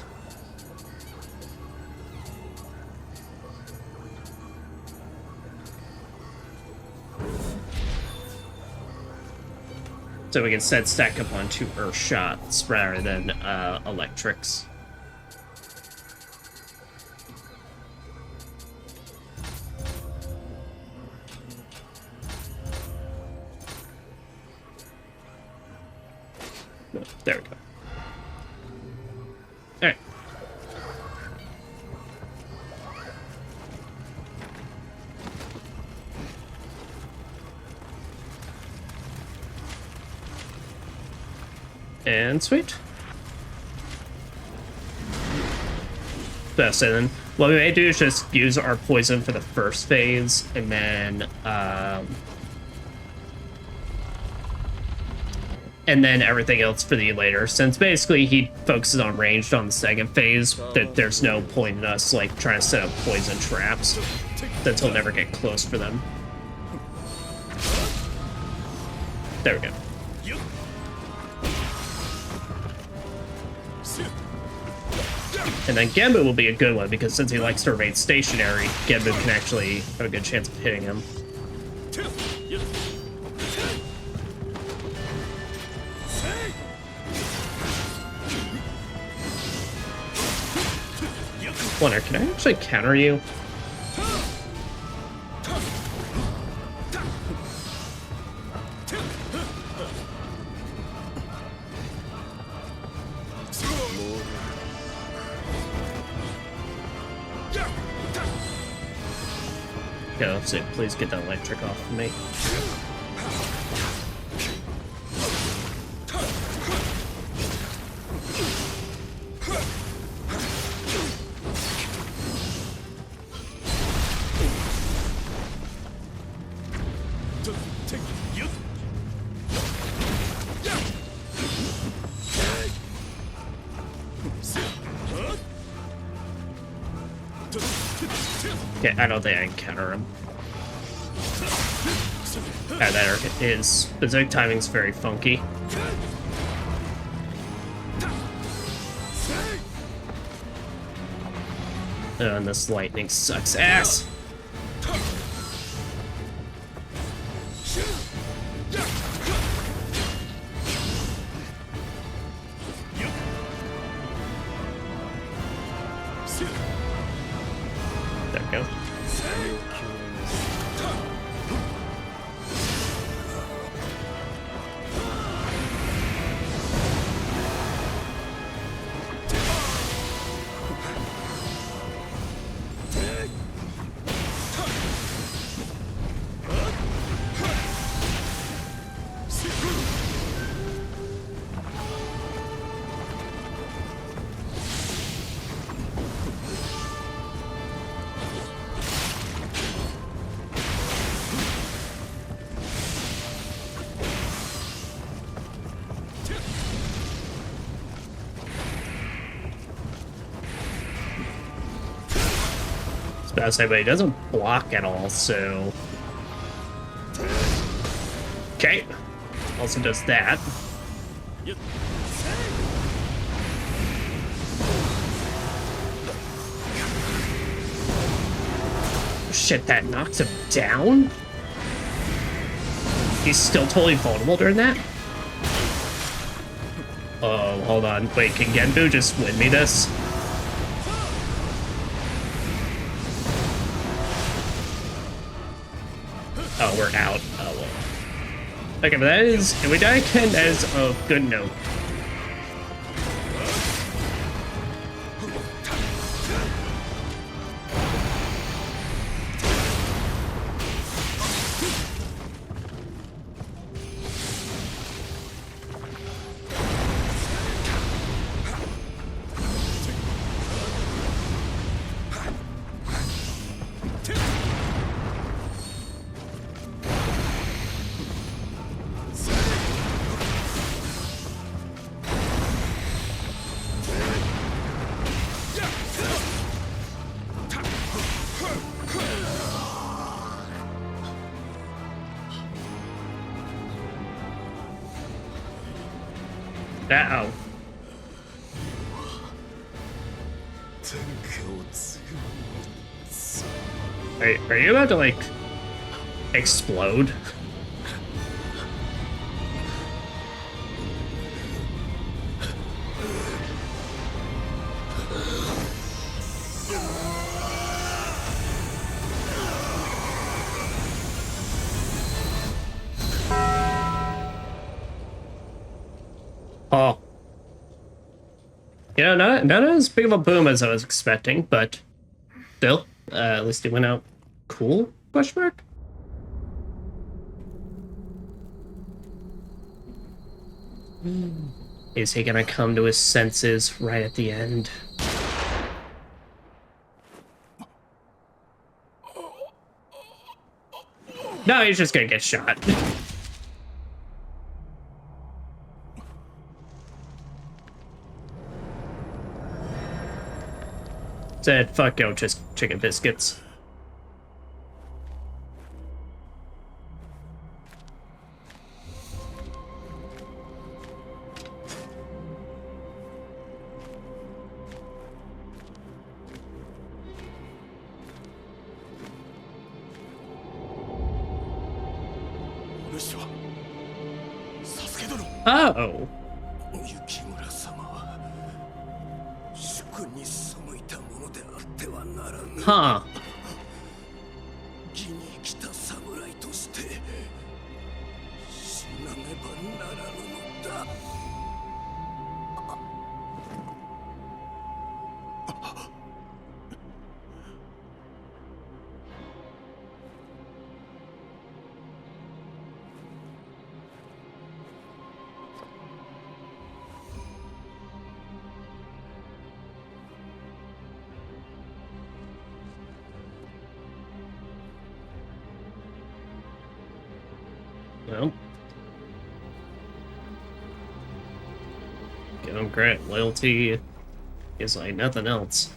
So we can instead stack up on 2 Earth shots rather than electrics. There we go. Alright. And sweet. So then what we may do is just use our poison for the first phase, and then everything else for the later. Since basically he focuses on ranged on the second phase, that there's no point in us like trying to set up poison traps, since he'll never get close for them. There we go. And then Genbu will be a good one, because since he likes to remain stationary, Genbu can actually have a good chance of hitting him. Wonder, can I actually counter you? Okay, let's see. Please get that electric off of me. Okay, I don't think I can counter him. That his specific timing's very funky. And this lightning sucks ass. There we go. I was say, but he doesn't block at all, so... Okay. Also does that. Shit, that knocks him down? He's still totally vulnerable during that? Oh, hold on. Wait, can Genbu just win me this? Oh, we're out. Oh, well. Okay, but that is... If we die again, that is a good note. Uh-oh. Are you about to, like, explode? Oh. You know, not as big of a boom as I was expecting, but still, at least it went out cool, question mark? Is he gonna come to his senses right at the end? No, he's just gonna get shot. Said, fuck yo, just chicken biscuits. Oh. Huh. Well, give him credit. Loyalty is like nothing else.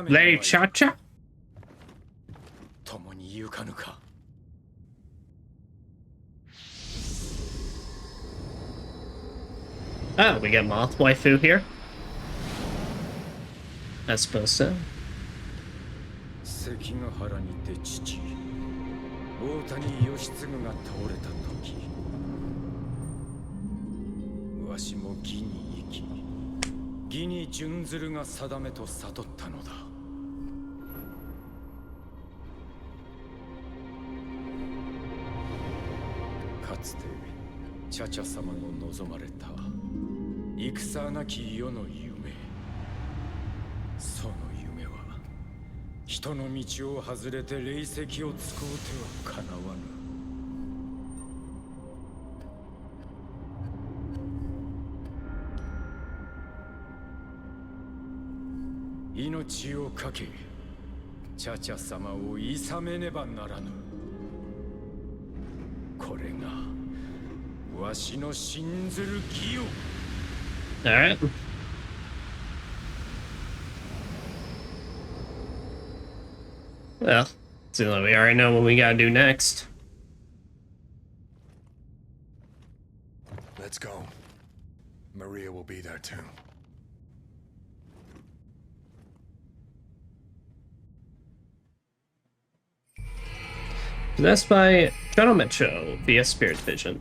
Lady Cha-Cha? Oh, we get Moth Waifu here. I suppose so. Alright. Well, so we already know what we gotta do next. Let's go. Maria will be there too. Possessed by Judgement Show via Spirit Vision.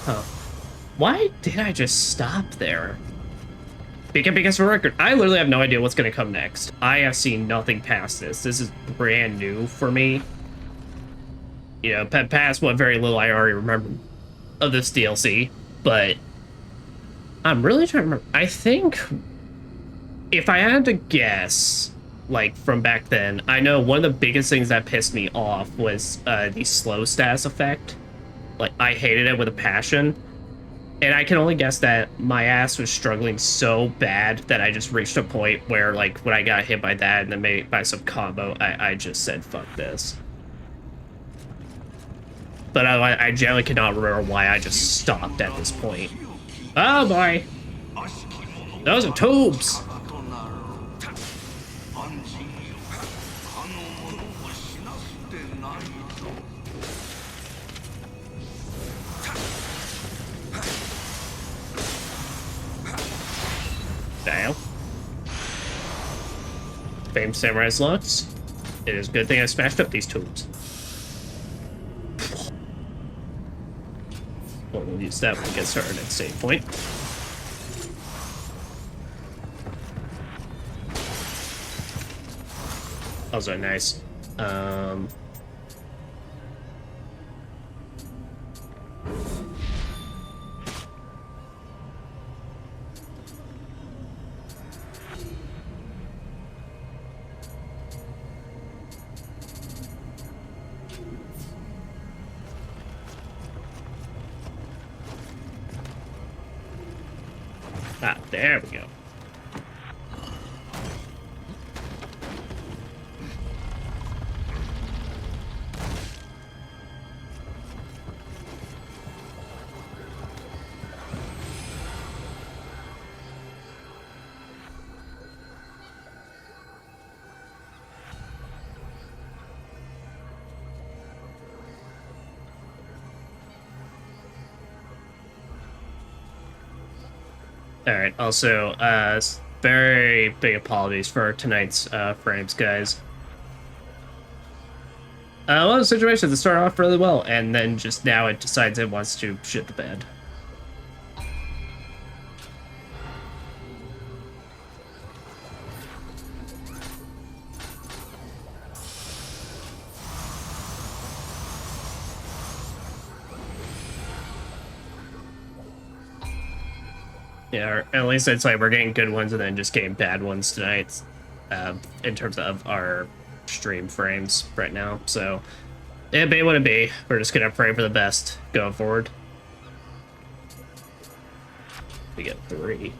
Huh. Why did I just stop there? Because for record, I literally have no idea what's going to come next. I have seen nothing past this. This is brand new for me. You know, past what very little I already remember of this DLC. But I'm really trying to remember. I think if I had to guess, like from back then, I know one of the biggest things that pissed me off was the slow status effect. Like, I hated it with a passion. And I can only guess that my ass was struggling so bad that I just reached a point where, like, when I got hit by that and then maybe by some combo, I just said, fuck this. But I generally cannot remember why I just stopped at this point. Oh boy! Those are tubes! Damn. Famed Samurai's locks. It is a good thing I smashed up these tubes. Well, we'll use that when we get started at save point. Those are nice. Ah, there we go. All right. Also, very big apologies for tonight's frames, guys. Well, the situation that started off really well, and then just now it decides it wants to shit the bed. Yeah, or at least it's like we're getting good ones and then just getting bad ones tonight, in terms of our stream frames right now. So it be what it be. We're just gonna pray for the best going forward. We get 3.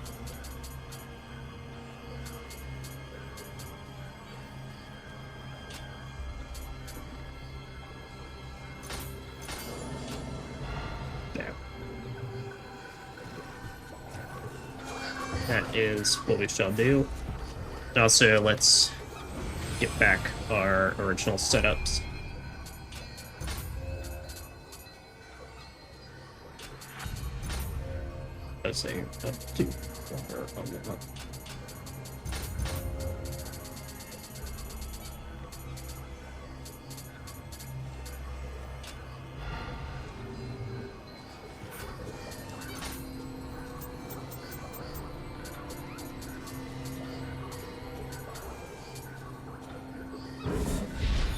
That is what we shall do. Also, let's get back our original setups. Let's say up 2.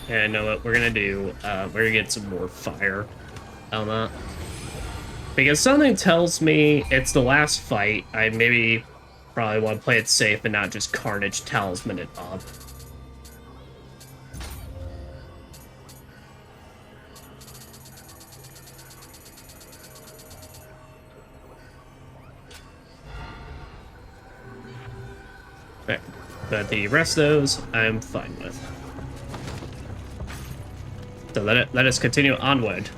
And I know what we're gonna do. We're gonna get some more fire on that. Because something tells me it's the last fight. I maybe probably want to play it safe and not just Carnage Talisman it up. Okay. But the rest of those, I'm fine with. So let us continue onward.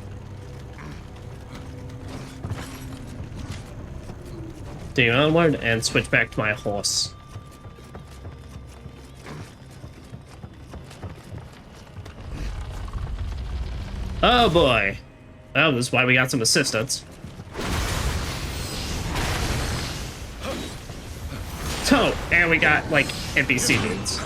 Continue onward and switch back to my horse. Oh boy. Oh, this is why we got some assistance. Oh, and we got like NPC dudes.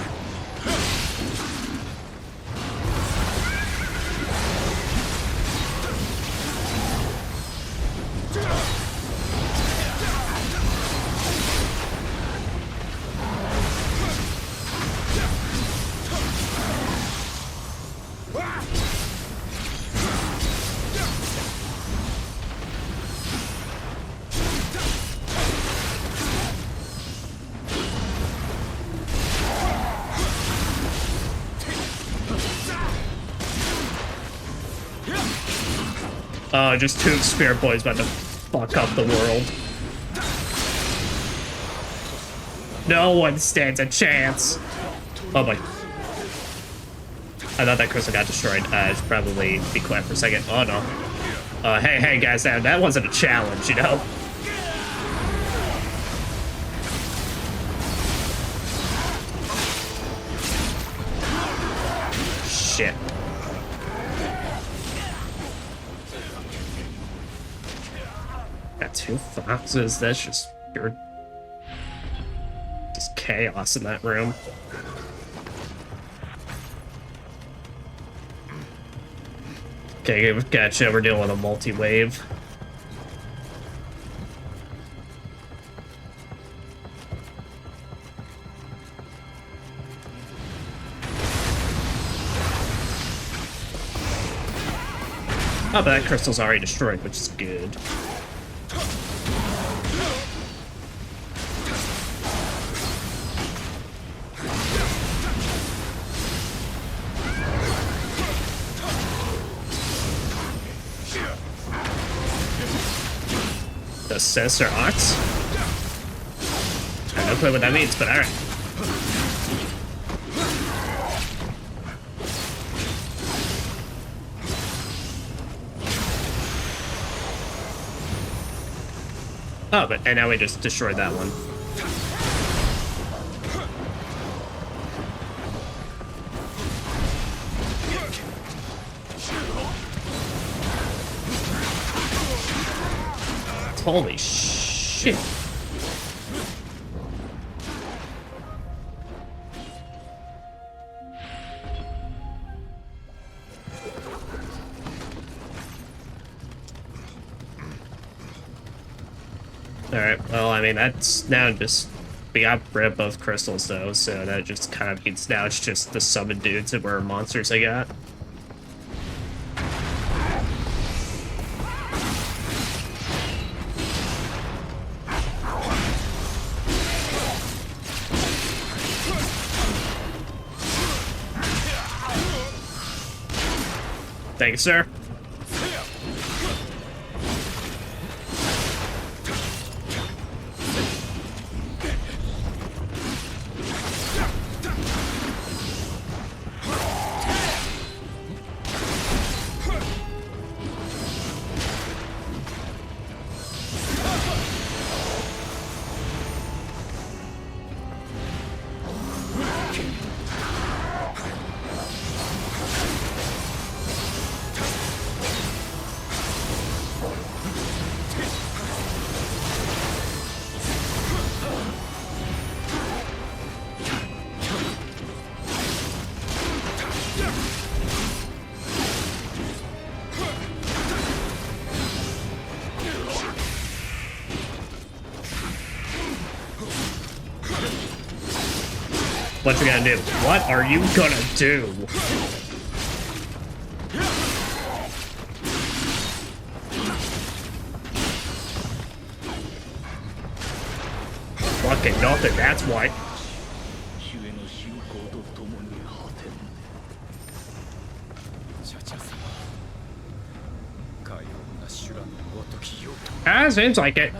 Oh, just 2 spirit boys about to fuck up the world. No one stands a chance. Oh my. I thought that crystal got destroyed. I should probably be quiet for a second. Oh no. Hey guys, that wasn't a challenge, you know? Shit. Got 2 foxes. That's just pure. Just chaos in that room. Okay, gotcha. We're dealing with a multi-wave. Oh, but that crystal's already destroyed, which is good. The sensor ox? I have no clue what that means, but alright. Oh, and now we just destroyed that one. Holy shit. Alright, well, I mean, that's now just... We got rid of both crystals, though, so that just kind of means now it's just the summoned dudes that were monsters I got. Thank you, sir. What you gonna do? What are you gonna do? Fucking nothing, that's what. Ah, seems like it.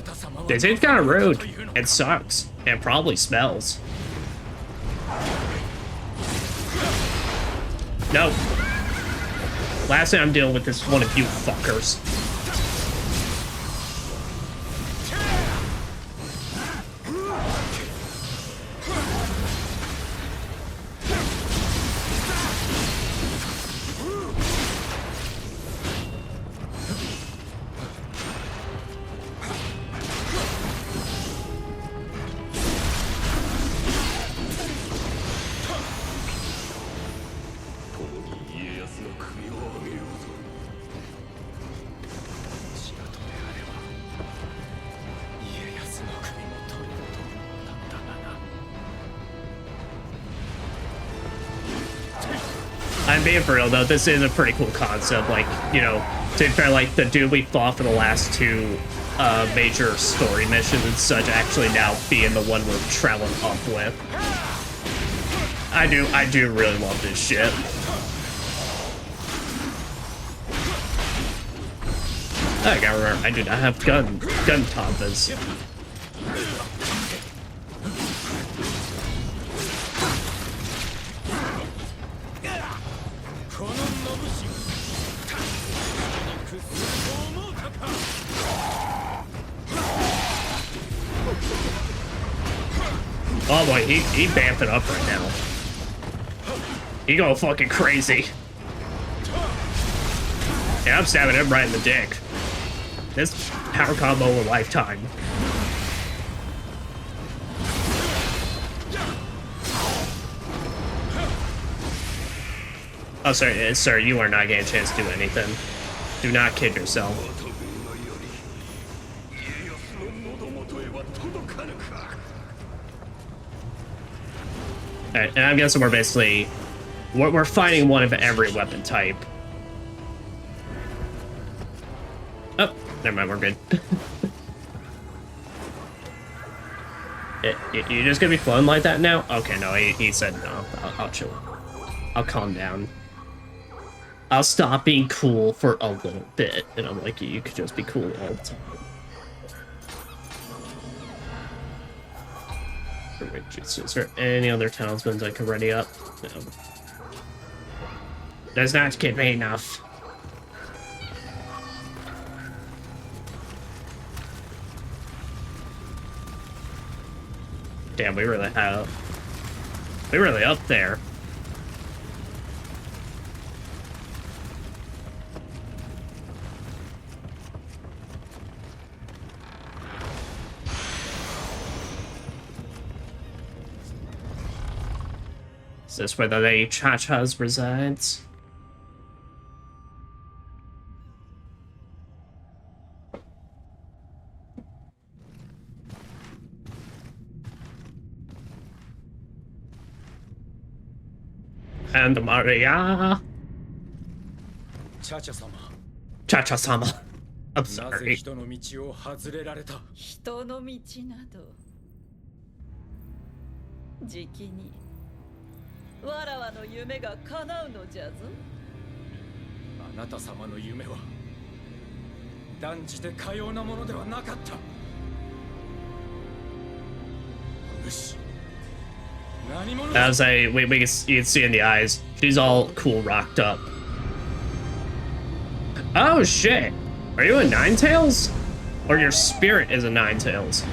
This seems kind of rude. It sucks. And probably smells. No. Last thing I'm dealing with is one of you fuckers. I'm being for real though, this is a pretty cool concept, like, you know, to be fair, like, the dude we fought for the last 2 major story missions and such actually now being the one we're traveling up with. I do really love this shit. I gotta remember, I do not have gun tapas. Oh boy, he vamping up right now. He going fucking crazy. Yeah, I'm stabbing him right in the dick. This power combo a lifetime. Oh, sorry, sir, you are not getting a chance to do anything. Do not kid yourself. Alright, and I'm guessing we're basically... We're fighting one of every weapon type. Oh, never mind, we're good. You're just gonna be flown like that now? Okay, no, he said no. I'll chill. I'll calm down. I'll stop being cool for a little bit. And I'm like, you could just be cool all the time. Is there any other talismans I can ready up? No. Does not give me enough. Damn, we really up there. Is this where the Lady Cha-Cha's resides? And Maria. Cha-Cha-sama. I'm sorry. 人の道を外れられた。人の道などじきにわらわの夢が叶うのじゃぞ。あなた様の夢は断じてかようなものではなかった。よし。何者 As you can see in the eyes, she's all cool, rocked up. Oh shit! Are you a Ninetales? Or your spirit is a Ninetales?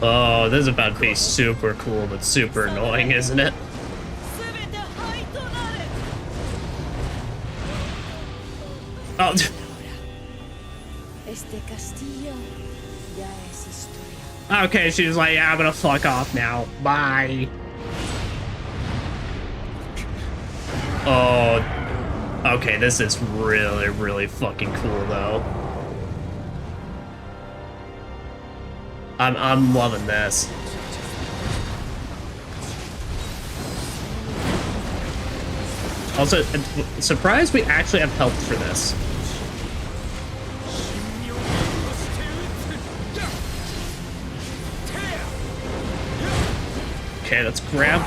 Oh, this is about to be super cool, but super annoying, isn't it? Oh. Okay, she's like, yeah, I'm gonna fuck off now. Bye. Oh. Okay, this is really, really fucking cool, though. I'm loving this. Also, surprised we actually have health for this. Okay, let's grab...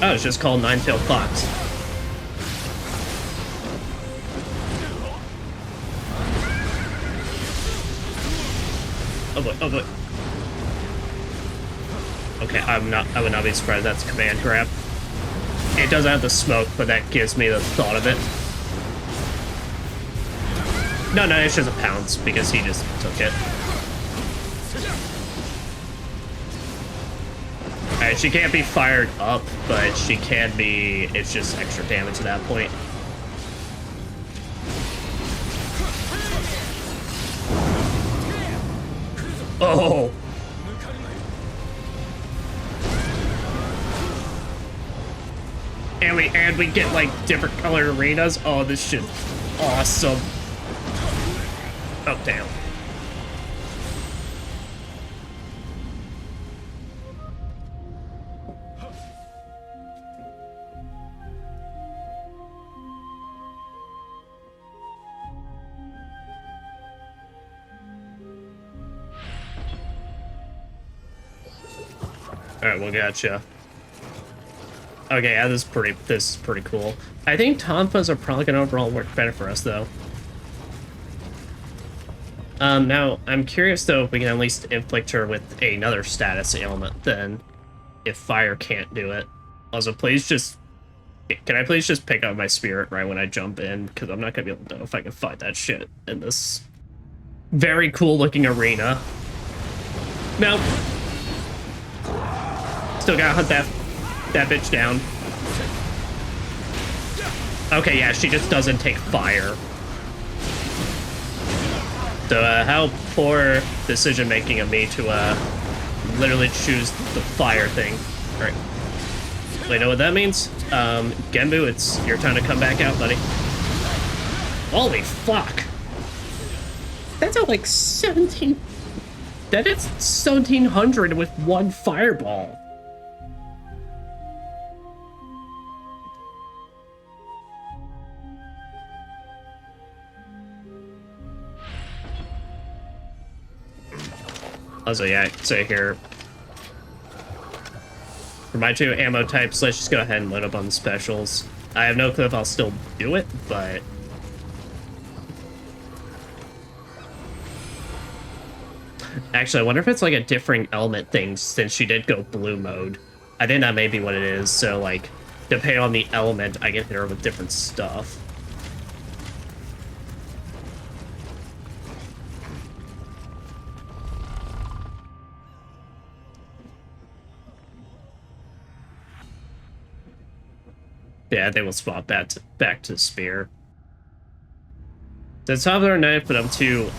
Oh, it's just called Nine-Tailed Fox. Oh boy, oh boy. Okay, I would not be surprised that's a command grab. It doesn't have the smoke, but that gives me the thought of it. No, it's just a pounce, because he just took it. Alright, she can't be fired up, but she can be... It's just extra damage at that point. Oh! And we get like different colored arenas. Oh, this shit's awesome. Oh, damn. Alright, well, gotcha. Okay, yeah, this is pretty cool. I think Tonfas are probably gonna overall work better for us, though. Now, I'm curious, though, if we can at least inflict her with another status ailment, then, if fire can't do it. Also, please just... Can I please just pick up my spirit right when I jump in? Because I'm not gonna be able to know if I can fight that shit in this very cool-looking arena. Nope. Still gotta hunt that bitch down. Okay, yeah, she just doesn't take fire. So, how poor decision-making of me to, literally choose the fire thing. Alright. Wait, know what that means? Genbu, it's your time to come back out, buddy. Holy fuck! That's at like 17... That is 1700 with one fireball. Also, yeah, so here, for my two ammo types, let's just go ahead and load up on the specials. I have no clue if I'll still do it, but... Actually, I wonder if it's like a different element thing since she did go blue mode. I think that may be what it is, so like, depending on the element, I can hit her with different stuff. Yeah, I think we'll swap that back to spear. So it's top of our knife, but I'm too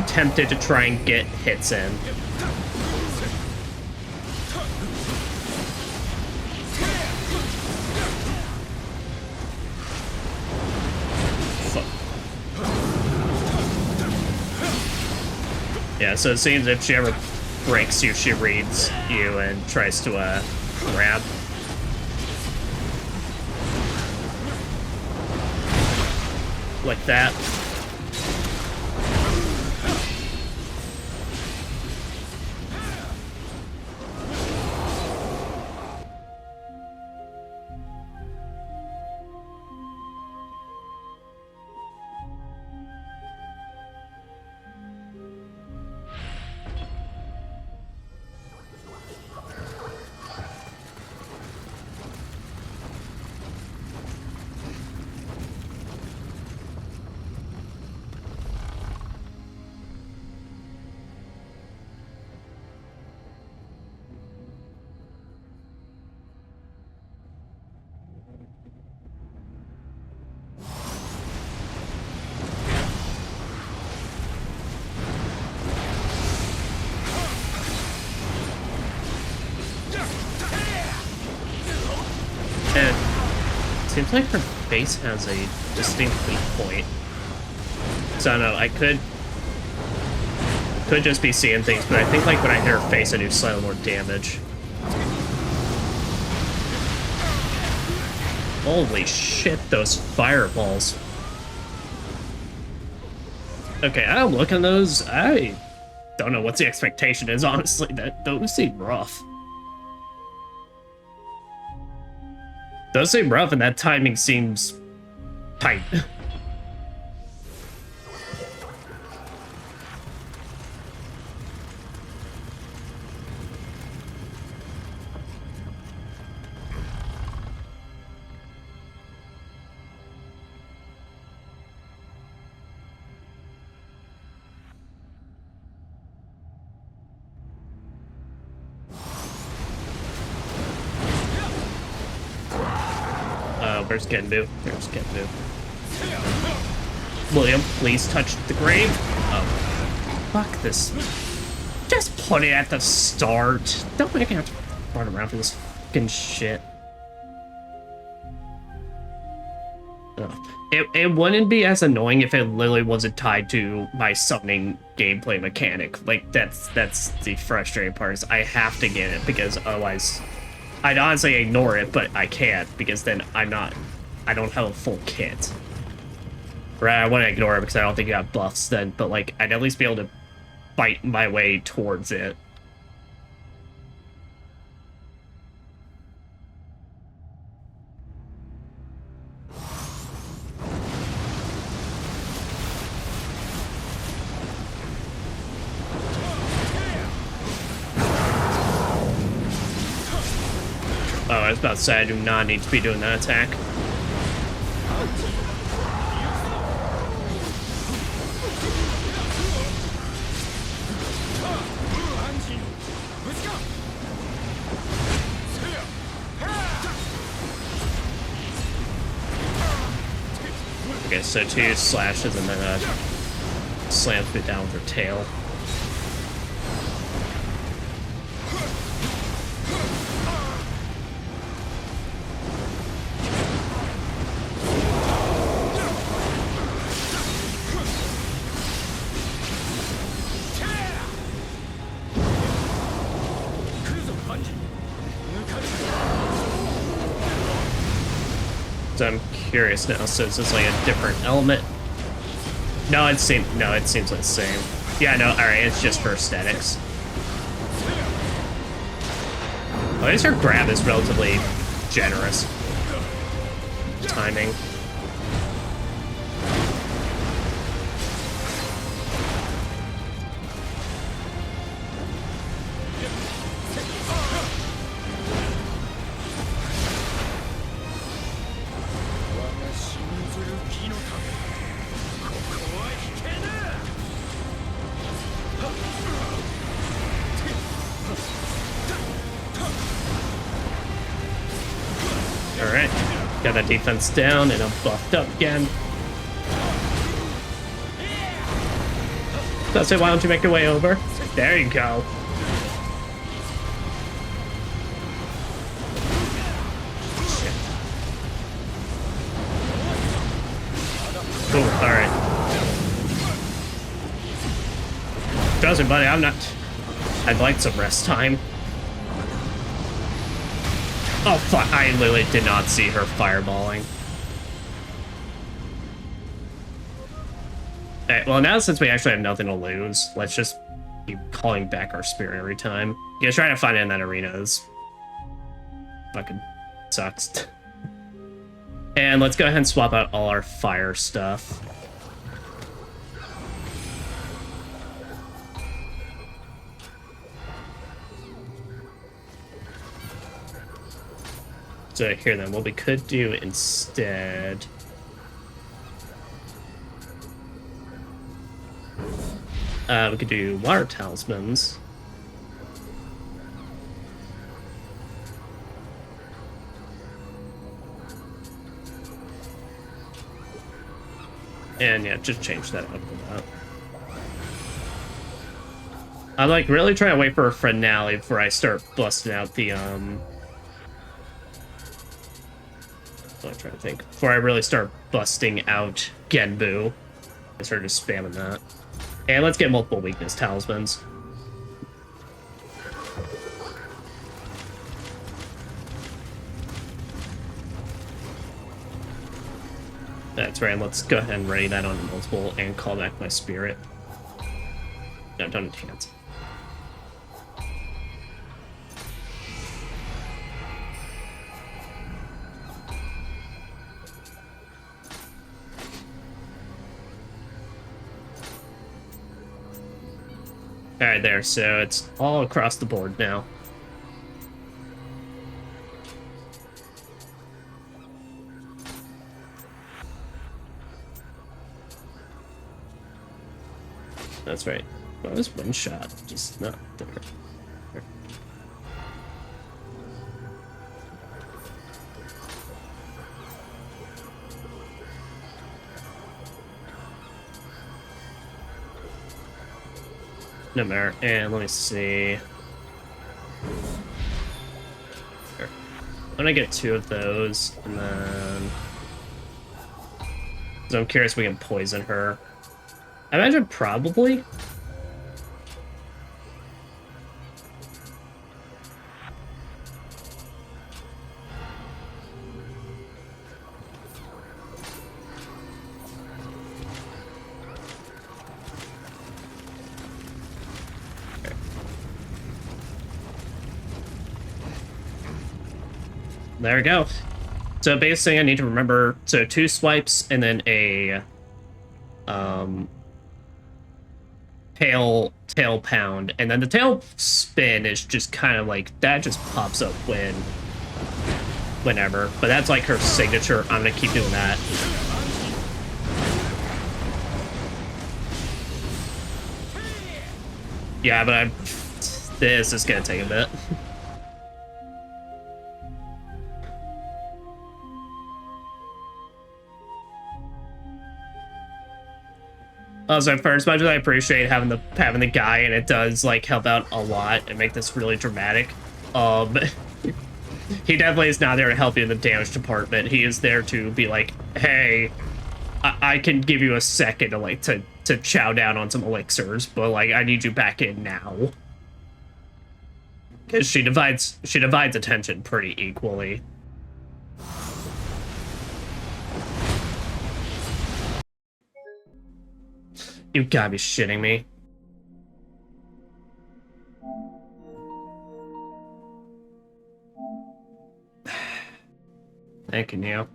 tempted to try and get hits in. Fuck. Yeah, so it seems if she ever breaks you, she reads you and tries to grab. Like that. Seems like her face has a distinct weak point. So I don't know, I could just be seeing things, but I think like when I hit her face I do slightly more damage. Holy shit, those fireballs. Okay, I'm looking at those. I don't know what the expectation is, honestly. Those seem rough. Those seem rough, and that timing seems tight. Where's Genbu? There's Genbu. William, please touch the grave. Oh, fuck this. Just put it at the start. Don't make me have to run around for this fucking shit. Ugh. It wouldn't be as annoying if it literally wasn't tied to my summoning gameplay mechanic. Like, that's the frustrating part, is I have to get it, because otherwise I'd honestly ignore it, but I can't, because then I don't have a full kit. Right, I want to ignore it because I don't think you have buffs then, but like, I'd at least be able to fight my way towards it. Oh, I was about to say I do not need to be doing that attack. Okay, so 2 slashes and then slams me down with her tail. So I'm curious now, so is this like a different element? No, it seems like the same. Yeah, no, alright, it's just for aesthetics. Oh, at least her grab is relatively generous. Timing. Alright, got that defense down and I'm buffed up again. So I say, why don't you make your way over? There you go. Shit. Cool, alright. Trust me, buddy, I'm not... I'd like some rest time. Oh, fuck. I literally did not see her fireballing. Alright, well, now since we actually have nothing to lose, let's just keep calling back our spirit every time. Yeah, trying to find it in that arena is... fucking sucks. And let's go ahead and swap out all our fire stuff. So here then, what we could do instead... we could do water talismans. And yeah, just change that up for that. I'm like really trying to wait for a finale before I start busting out the I'm trying to think. Before I really start busting out Genbu. I start just spamming that. And let's get multiple weakness talismans. That's right, let's go ahead and ready that on multiple and call back my spirit. No, don't enhance. Alright, there, so it's all across the board now. That's right. Well, this one shot, just not there. No matter. And let me see. Sure. I'm gonna get 2 of those, and then. So I'm curious if we can poison her. I imagine probably. There we go. So basically I need to remember, so 2 swipes and then a tail pound, and then the tail spin is just kind of like that, just pops up whenever, but that's like her signature. I'm gonna keep doing that. Yeah, but this is gonna take a bit. Also, for as much as I appreciate having the guy, and it does like help out a lot and make this really dramatic, he definitely is not there to help you in the damage department. He is there to be like, hey, I can give you a second to like to chow down on some elixirs, but like I need you back in now. Because she divides attention pretty equally. You gotta be shitting me. Thank you, Nioh.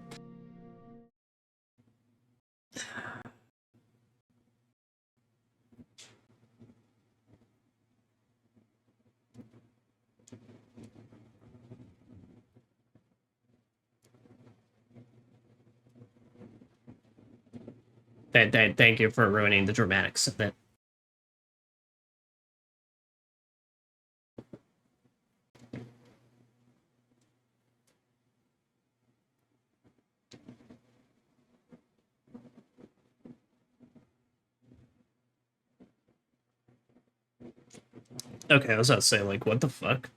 Thank you for ruining the dramatics of it. Okay, I was about to say, like, what the fuck?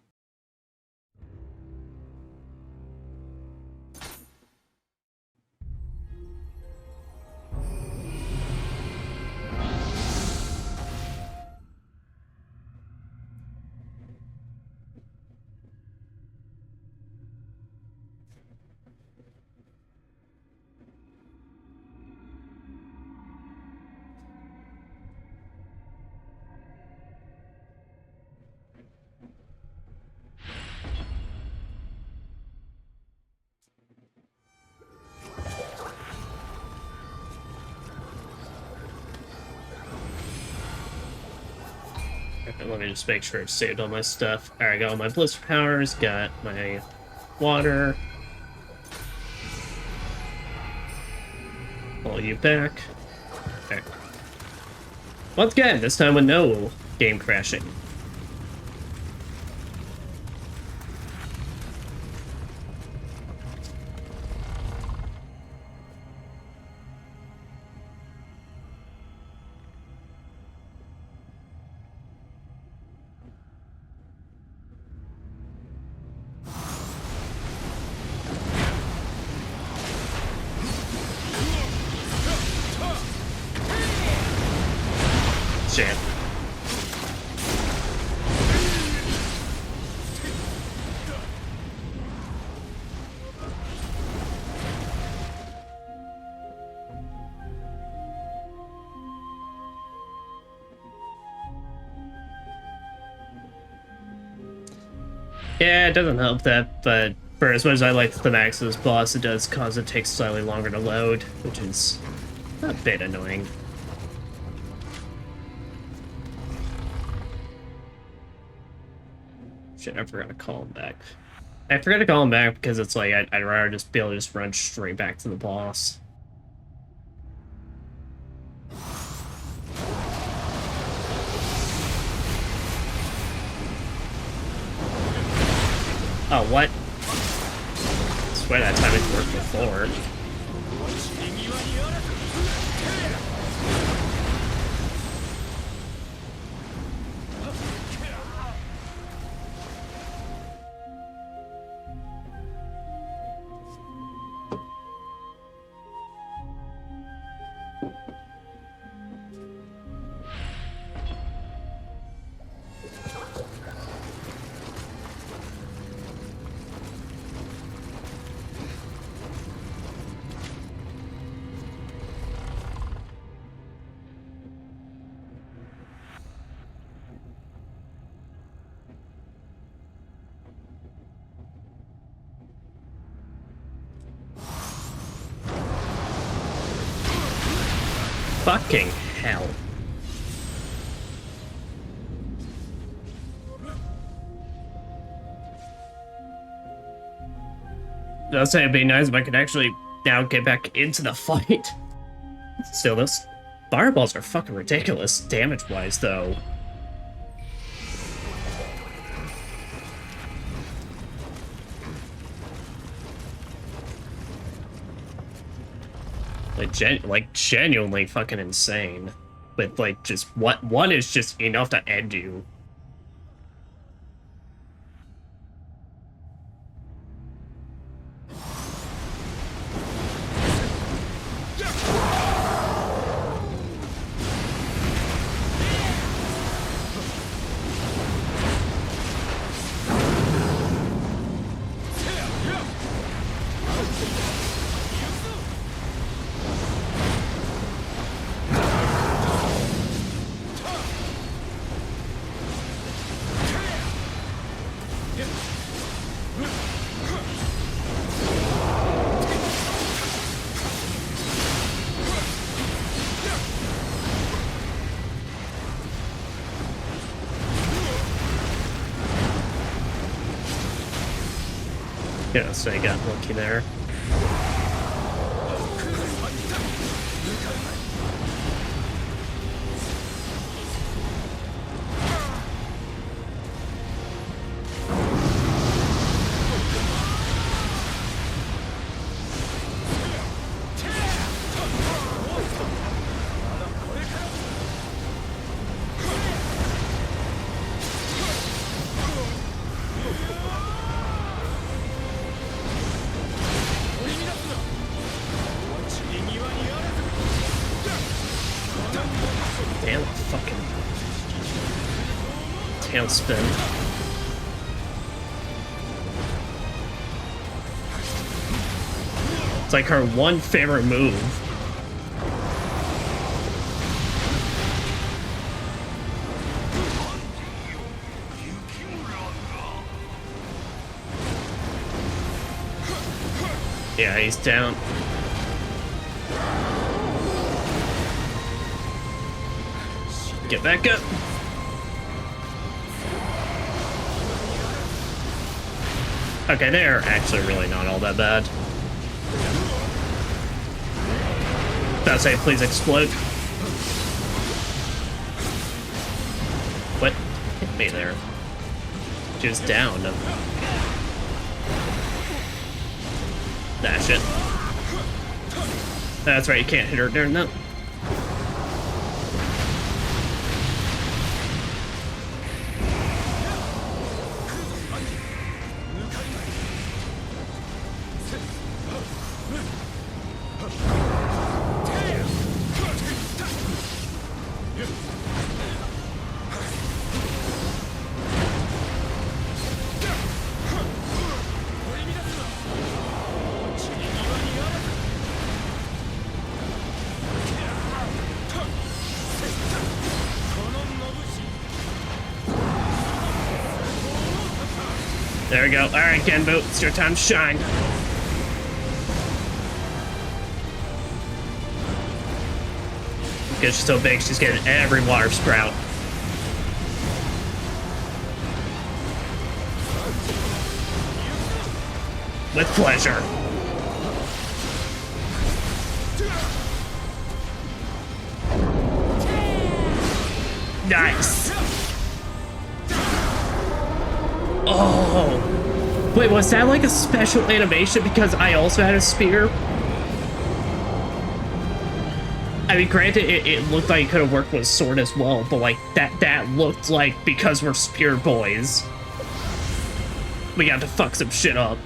Let me just make sure I've saved all my stuff. Alright, got all my blister powers, got my water. Pull you back. Okay. Once again, this time with no game crashing. Shit. Yeah, it doesn't help that, but for as much as I like the max of this boss, it does cause it takes slightly longer to load, which is a bit annoying. Shit, I forgot to call him back. I forgot to call him back because it's like, I'd rather just be able to just run straight back to the boss. Oh, what? I swear that time it worked before. Fucking hell. I'll say it'd be nice if I could actually now get back into the fight. Still, those fireballs are fucking ridiculous damage-wise, though. Like genuinely fucking insane. But like, just one is just enough to end you. Yeah, so I got lucky there. Damn, fucking tailspin. It's like her one favorite move. Yeah, he's down. Get back up. Okay, they're actually really not all that bad. That's say, please explode. What hit me there? She was down. That shit. That's right, you can't hit her during that. There we go. All right, Genbu, it's your time to shine. Because she's so big, she's getting every water sprout. With pleasure. Nice. Oh. Wait, was that like a special animation because I also had a spear? I mean, granted, it looked like it could have worked with a sword as well, but like that looked like because we're spear boys, we got to fuck some shit up.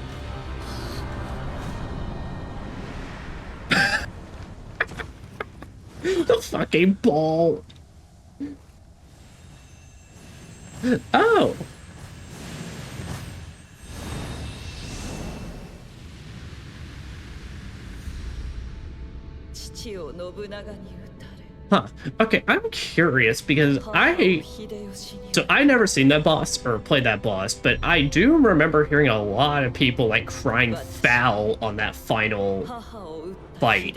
The fucking ball. Oh. Huh. Okay, I'm curious because I never seen that boss or played that boss, but I do remember hearing a lot of people like crying foul on that final fight.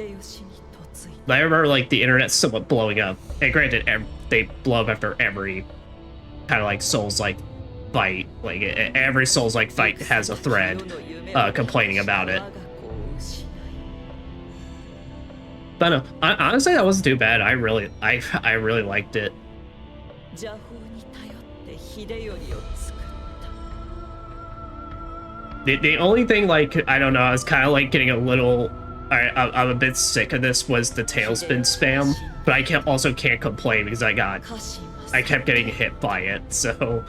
I remember like the internet somewhat blowing up. And granted, they blow up after every kind of like Souls-like fight. Like every Souls-like fight has a thread complaining about it. But no, honestly, that wasn't too bad. I really liked it. The only thing, like, I don't know, I was kind of like getting a little, I'm a bit sick of this, was the tailspin spam. But I also can't complain because I kept getting hit by it, so.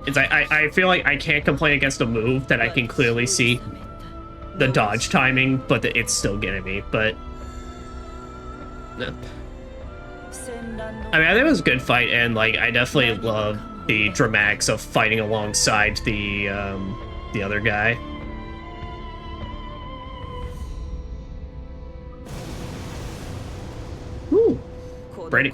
It's I feel like I can't complain against a move that I can clearly see the dodge timing, but it's still getting me, but. No. I mean, I think it was a good fight, and like I definitely love the dramatics of fighting alongside the other guy. Ooh, Brady.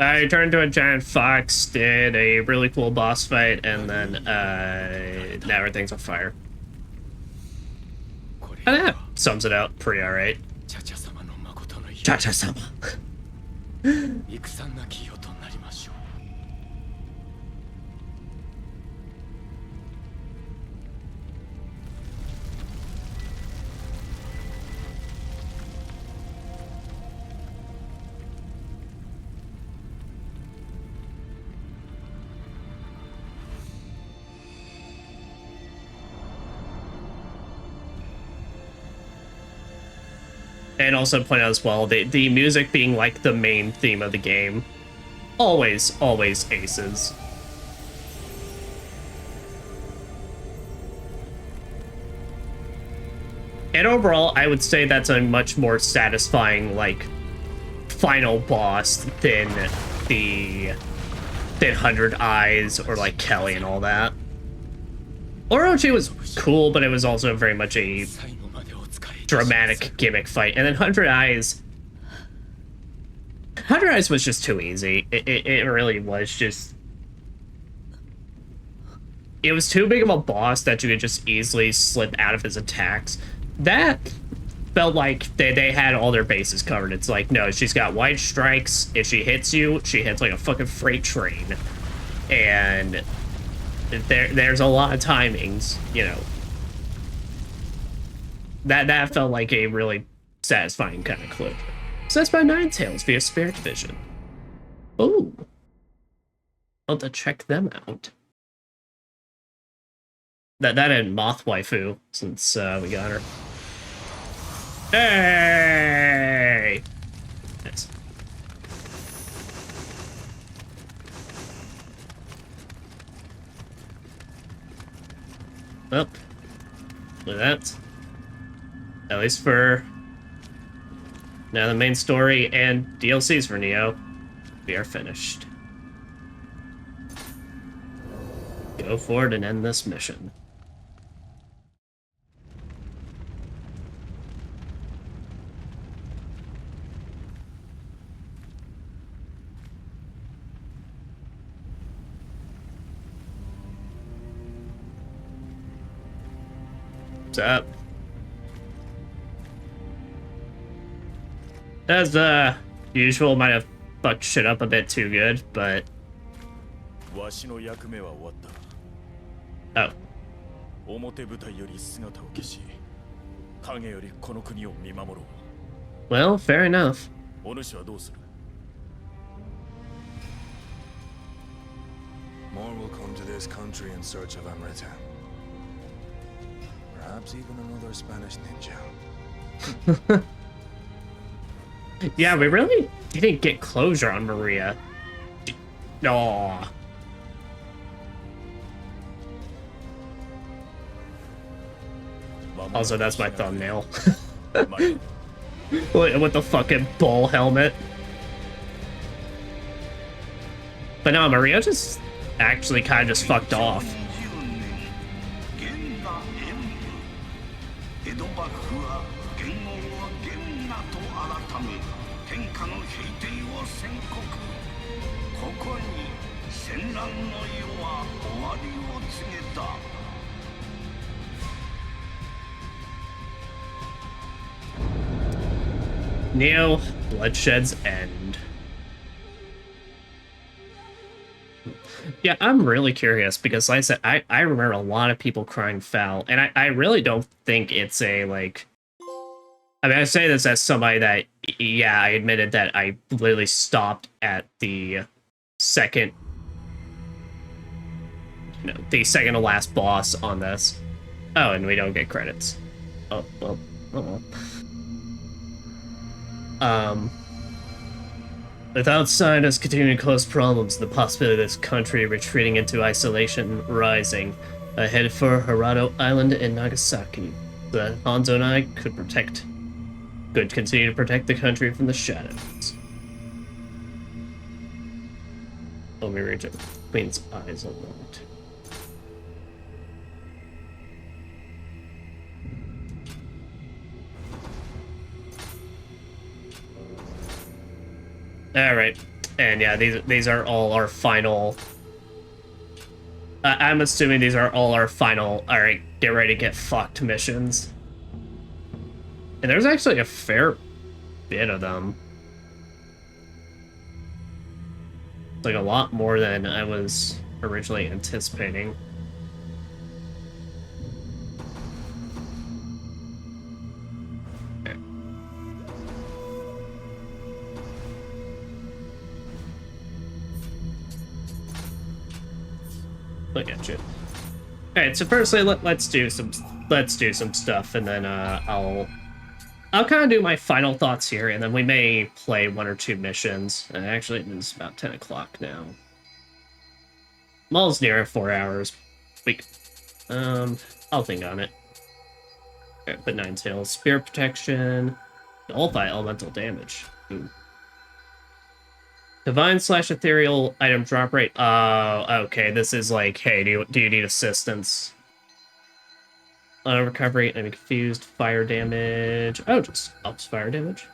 I turned into a giant fox, did a really cool boss fight, and then now everything's on fire. And that sums it out pretty alright. Cha-cha-sama. And also point out as well, the music being like the main theme of the game. Always aces. And overall, I would say that's a much more satisfying, like, final boss than 100 Eyes or, like, Kelly and all that. Orochi was cool, but it was also very much a dramatic gimmick fight. And then 100 Eyes was just too easy. It really was just... It was too big of a boss that you could just easily slip out of his attacks. That felt like they had all their bases covered. It's like, no, she's got wide strikes. If she hits you, she hits like a fucking freight train. And there's a lot of timings, you know. That felt like a really satisfying kind of closure. So that's my Ninetales via Spirit Division. Oh. I'll have to check them out. That and Moth Waifu, since we got her. Hey! Nice. Well, with that, at least for now, the main story and DLCs for Nioh, we are finished. Go forward and end this mission. What's up? As usual, might have fucked shit up a bit too good, but... Oh. Well, fair enough. More will come to this country in search of Amrita. Perhaps even another Spanish ninja. Yeah, we really didn't get closure on Maria. Aww. Also, that's my thumbnail. With the fucking bull helmet. But no, Maria just actually kind of just fucked off. 江戸幕府は元王を元那と改め天下の平定を宣告。ここに戦乱の世は終わりを告げた。Nioh, Bloodshed's End. Yeah, I'm really curious because, like I said, I remember a lot of people crying foul, and I really don't think it's a, like... I mean, I say this as somebody that, yeah, I admitted that I literally stopped at the second... You know, the second to last boss on this. Oh, and we don't get credits. Oh, well, oh well. Without scientists continuing to cause problems, the possibility of this country retreating into isolation rising ahead for Hirado Island and Nagasaki. So that Hanzo and I could continue to protect the country from the shadows. Let me read it. Queen's eyes unlocked. All right, and yeah, these are all our final. I'm assuming these are all our final. All right, get ready to get fucked missions. And there's actually a fair bit of them. Like a lot more than I was originally anticipating. Look at you. All right, so firstly, let's do some stuff, and then I'll kind of do my final thoughts here, and then we may play 1 or 2 missions. Actually, it's about 10 o'clock now. Mall's near 4 hours. I'll think on it. Okay, but 9 tails, spirit protection, nullify elemental damage. Ooh. Divine/ethereal item drop rate. Okay, this is like, hey, do you need assistance? Auto recovery, enemy confused, fire damage. Oh, just ups fire damage.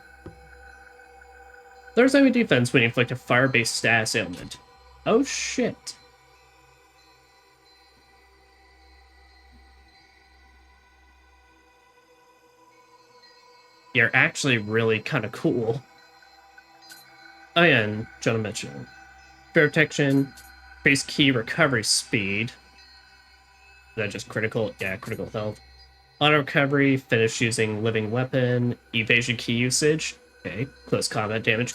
There's enemy defense when you inflict a fire-based status ailment. Oh shit. You're actually really kind of cool. Oh yeah, and Jonah Mitchell. Spirit protection, increase key recovery speed. Is that just critical? Yeah, critical health. Auto recovery, finish using living weapon, evasion key usage. Okay, close combat damage.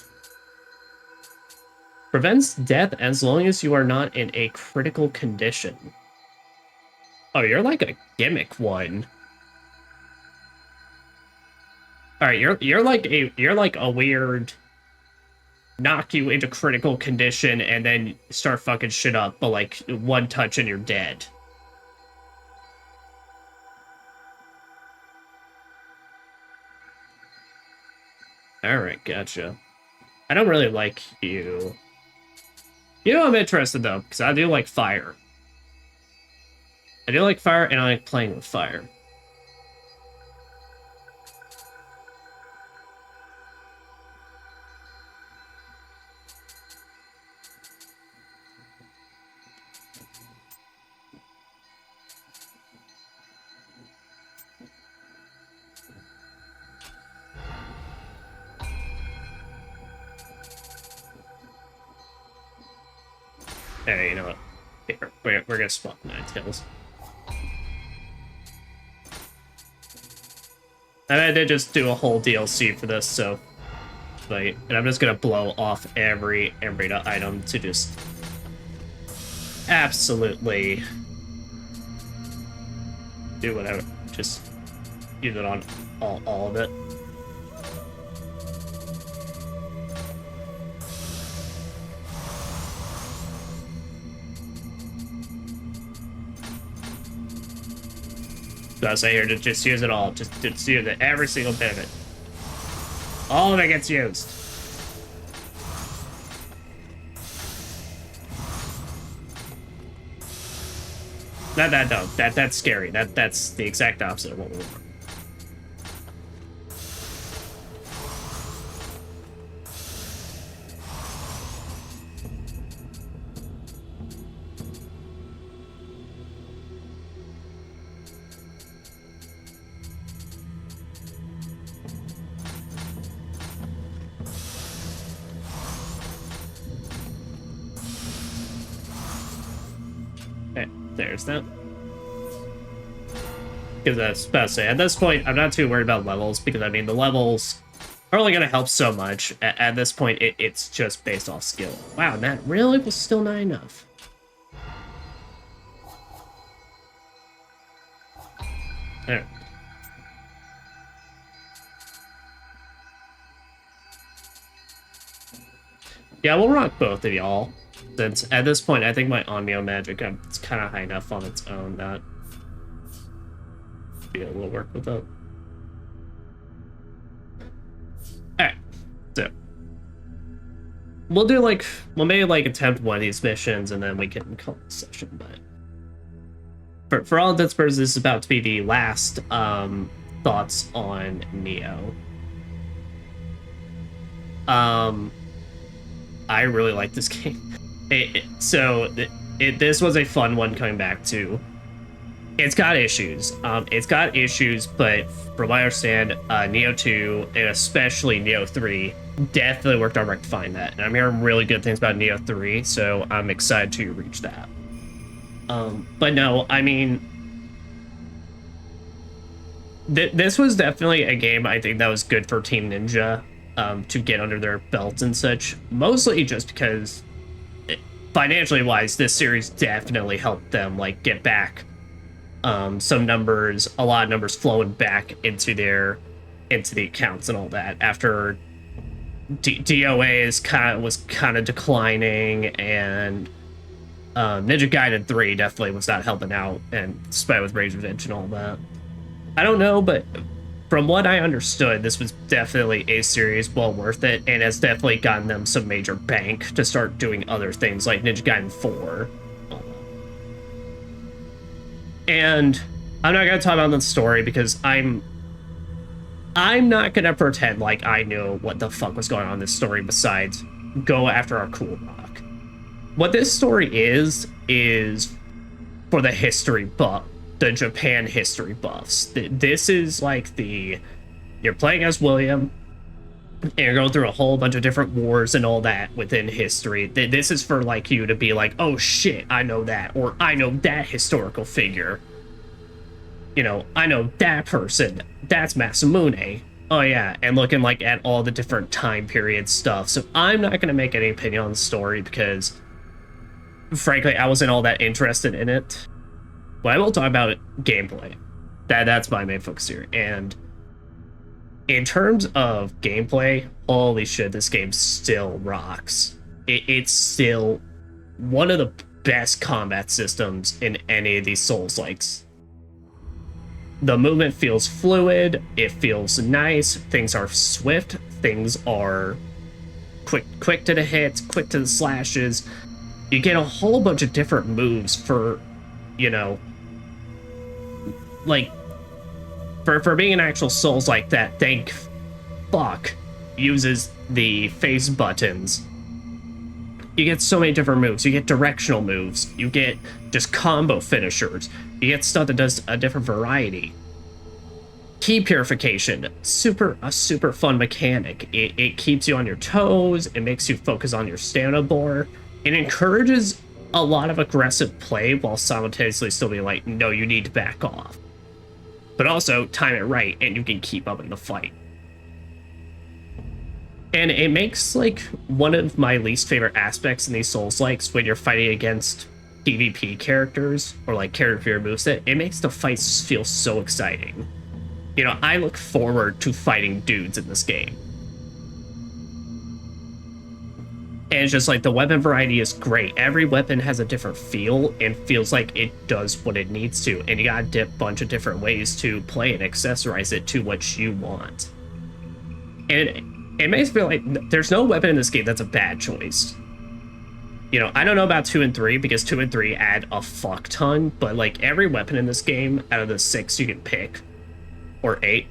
Prevents death as long as you are not in a critical condition. Oh, you're like a gimmick one. All right, you're like a weird. Knock you into critical condition and then start fucking shit up, but like 1 touch and you're dead. Alright, gotcha. I don't really like you. You know, I'm interested though, because I do like fire. I do like fire and I like playing with fire. Hey, you know what? Here, we're gonna swap 9 tails. And I did just do a whole DLC for this, so like, and I'm just gonna blow off every item to just absolutely do whatever. Just use it on all of it. I say here, just use it all. Just use it. Every single bit of it. All of it gets used. No. That's scary. That's the exact opposite of what we want. Okay, there's that. Because that's about to say, at this point, I'm not too worried about levels, because I mean, the levels are only going to help so much. At this point, it's just based off skill. Wow, that really was still not enough. There. Yeah, we'll rock both of y'all. Since at this point, I think my Nioh magic it's kind of high enough on its own that be able to work with it. Alright, so we'll maybe like attempt one of these missions and then we can call it a session, but for all intents and purposes, this is about to be the last thoughts on Nioh. I really like this game. This was a fun one coming back to. It's got issues. But from what I understand, Nioh 2 and especially Nioh 3 definitely worked on rectifying that. And I'm hearing really good things about Nioh 3, so I'm excited to reach that. But no, I mean, this was definitely a game I think that was good for Team Ninja to get under their belts and such. Mostly just because, financially wise, this series definitely helped them like get back some numbers, a lot of numbers flowing back into the accounts and all that after DOA was kind of declining, and Ninja Gaiden 3 definitely was not helping out, and despite with Rage Revenge and all that. I don't know, but from what I understood, this was definitely a series well worth it, and has definitely gotten them some major bank to start doing other things like Ninja Gaiden 4. And I'm not going to talk about the story because I'm not going to pretend like I knew what the fuck was going on in this story besides go after our cool rock. What this story is for the history buff, the Japan history buffs. This is like you're playing as William, and you're going through a whole bunch of different wars and all that within history. This is for like you to be like, oh shit, I know that, or I know that historical figure. You know, I know that person. That's Masamune. Oh yeah, and looking like at all the different time period stuff. So I'm not going to make any opinion on the story because, frankly, I wasn't all that interested in it. But I will talk about gameplay. That's my main focus here. And in terms of gameplay, holy shit, this game still rocks. It's still one of the best combat systems in any of these Souls-likes. The movement feels fluid, it feels nice, things are swift, things are quick to the hits, quick to the slashes. You get a whole bunch of different moves for, you know, like, for being an actual Souls like that, thank fuck uses the face buttons. You get so many different moves. You get directional moves. You get just combo finishers. You get stuff that does a different variety. Key purification, a super fun mechanic. It keeps you on your toes. It makes you focus on your stamina bar. It encourages a lot of aggressive play while simultaneously still being like, no, you need to back off. But also time it right and you can keep up in the fight. And it makes like one of my least favorite aspects in these Souls-likes when you're fighting against PvP characters or like character moveset. It makes the fights feel so exciting. You know, I look forward to fighting dudes in this game. And it's just like the weapon variety is great. Every weapon has a different feel and feels like it does what it needs to. And you got a bunch of different ways to play and accessorize it to what you want. And it makes me feel like there's no weapon in this game that's a bad choice. You know, I don't know about 2 and 3 because 2 and 3 add a fuck ton, but like every weapon in this game out of the 6 you can pick, or 8,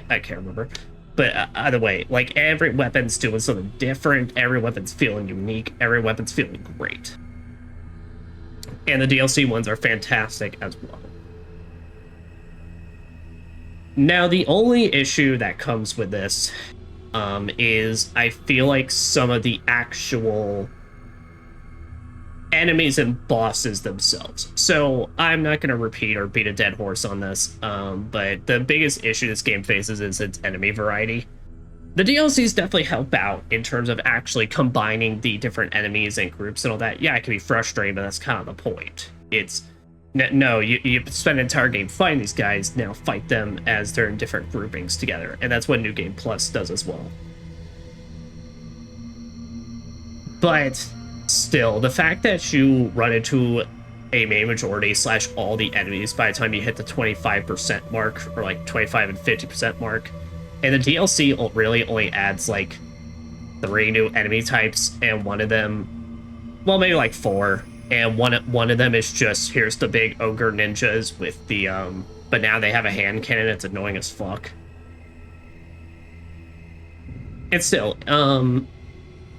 I can't remember. But either way, like every weapon's doing something different, every weapon's feeling unique, every weapon's feeling great. And the DLC ones are fantastic as well. Now, the only issue that comes with this is I feel like some of the actual enemies and bosses themselves. So I'm not going to repeat or beat a dead horse on this, but the biggest issue this game faces is its enemy variety. The DLCs definitely help out in terms of actually combining the different enemies and groups and all that. Yeah, it can be frustrating, but that's kind of the point. It's, no, you spend an entire game fighting these guys, now fight them as they're in different groupings together, and that's what New Game Plus does as well. But still, the fact that you run into a main majority / all the enemies by the time you hit the 25% mark, or like 25 and 50% mark, and the DLC really only adds like 3 new enemy types, and one of them, well, maybe like 4, and one of them is just, here's the big ogre ninjas with the but now they have a hand cannon. It's annoying as fuck. And still,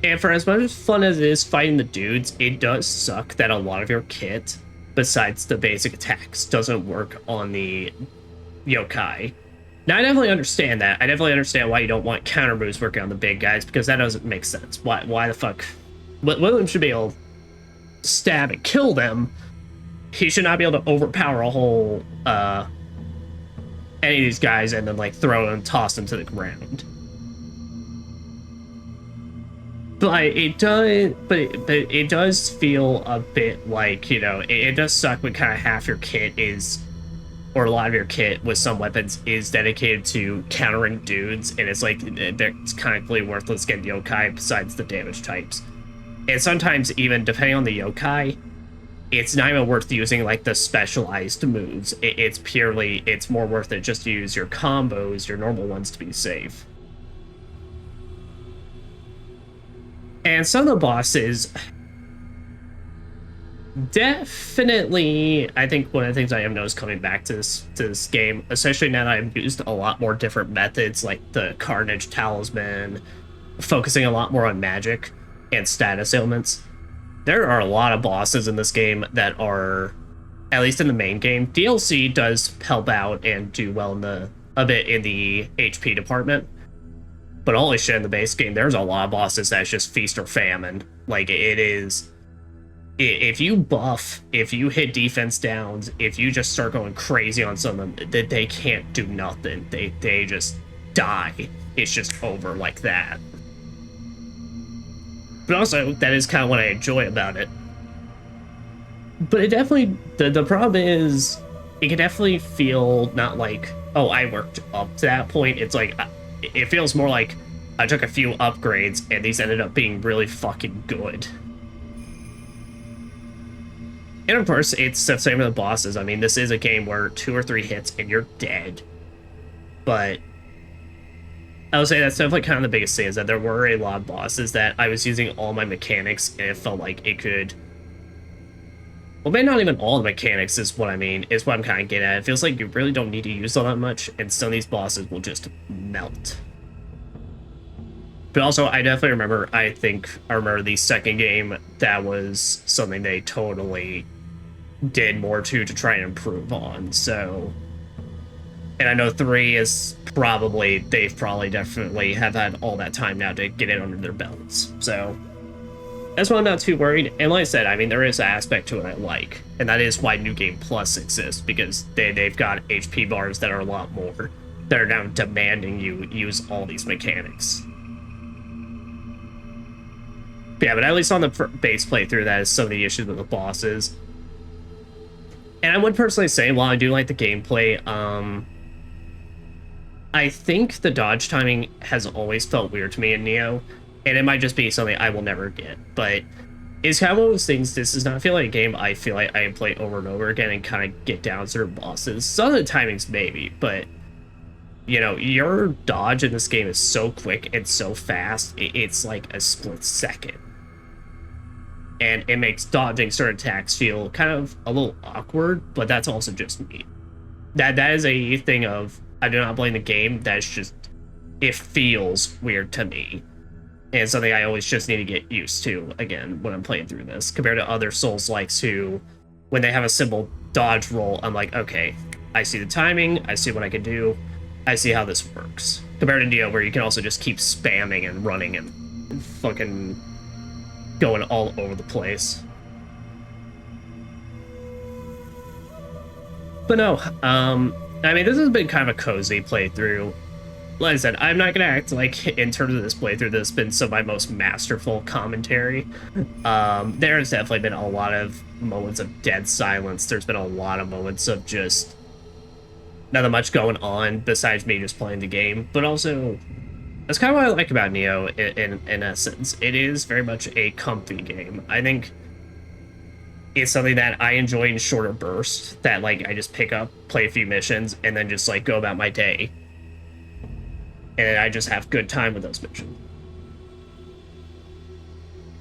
and for as much fun as it is fighting the dudes, it does suck that a lot of your kit, besides the basic attacks, doesn't work on the yokai. Now, I definitely understand that. I definitely understand why you don't want counter moves working on the big guys, because that doesn't make sense. Why the fuck? One of them should be able to stab and kill them. He should not be able to overpower a whole, any of these guys and then, like, throw them, toss them to the ground. But it does feel a bit like, you know, it does suck when kind of half your kit is, or a lot of your kit with some weapons is dedicated to countering dudes, and it's like, it's kind of completely worthless getting yokai besides the damage types. And sometimes even, depending on the yokai, it's not even worth using like the specialized moves. It's more worth it just to use your combos, your normal ones, to be safe. And some of the bosses, definitely, I think one of the things I have noticed coming back to this game, especially now that I've used a lot more different methods, like the Carnage Talisman, focusing a lot more on magic and status ailments. There are a lot of bosses in this game that are, at least in the main game, DLC does help out and do well a bit in the HP department. But holy shit, in the base game, there's a lot of bosses that's just feast or famine. Like, it is... If you buff, if you hit defense downs, if you just start going crazy on some of them, they can't do nothing. They just die. It's just over like that. But also, that is kind of what I enjoy about it. But it definitely... The problem is, it can definitely feel not like, oh, I worked up to that point. It's like... It feels more like I took a few upgrades and these ended up being really fucking good. And of course, it's the same with the bosses. I mean, this is a game where 2 or 3 hits and you're dead. But I would say that's definitely kind of the biggest thing, is that there were a lot of bosses that I was using all my mechanics and it felt like it could... Well, maybe not even all the mechanics is what I mean, is what I'm kind of getting at. It feels like you really don't need to use all that much, and some of these bosses will just melt. But also, I definitely remember, I remember the second game, that was something they totally did more to try and improve on, so... And I know 3 is probably, definitely have had all that time now to get it under their belts, so... That's why I'm not too worried. And like I said, I mean, there is an aspect to it I like. And that is why New Game Plus exists, because they've got HP bars that are a lot more. That are now demanding you use all these mechanics. But yeah, but at least on the base playthrough, that is some of the issues with the bosses. And I would personally say, while I do like the gameplay, I think the dodge timing has always felt weird to me in Nioh. And it might just be something I will never get, but it's kind of one of those things. This does not feel like a game I feel like I can play over and over again and kind of get down certain bosses. Some of the timings maybe, but you know, your dodge in this game is so quick and so fast, it's like a split second. And it makes dodging certain attacks feel kind of a little awkward, but that's also just me. That is a thing of, I do not blame the game, that's just, it feels weird to me. And something I always just need to get used to, again, when I'm playing through this, compared to other Souls-likes who, when they have a simple dodge roll, I'm like, okay, I see the timing, I see what I can do, I see how this works. Compared to Nioh, where you can also just keep spamming and running and fucking going all over the place. But no, I mean, this has been kind of a cozy playthrough. Like I said, I'm not gonna act like, in terms of this playthrough, this has been some of my most masterful commentary. There has definitely been a lot of moments of dead silence. There's been a lot of moments of just nothing much going on besides me just playing the game. But also, that's kind of what I like about Nioh in essence. It is very much a comfy game. I think it's something that I enjoy in shorter bursts, that like I just pick up, play a few missions, and then just like go about my day. And I just have good time with those missions.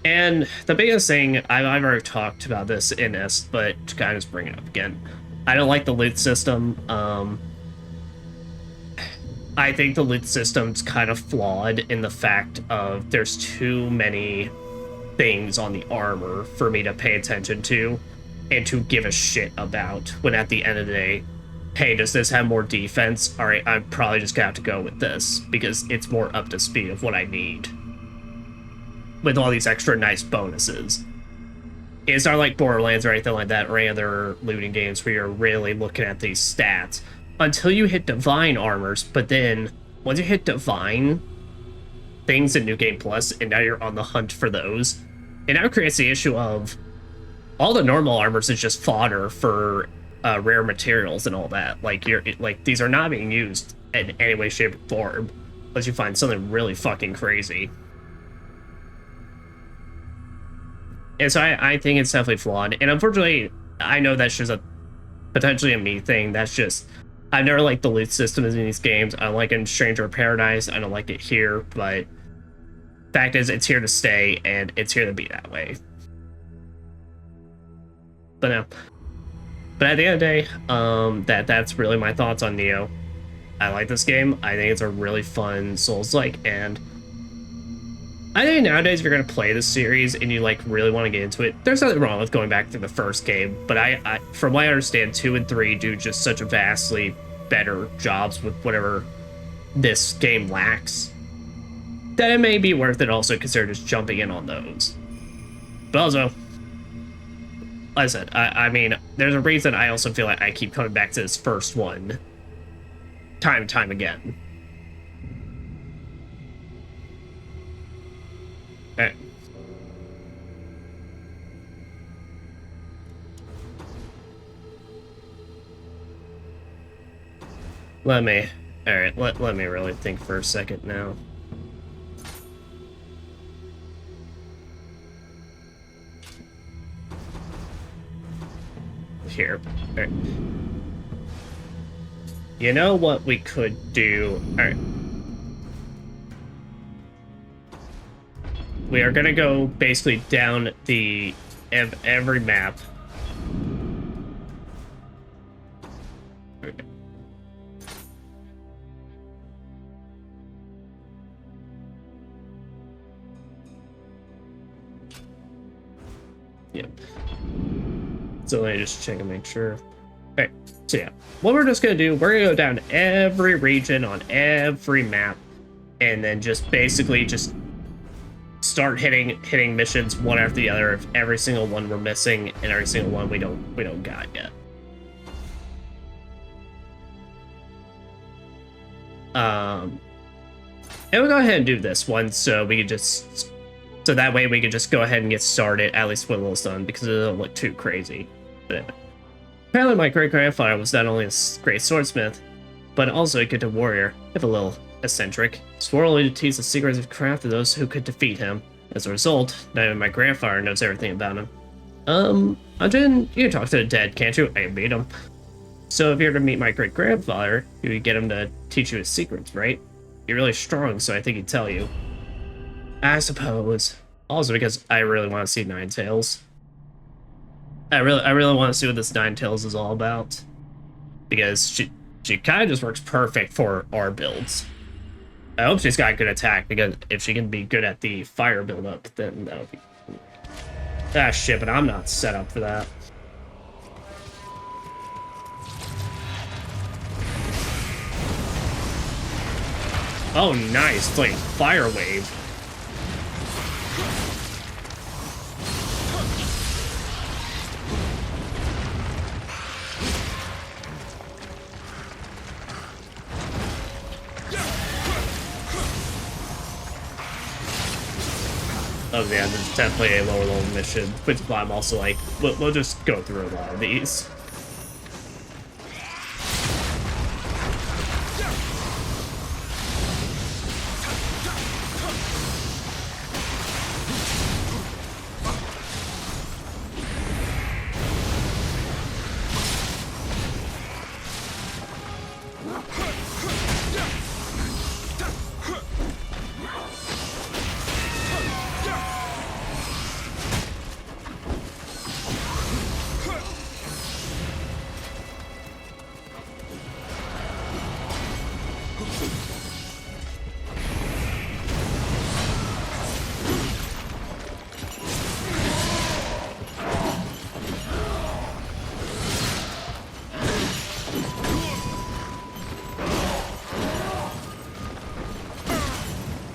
And the biggest thing, I've already talked about this in this, but to kind of just bring it up again, I don't like the loot system. I think the loot system's kind of flawed in the fact of there's too many things on the armor for me to pay attention to and to give a shit about, when at the end of the day, hey, does this have more defense? All right, I'm probably just gonna have to go with this because it's more up to speed of what I need with all these extra nice bonuses. It's not like Borderlands or anything like that, or any other looting games where you're really looking at these stats until you hit Divine armors. But then once you hit Divine things in New Game Plus, and now you're on the hunt for those, it now creates the issue of all the normal armors is just fodder for rare materials and all that. Like, these are not being used in any way, shape, or form unless you find something really fucking crazy. And so I think it's definitely flawed. And unfortunately, I know that's just potentially a me thing. That's just, I've never liked the loot system in these games. I don't like it in Stranger of Paradise. I don't like it here, but fact is, it's here to stay, and it's here to be that way. But no. But at the end of the day, that's really my thoughts on Nioh. I like this game. I think it's a really fun Souls-like, and I think nowadays if you're going to play this series and you like really want to get into it, there's nothing wrong with going back to the first game. But I from what I understand, 2 and 3 do just such a vastly better jobs with whatever this game lacks, that it may be worth it also consider just jumping in on those. But also, like I said, I mean, there's a reason I also feel like I keep coming back to this first one time and time again. Okay. Let me really think for a second now. Here. All right. You know what we could do? All right. We are gonna go basically down the every map. Okay. Yep. So let me just check and make sure. Okay, so yeah, what we're just gonna do, we're gonna go down every region on every map, and then just basically just start hitting missions one after the other of every single one we're missing and every single one we don't got yet. And we'll go ahead and do this one so we can just, so that way we can just go ahead and get started, at least with Will's done, because it doesn't look too crazy. But anyway. Apparently my great-grandfather was not only a great swordsmith, but also a good warrior, if a little eccentric. Swore only to teach the secrets of craft to those who could defeat him. As a result, not even my grandfather knows everything about him. Ajin, you can talk to the dead, can't you? I can beat him. So if you're to meet my great-grandfather, you would get him to teach you his secrets, right? You're really strong, so I think he'd tell you. I suppose. Also because I really want to see Ninetales. I really want to see what this Ninetales is all about. Because she kind of just works perfect for our builds. I hope she's got good attack, because if she can be good at the fire build-up, then that would be... Ah, shit, but I'm not set up for that. Oh, nice. It's like fire wave. Oh yeah, there's definitely a lower level mission, which I'm also like, we'll just go through a lot of these.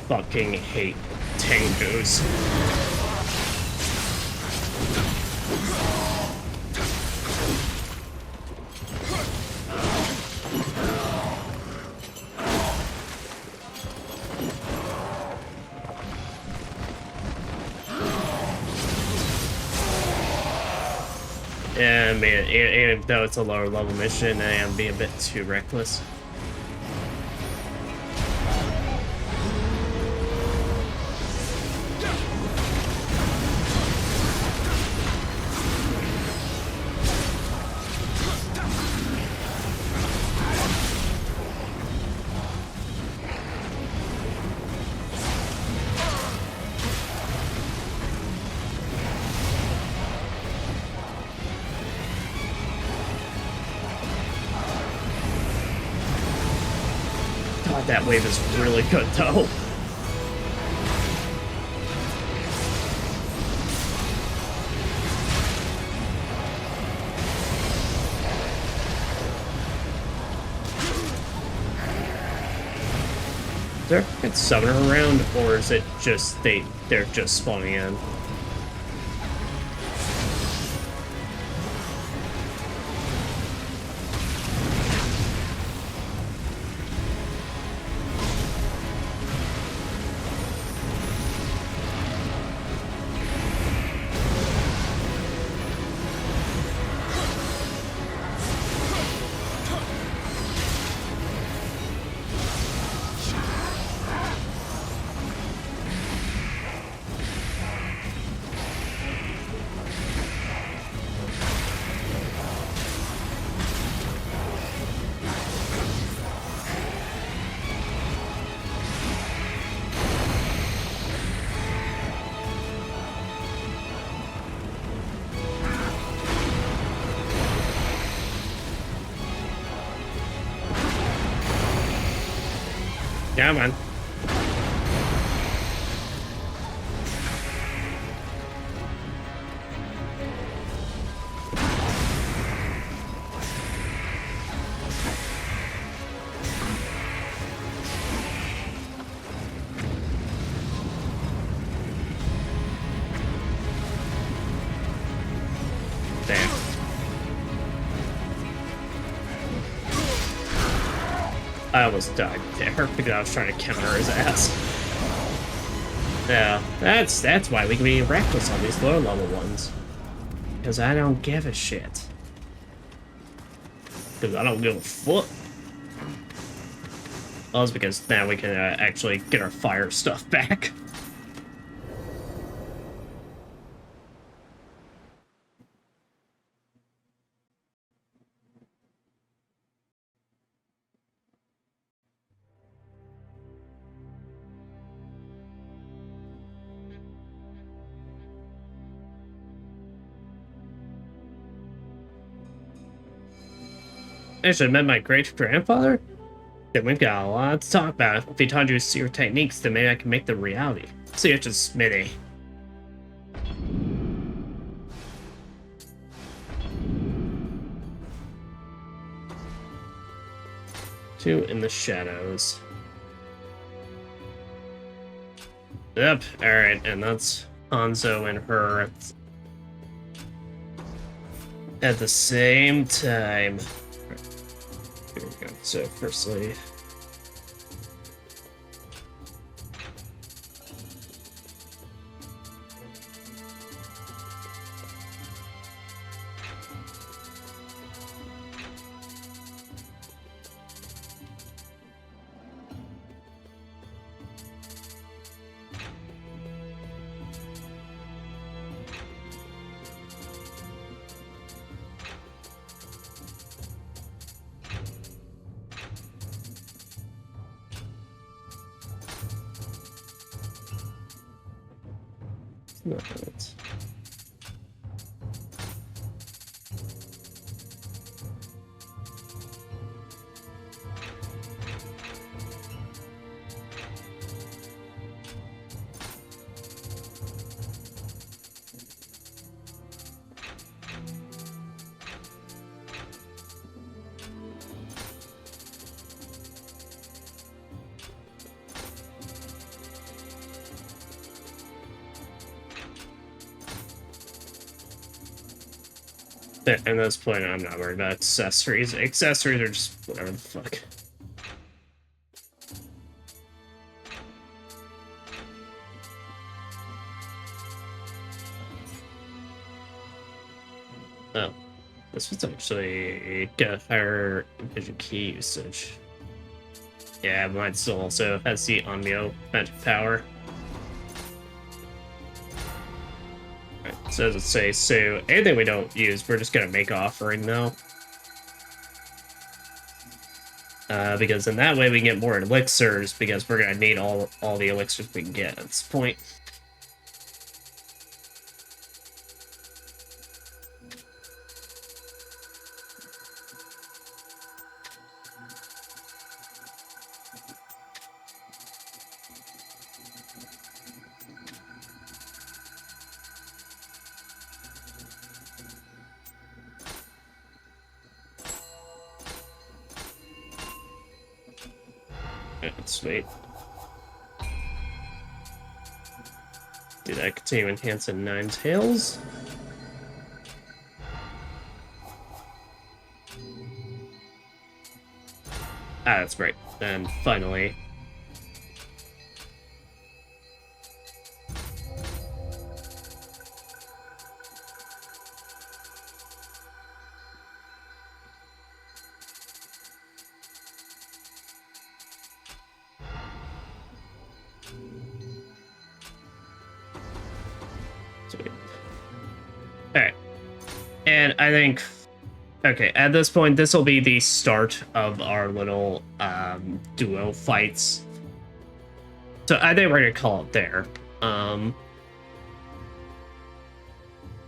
Fucking hate Tengus. Yeah, man, even though it's a lower level mission, I am being a bit too reckless. God, that wave is really good, though. Is there a summoner around, or is it just they're just spawning in? Yeah, man. Damn. I almost died there because I was trying to counter his ass. Yeah, that's why we can be reckless on these lower level ones. Because I don't give a shit. Because I don't give a fuck. Well, it's because now we can actually get our fire stuff back. I should have met my great-grandfather? Then we've got a lot to talk about. If he taught you secret techniques, then maybe I can make them reality. See you at the smithy. Two in the shadows. Yep, alright, and that's Hanzo and her at the same time. Here we go. So, firstly, no, that's... At this point, I'm not worried about accessories. Accessories are just whatever the fuck. Oh, this was actually got higher vision key usage. Yeah, mine still also has the Nioh magic power. So as it say, so anything we don't use, we're just gonna make offering though. Because in that way we can get more elixirs, because we're gonna need all the elixirs we can get at this point. Yeah, sweet. Did I continue enhancing Nine Tails? Ah, that's great. And finally, sweet. Alright. And I think, okay, at this point, this will be the start of our little duo fights. So I think we're gonna call it there.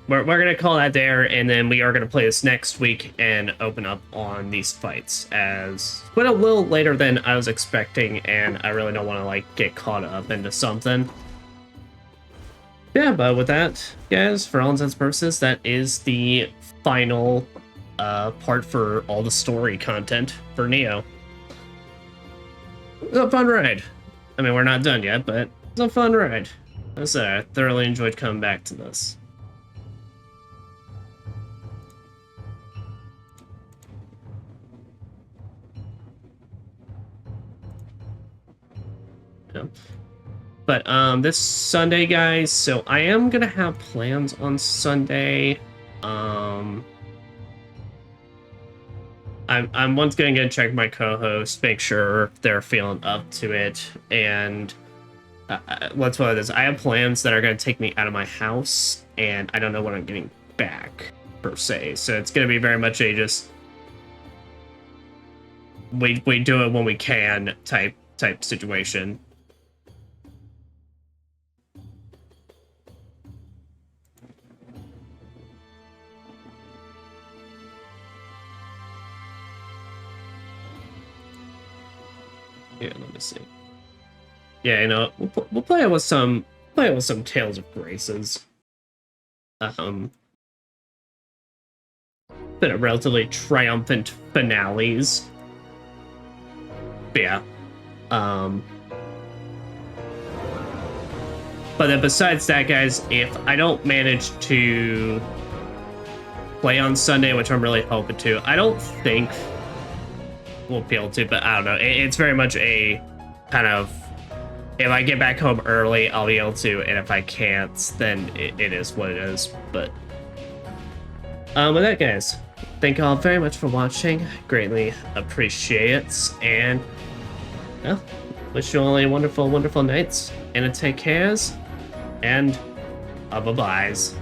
We're gonna call that there, and then we are gonna play this next week and open up on these fights. As went a little later than I was expecting, and I really don't want to like get caught up into something. Yeah, but with that, guys, for all intents and purposes, that is the final part for all the story content for Nioh. It was a fun ride. I mean, we're not done yet, but it's a fun ride. I said I thoroughly enjoyed coming back to this. Yeah. But this Sunday, guys, so I am gonna have plans on Sunday. I I'm once gonna go check my co-host, make sure they're feeling up to it, and let's put it this: I have plans that are gonna take me out of my house, and I don't know when I'm getting back per se. So it's gonna be very much a just we do it when we can type situation. Yeah, let me see. Yeah, you know, we'll play it with some Tales of Graces. Been a relatively triumphant finales. But yeah. But then besides that, guys, if I don't manage to play on Sunday, which I'm really hoping to, I don't think we'll be able to, but I don't know. It's very much a kind of, if I get back home early, I'll be able to, and if I can't, then it is what it is. But with that, guys, thank you all very much for watching. Greatly appreciate it, and well, wish you all a wonderful, wonderful nights, and take cares, and bye-byes.